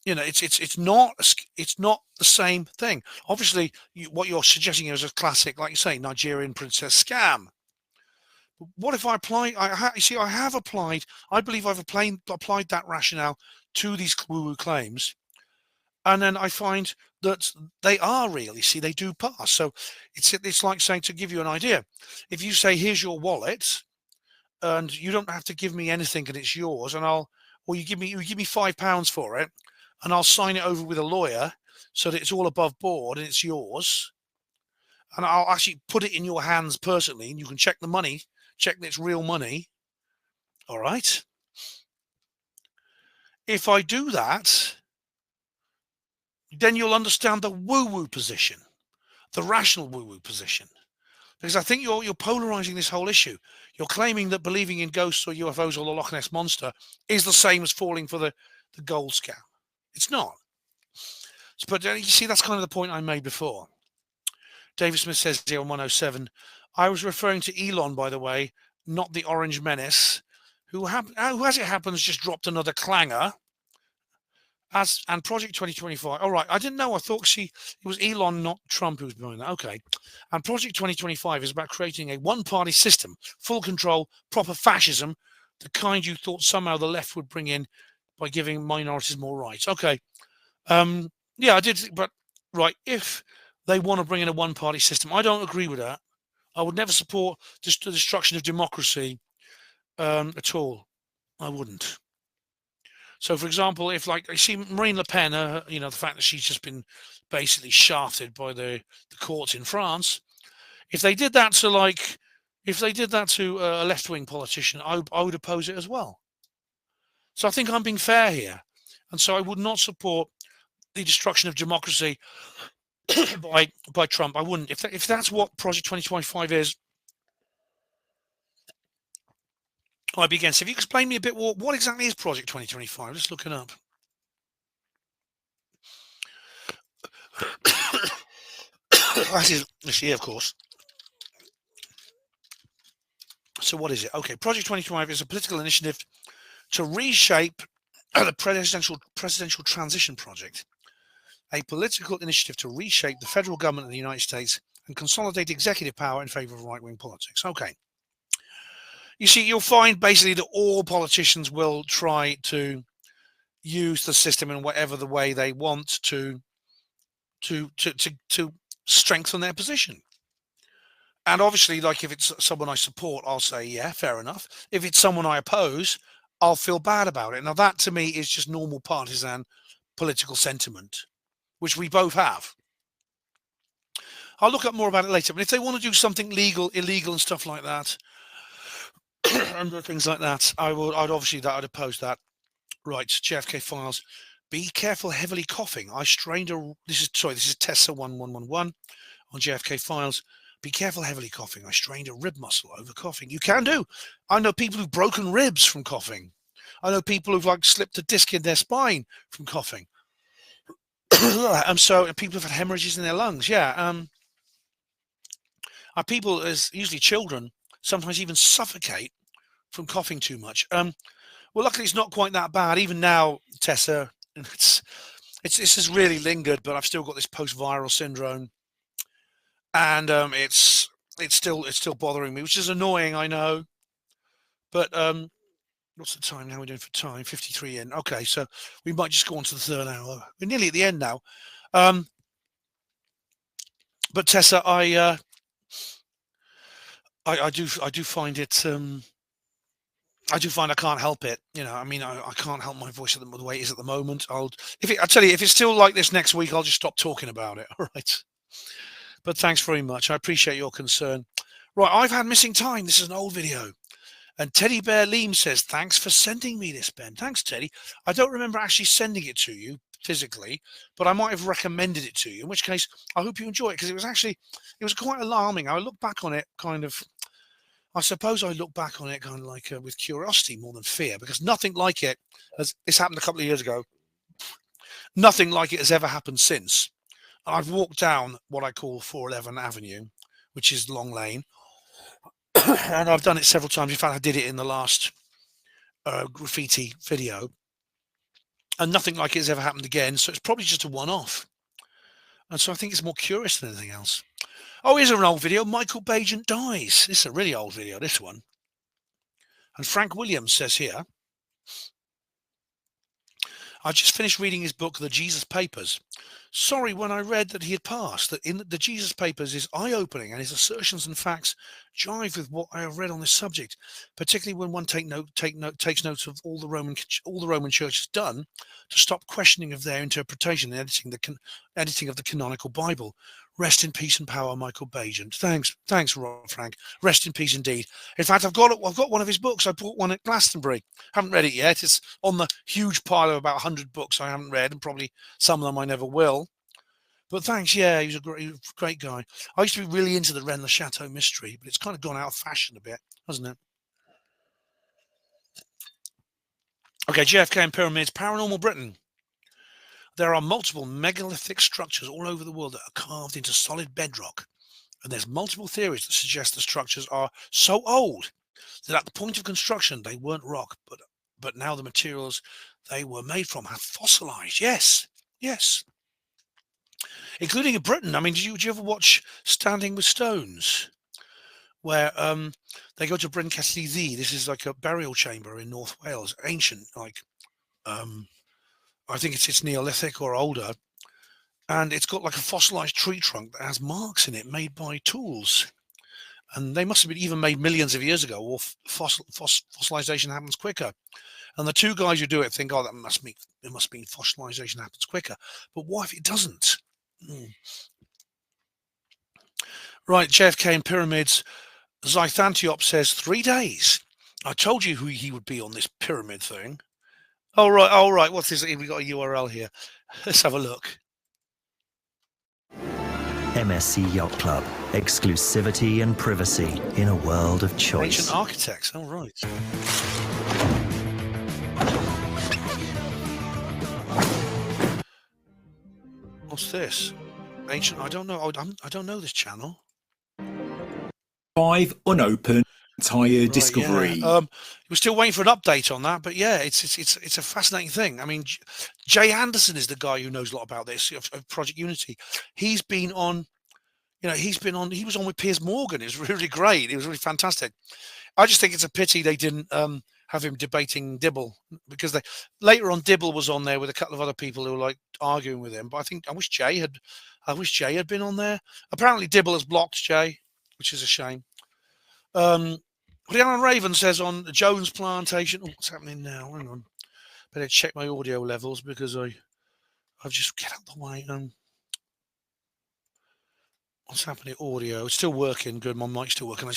you know, it's not the same thing. Obviously, what you're suggesting is a classic, like you say, Nigerian princess scam. But what if I apply? I believe I've applied that rationale to these woo-woo claims, and then I find that they are real. You see, they do pass. So it's like saying, to give you an idea, if you say, "Here's your wallet," and you don't have to give me anything, and it's yours, and you give me £5 for it, and I'll sign it over with a lawyer so that it's all above board and it's yours. And I'll actually put it in your hands personally, and you can check the money, check that it's real money. All right. If I do that, then you'll understand the woo-woo position, the rational woo-woo position. Because I think you're polarizing this whole issue. You're claiming that believing in ghosts or UFOs or the Loch Ness Monster is the same as falling for the gold scam. It's not. But you see, that's kind of the point I made before. David Smith says here on 107, I was referring to Elon, by the way, not the Orange Menace, who as it happens, just dropped another clanger. And Project 2025. All right, I didn't know. I thought it was Elon, not Trump, who was behind that. Okay. And Project 2025 is about creating a one-party system, full control, proper fascism, the kind you thought somehow the left would bring in by giving minorities more rights. Okay. Yeah, I did. But right, if they want to bring in a one-party system, I don't agree with that. I would never support just the destruction of democracy at all. I wouldn't. So, for example, if, like, I see Marine Le Pen, the fact that she's just been basically shafted by the courts in France, if they did that to a left-wing politician, I would oppose it as well. So I think I'm being fair here, and so I would not support the destruction of democracy by Trump. I wouldn't. If that's what Project 2025 is, I'd be against. If you explain me a bit more, what exactly is Project 2025? Just looking up. That is this year, of course. So what is it? Okay, Project 2025 is a political initiative to reshape the presidential transition project, a political initiative to reshape the federal government of the United States and consolidate executive power in favor of right-wing politics. Okay. You see, you'll find basically that all politicians will try to use the system in whatever the way they want to strengthen their position. And obviously, like if it's someone I support, I'll say, yeah, fair enough. If it's someone I oppose, I'll feel bad about it. Now, that to me is just normal partisan political sentiment, which we both have. I'll look up more about it later. But if they want to do something illegal and stuff like that, and things like that, I'd oppose that. Right, JFK Files. Be careful, heavily coughing. I strained a. This is Tessa 1111 on JFK Files. Be careful, heavily coughing. I strained a rib muscle over coughing. You can do. I know people who've broken ribs from coughing. I know people who've like slipped a disc in their spine from coughing. And people have had hemorrhages in their lungs. Yeah. People, as usually children, sometimes even suffocate from coughing too much. Well, luckily it's not quite that bad. Even now, Tessa, this has really lingered, but I've still got this post-viral syndrome. And it's still bothering me, which is annoying, I know. But what's the time now? We're doing for time 53 in. Okay, so we might just go on to the third hour. We're nearly at the end now. But Tessa, I do find it. I do find I can't help it. You know, I mean, I can't help my voice the way it is at the moment. I tell you, if it's still like this next week, I'll just stop talking about it. All right. But thanks very much. I appreciate your concern. Right, I've had missing time. This is an old video. And Teddy Bear Leem says, thanks for sending me this, Ben. Thanks, Teddy. I don't remember actually sending it to you physically, but I might have recommended it to you, in which case I hope you enjoy it, because it was quite alarming. I look back on it with curiosity more than fear, because nothing like it, this happened a couple of years ago, nothing like it has ever happened since. I've walked down what I call 411 Avenue, which is Long Lane, and I've done it several times. In fact, I did it in the last Graffiti video, and nothing like it has ever happened again. So it's probably just a one-off. And so I think it's more curious than anything else. Oh, here's an old video. Michael Bagent dies. This is a really old video, this one. And Frank Williams says here, I just finished reading his book, The Jesus Papers. Sorry when I read that he had passed. That in the Jesus Papers is eye-opening, and his assertions and facts jive with what I have read on this subject, particularly when one takes note of all the Roman Church has done to stop questioning of their interpretation and editing of the canonical Bible. Rest in peace and power, Michael Bagent. Thanks, Frank. Rest in peace indeed. In fact, I've got one of his books. I bought one at Glastonbury. Haven't read it yet. It's on the huge pile of about 100 books I haven't read, and probably some of them I never will. But thanks, yeah, he was a great guy. I used to be really into the Rennes le Chateau mystery, but it's kind of gone out of fashion a bit, hasn't it? Okay, JFK and Pyramids, Paranormal Britain. There are multiple megalithic structures all over the world that are carved into solid bedrock. And there's multiple theories that suggest the structures are so old that at the point of construction, they weren't rock, but now the materials they were made from have fossilized. Yes. Including in Britain. I mean, did you ever watch Standing with Stones? Where they go to Bryn Celli. This is like a burial chamber in North Wales, ancient, like I think it's Neolithic or older, and it's got like a fossilized tree trunk that has marks in it made by tools, and they must have been even made millions of years ago, or fossilization happens quicker. And the two guys who do it think, oh, it must mean fossilization happens quicker. But what if it doesn't? Right, JFK and Pyramids. Zythantiop says 3 days. I told you who he would be on this pyramid thing. All right. What's this? We got a URL here. Let's have a look. MSC Yacht Club. Exclusivity and privacy in a world of choice. Ancient architects. All right. What's this? Ancient. I don't know. I don't know this channel. 5 unopened entire discovery. Yeah. We're still waiting for an update on that, but yeah, it's a fascinating thing. I mean, Jay Anderson is the guy who knows a lot about this of Project Unity. He's been on, he was on with Piers Morgan. It was really great. It was really fantastic. I just think it's a pity they didn't have him debating Dibble, because later on Dibble was on there with a couple of other people who were like arguing with him. But I wish Jay had been on there. Apparently Dibble has blocked Jay, which is a shame. Rhiannon Raven says on Jones Plantation. Oh, what's happening now? Hang on. Better check my audio levels because I've just get out the way. What's happening? Audio. It's still working. Good. My mic's still working. I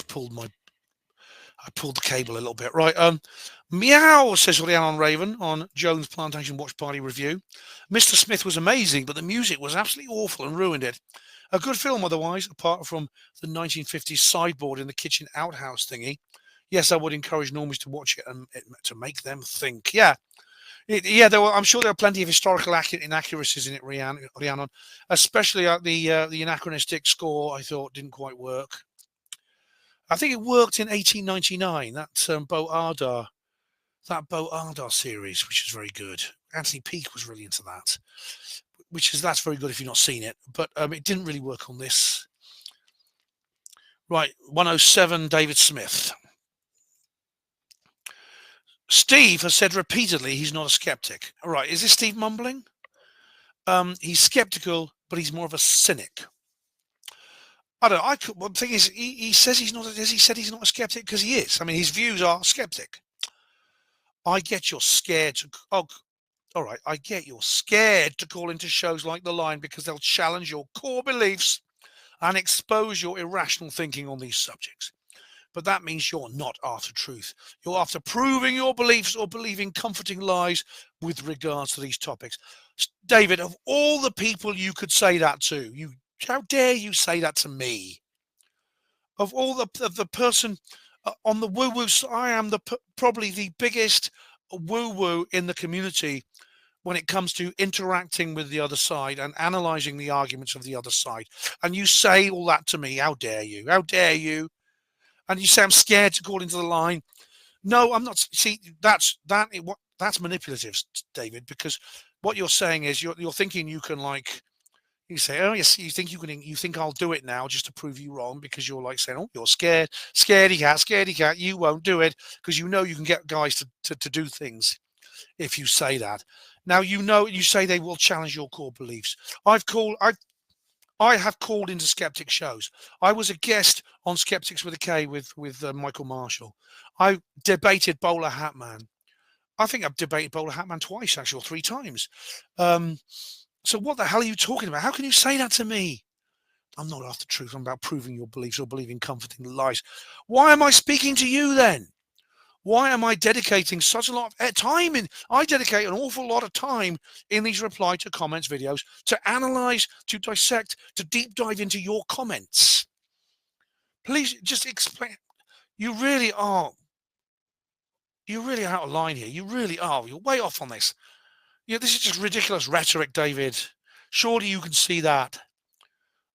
pulled the cable a little bit. Right. Meow, says Rhiannon Raven on Jones Plantation Watch Party review. Mr. Smith was amazing, but the music was absolutely awful and ruined it. A good film otherwise, apart from the 1950s sideboard in the kitchen outhouse thingy. Yes, I would encourage normies to watch it and to make them think. Yeah. I'm sure there are plenty of historical inaccuracies in it, Rhiannon, especially the anachronistic score. I thought didn't quite work. I think it worked in 1899. That Bo Ardar series, which is very good. Anthony Peake was really into that, that's very good if you've not seen it. But it didn't really work on this. Right, 107, David Smith. Steve has said repeatedly he's not a skeptic. All right, is this Steve mumbling? He's skeptical, but he's more of a cynic. I don't know. Well, the thing is, he says he's not. Has he said he's not a skeptic? Because he is. I mean, his views are skeptic. I get you're scared to. Oh, all right. I get you're scared to call into shows like The Line because they'll challenge your core beliefs and expose your irrational thinking on these subjects. But that means you're not after truth. You're after proving your beliefs or believing comforting lies with regards to these topics. David, of all the people you could say that to, how dare you say that to me? Of all the person on the woo-woo, I am probably the biggest woo-woo in the community when it comes to interacting with the other side and analysing the arguments of the other side. And you say all that to me. How dare you? How dare you? And you say I'm scared to call into the line. No, I'm not. See, that's manipulative, David, because what you're saying is you're thinking you can, like, you say, oh yes, you think I'll do it now just to prove you wrong, because you're like saying, oh, you're scaredy cat, you won't do it, because you know you can get guys to do things if you say that. Now you say they will challenge your core beliefs. I have called into skeptic shows. I was a guest on Skeptics with a K with Michael Marshall. I debated Bowler Hat Man. I think I've debated Bowler Hat Man twice, actually, or 3 times. So what the hell are you talking about? How can you say that to me? I'm not after truth. I'm about proving your beliefs or believing comforting lies. Why am I speaking to you then? Why am I dedicating such a lot of time I dedicate an awful lot of time in these reply to comments videos to analyze, to dissect, to deep dive into your comments. Please just explain. You really are out of line here. You really are. You're way off on this. This is just ridiculous rhetoric, David. Surely you can see that.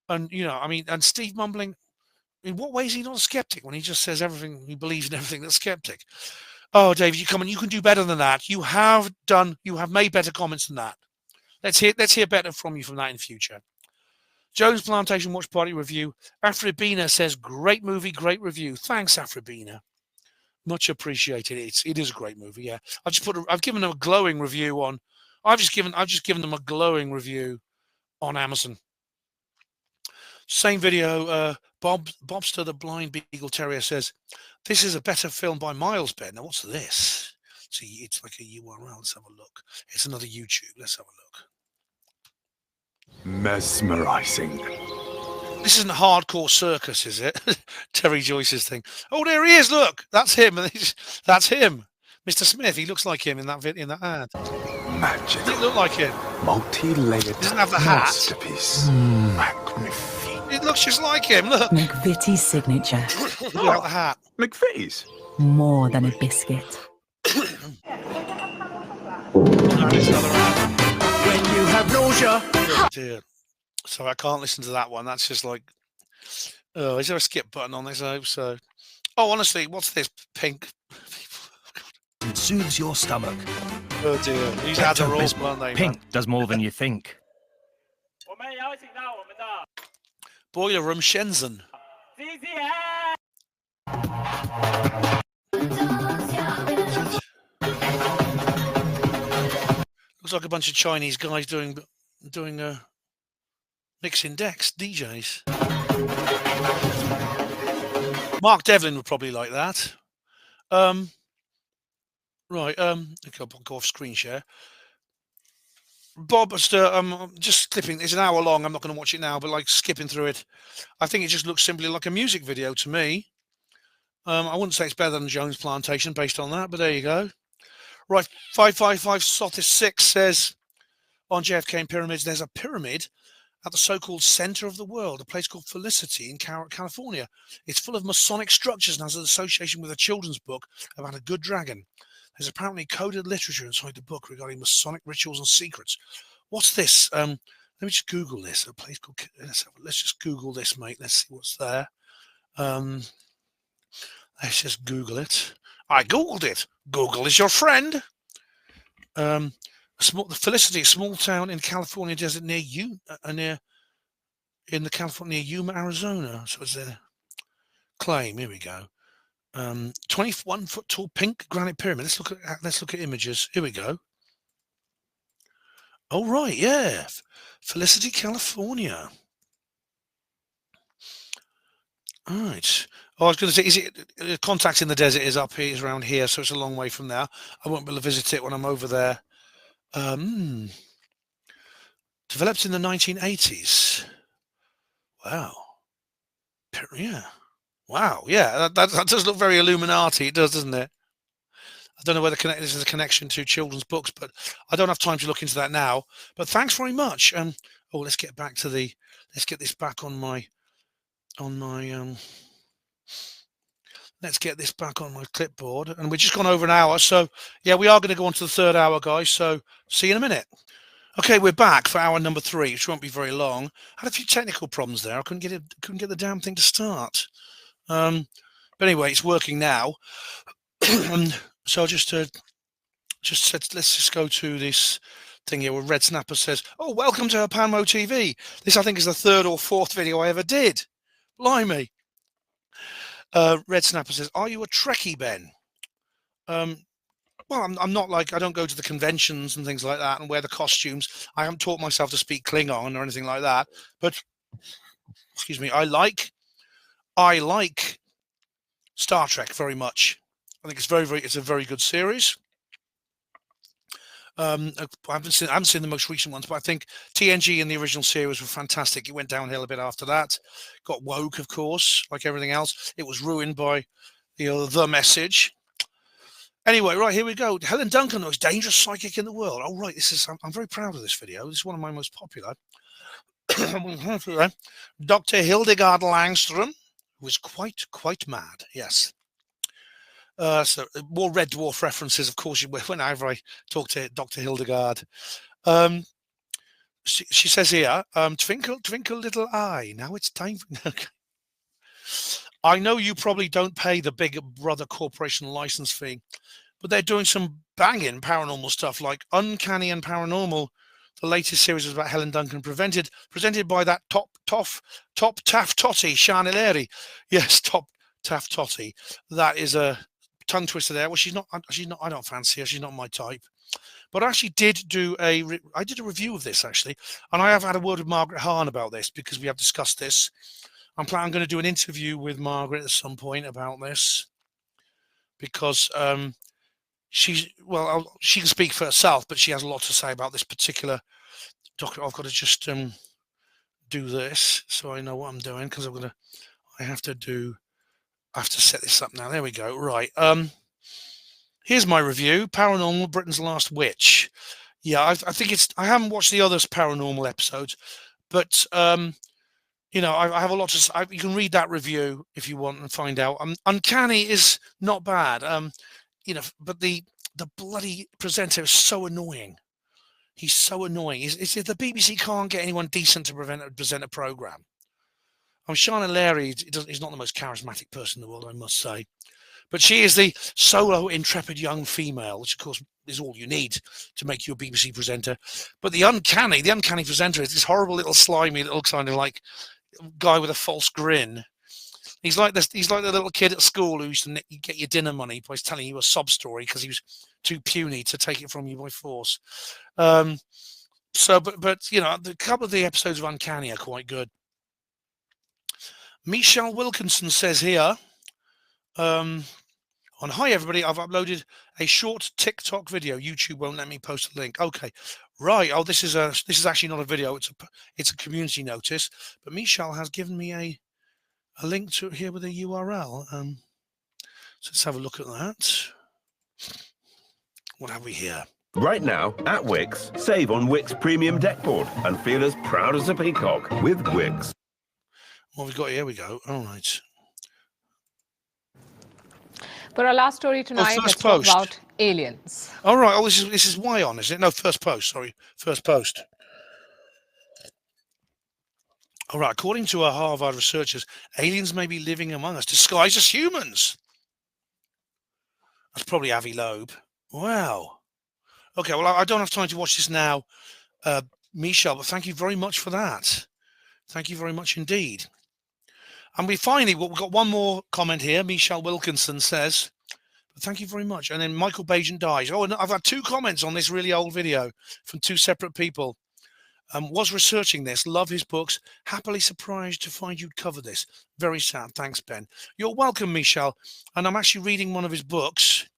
And, and Steve mumbling. In what way is he not a skeptic when he just says everything, he believes in everything that's skeptic? Oh, David, you can do better than that. You have made better comments than that. Let's hear better from you from that in future. Jones Plantation Watch Party review. Afribina says, great movie, great review. Thanks, Afribina. Much appreciated. It is a great movie. Yeah, I've given them a glowing review on. I've just given them a glowing review on Amazon. Same video. Bobster the Blind Beagle Terrier says, this is a better film by miles, Ben. Now, what's this? See, it's like a URL. Let's have a look. It's another YouTube. Let's have a look. Mesmerizing. This isn't Hardcore Circus, is it? Terry Joyce's thing. Oh, there he is. Look, that's him. That's him. Mr. Smith. He looks like him in that ad. Magic. Doesn't look like him. Multi-layered. Doesn't have the hat. Masterpiece. Magnificent. It looks just like him. Look. McVitie's signature. Without the hat. McVitie's. More than a biscuit. When you have nausea. Oh, dear. So I can't listen to that one. That's just like, oh, is there a skip button on this? I hope so. Oh, honestly, what's this? Pink. It soothes your stomach. Oh dear. These ads are all aren't they? Pink does more than you think. Boiler Room Shenzhen. Looks like a bunch of Chinese guys doing mixing decks, DJs. Mark Devlin would probably like that. Right, I'll go off screen share. Bob, I'm just clipping. It's an hour long. I'm not going to watch it now, but like skipping through it. I think it just looks simply like a music video to me. I wouldn't say it's better than Jones Plantation based on that, but there you go. Right, 555 Sothis 6 says on JFK and pyramids, there's a pyramid at the so-called center of the world, a place called Felicity in California. It's full of Masonic structures and has an association with a children's book about a good dragon. There's apparently coded literature inside the book regarding Masonic rituals and secrets. What's this? Let me just Google this. A place called. Let's just Google this, mate. Let's see what's there. Let's just Google it. I Googled it. Google is your friend. The Felicity, a small town in California desert near Yuma, Arizona. So it's a claim. Here we go. 21-foot tall pink granite pyramid. Let's look at images. Here we go. Oh right, yeah, Felicity, California. All right. Oh, I was going to say, is it Contact in the Desert is up here, is around here, so it's a long way from there. I won't be able to visit it when I'm over there. Developed in the 1980s. Wow. Yeah. Wow. Yeah, that does look very Illuminati. It does, doesn't it? I don't know whether this is a connection to children's books, but I don't have time to look into that now. But thanks very much. Let's get back to let's get this back on my let's get this back on my clipboard. And we've just gone over an hour. So yeah, we are going to go on to the third hour, guys. So see you in a minute. Okay, we're back for hour number 3, which won't be very long. Had a few technical problems there. I couldn't get the damn thing to start. But anyway, it's working now. So just said, let's just go to this thing here where Red Snapper says, "Oh, welcome to HPANWO TV. This, I think, is the 3rd or 4th video I ever did. Blimey." Red Snapper says, "Are you a Trekkie, Ben?" Well, I'm not like, I don't go to the conventions and things like that and wear the costumes. I haven't taught myself to speak Klingon or anything like that. But, excuse me, I like Star Trek very much. I think it's a very good series. I haven't seen the most recent ones, but I think TNG and the original series were fantastic. It went downhill a bit after that. Got woke, of course, like everything else. It was ruined by the message. Anyway, right, here we go. Helen Duncan, the most dangerous psychic in the world. Oh, right, I'm very proud of this video. This is one of my most popular. Dr. Hildegard Langstrom, who is quite mad, yes. So more Red Dwarf references, of course, whenever I talk to Dr. Hildegard. She says here, twinkle, twinkle, little eye. Now it's time for... Okay. I know you probably don't pay the Big Brother Corporation license fee, but they're doing some banging paranormal stuff like Uncanny and Paranormal. The latest series was about Helen Duncan, presented by that top Taff Totty, Shana Leary. Yes, top Taff Totty. That is a tongue twister there. Well, she's not. I don't fancy her. She's not my type. But I actually did I did a review of this actually, and I have had a word with Margaret Hahn about this because we have discussed this. I'm going to do an interview with Margaret at some point about this because she can speak for herself, but she has a lot to say about this particular document. I've got to just do this so I know what I'm doing because I have to set this up now. There we go. Right. Here's my review. Paranormal: Britain's Last Witch. Yeah, I think I haven't watched the other paranormal episodes, but I have a lot to say. You can read that review if you want and find out. Uncanny is not bad. But the bloody presenter is so annoying. He's so annoying. The BBC can't get anyone decent to present a program. Shana Leary is not the most charismatic person in the world, I must say. But she is the solo, intrepid young female, which, of course, is all you need to make you a BBC presenter. But the uncanny presenter is this horrible little slimy little kind of like guy with a false grin. He's like the little kid at school who used to get your dinner money by telling you a sob story because he was too puny to take it from you by force. So, but you know, a couple of the episodes of Uncanny are quite good. Michelle Wilkinson says here, on hi everybody, I've uploaded a short TikTok video. YouTube won't let me post a link. Okay, right. Oh, this is actually not a video. It's a community notice. But Michelle has given me a link to it here with a URL. So let's have a look at that. What have we here? Right now, at Wix, save on Wix Premium Deckboard and feel as proud as a peacock with Wix. What we've got here, we go. All right. For our last story tonight, let's talk about aliens. All right. Oh, this is Y on, is it? No, first post. Sorry, first post. All right. According to our Harvard researchers, aliens may be living among us, disguised as humans. That's probably Avi Loeb. Wow. Okay, well, I don't have time to watch this now, Michelle, but thank you very much for that. Thank you very much indeed. And we've got one more comment here. Michelle Wilkinson says, thank you very much. And then Michael Bajan dies. Oh, and I've had 2 comments on this really old video from 2 separate people. Was researching this, love his books, happily surprised to find you'd cover this. Very sad. Thanks, Ben. You're welcome, Michelle. And I'm actually reading one of his books.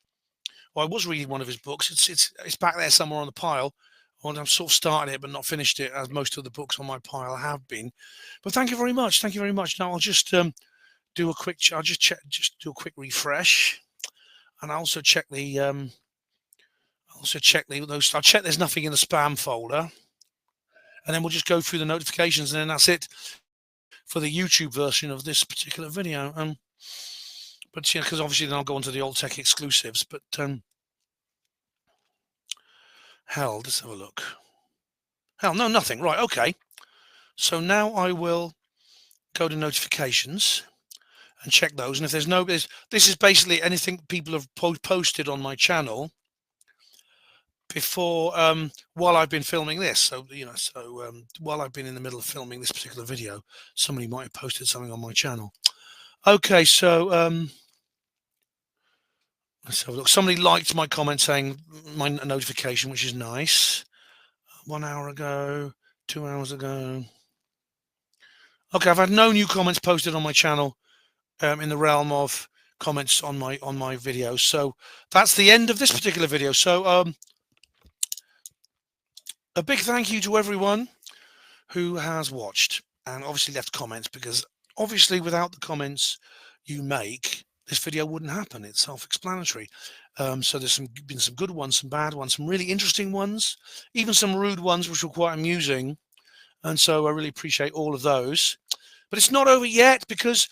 Well, I was reading one of his books. It's back there somewhere on the pile. I've sort of started it, but not finished it, as most of the books on my pile have been. But thank you very much. Thank you very much. Now I'll just do a quick. I'll just do a quick refresh, and I'll also check the. I'll check there's nothing in the spam folder, and then we'll just go through the notifications, and then that's it for the YouTube version of this particular video. But yeah, because obviously then I'll go on to the old tech exclusives. But hell, let's have a look. Hell, no, nothing. Right, okay. So now I will go to notifications and check those. And if there's no, this is basically anything people have posted on my channel before, while I've been filming this. So, you know, while I've been in the middle of filming this particular video, somebody might have posted something on my channel. Okay, so let's have a look. Somebody liked my comment saying my notification, which is nice. 1 hour ago, 2 hours ago. Okay, I've had no new comments posted on my channel in the realm of comments on my videos. So that's the end of this particular video. So a big thank you to everyone who has watched and obviously left comments, because obviously without the comments you make, this video wouldn't happen. It's self-explanatory. So there's been some good ones, some bad ones, some really interesting ones, even some rude ones which were quite amusing. And so I really appreciate all of those. But it's not over yet, because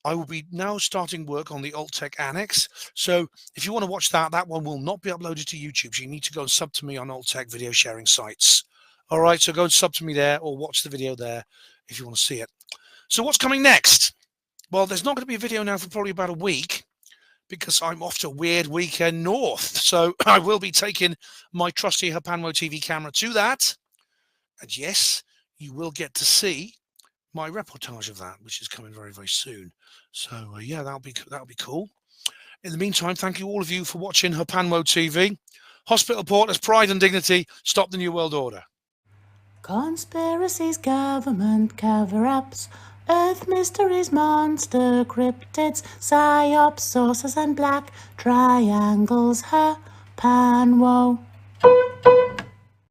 I will be now starting work on the Alt Tech Annex. So if you want to watch that, that one will not be uploaded to YouTube. So you need to go and sub to me on Alt Tech video sharing sites. All right, so go and sub to me there, or watch the video there if you want to see it. So what's coming next? Well, there's not going to be a video now for probably about a week, because I'm off to a weird weekend north. So I will be taking my trusty HPANWO TV camera to that. And yes, you will get to see my reportage of that, which is coming very, very soon. So yeah, that'll be cool. In the meantime, thank you all of you for watching HPANWO TV. Hospital Porters, Pride and Dignity, stop the New World Order. Conspiracies, government cover-ups, Earth mysteries, monster cryptids, psyops, saucers and black triangles, HPANWO.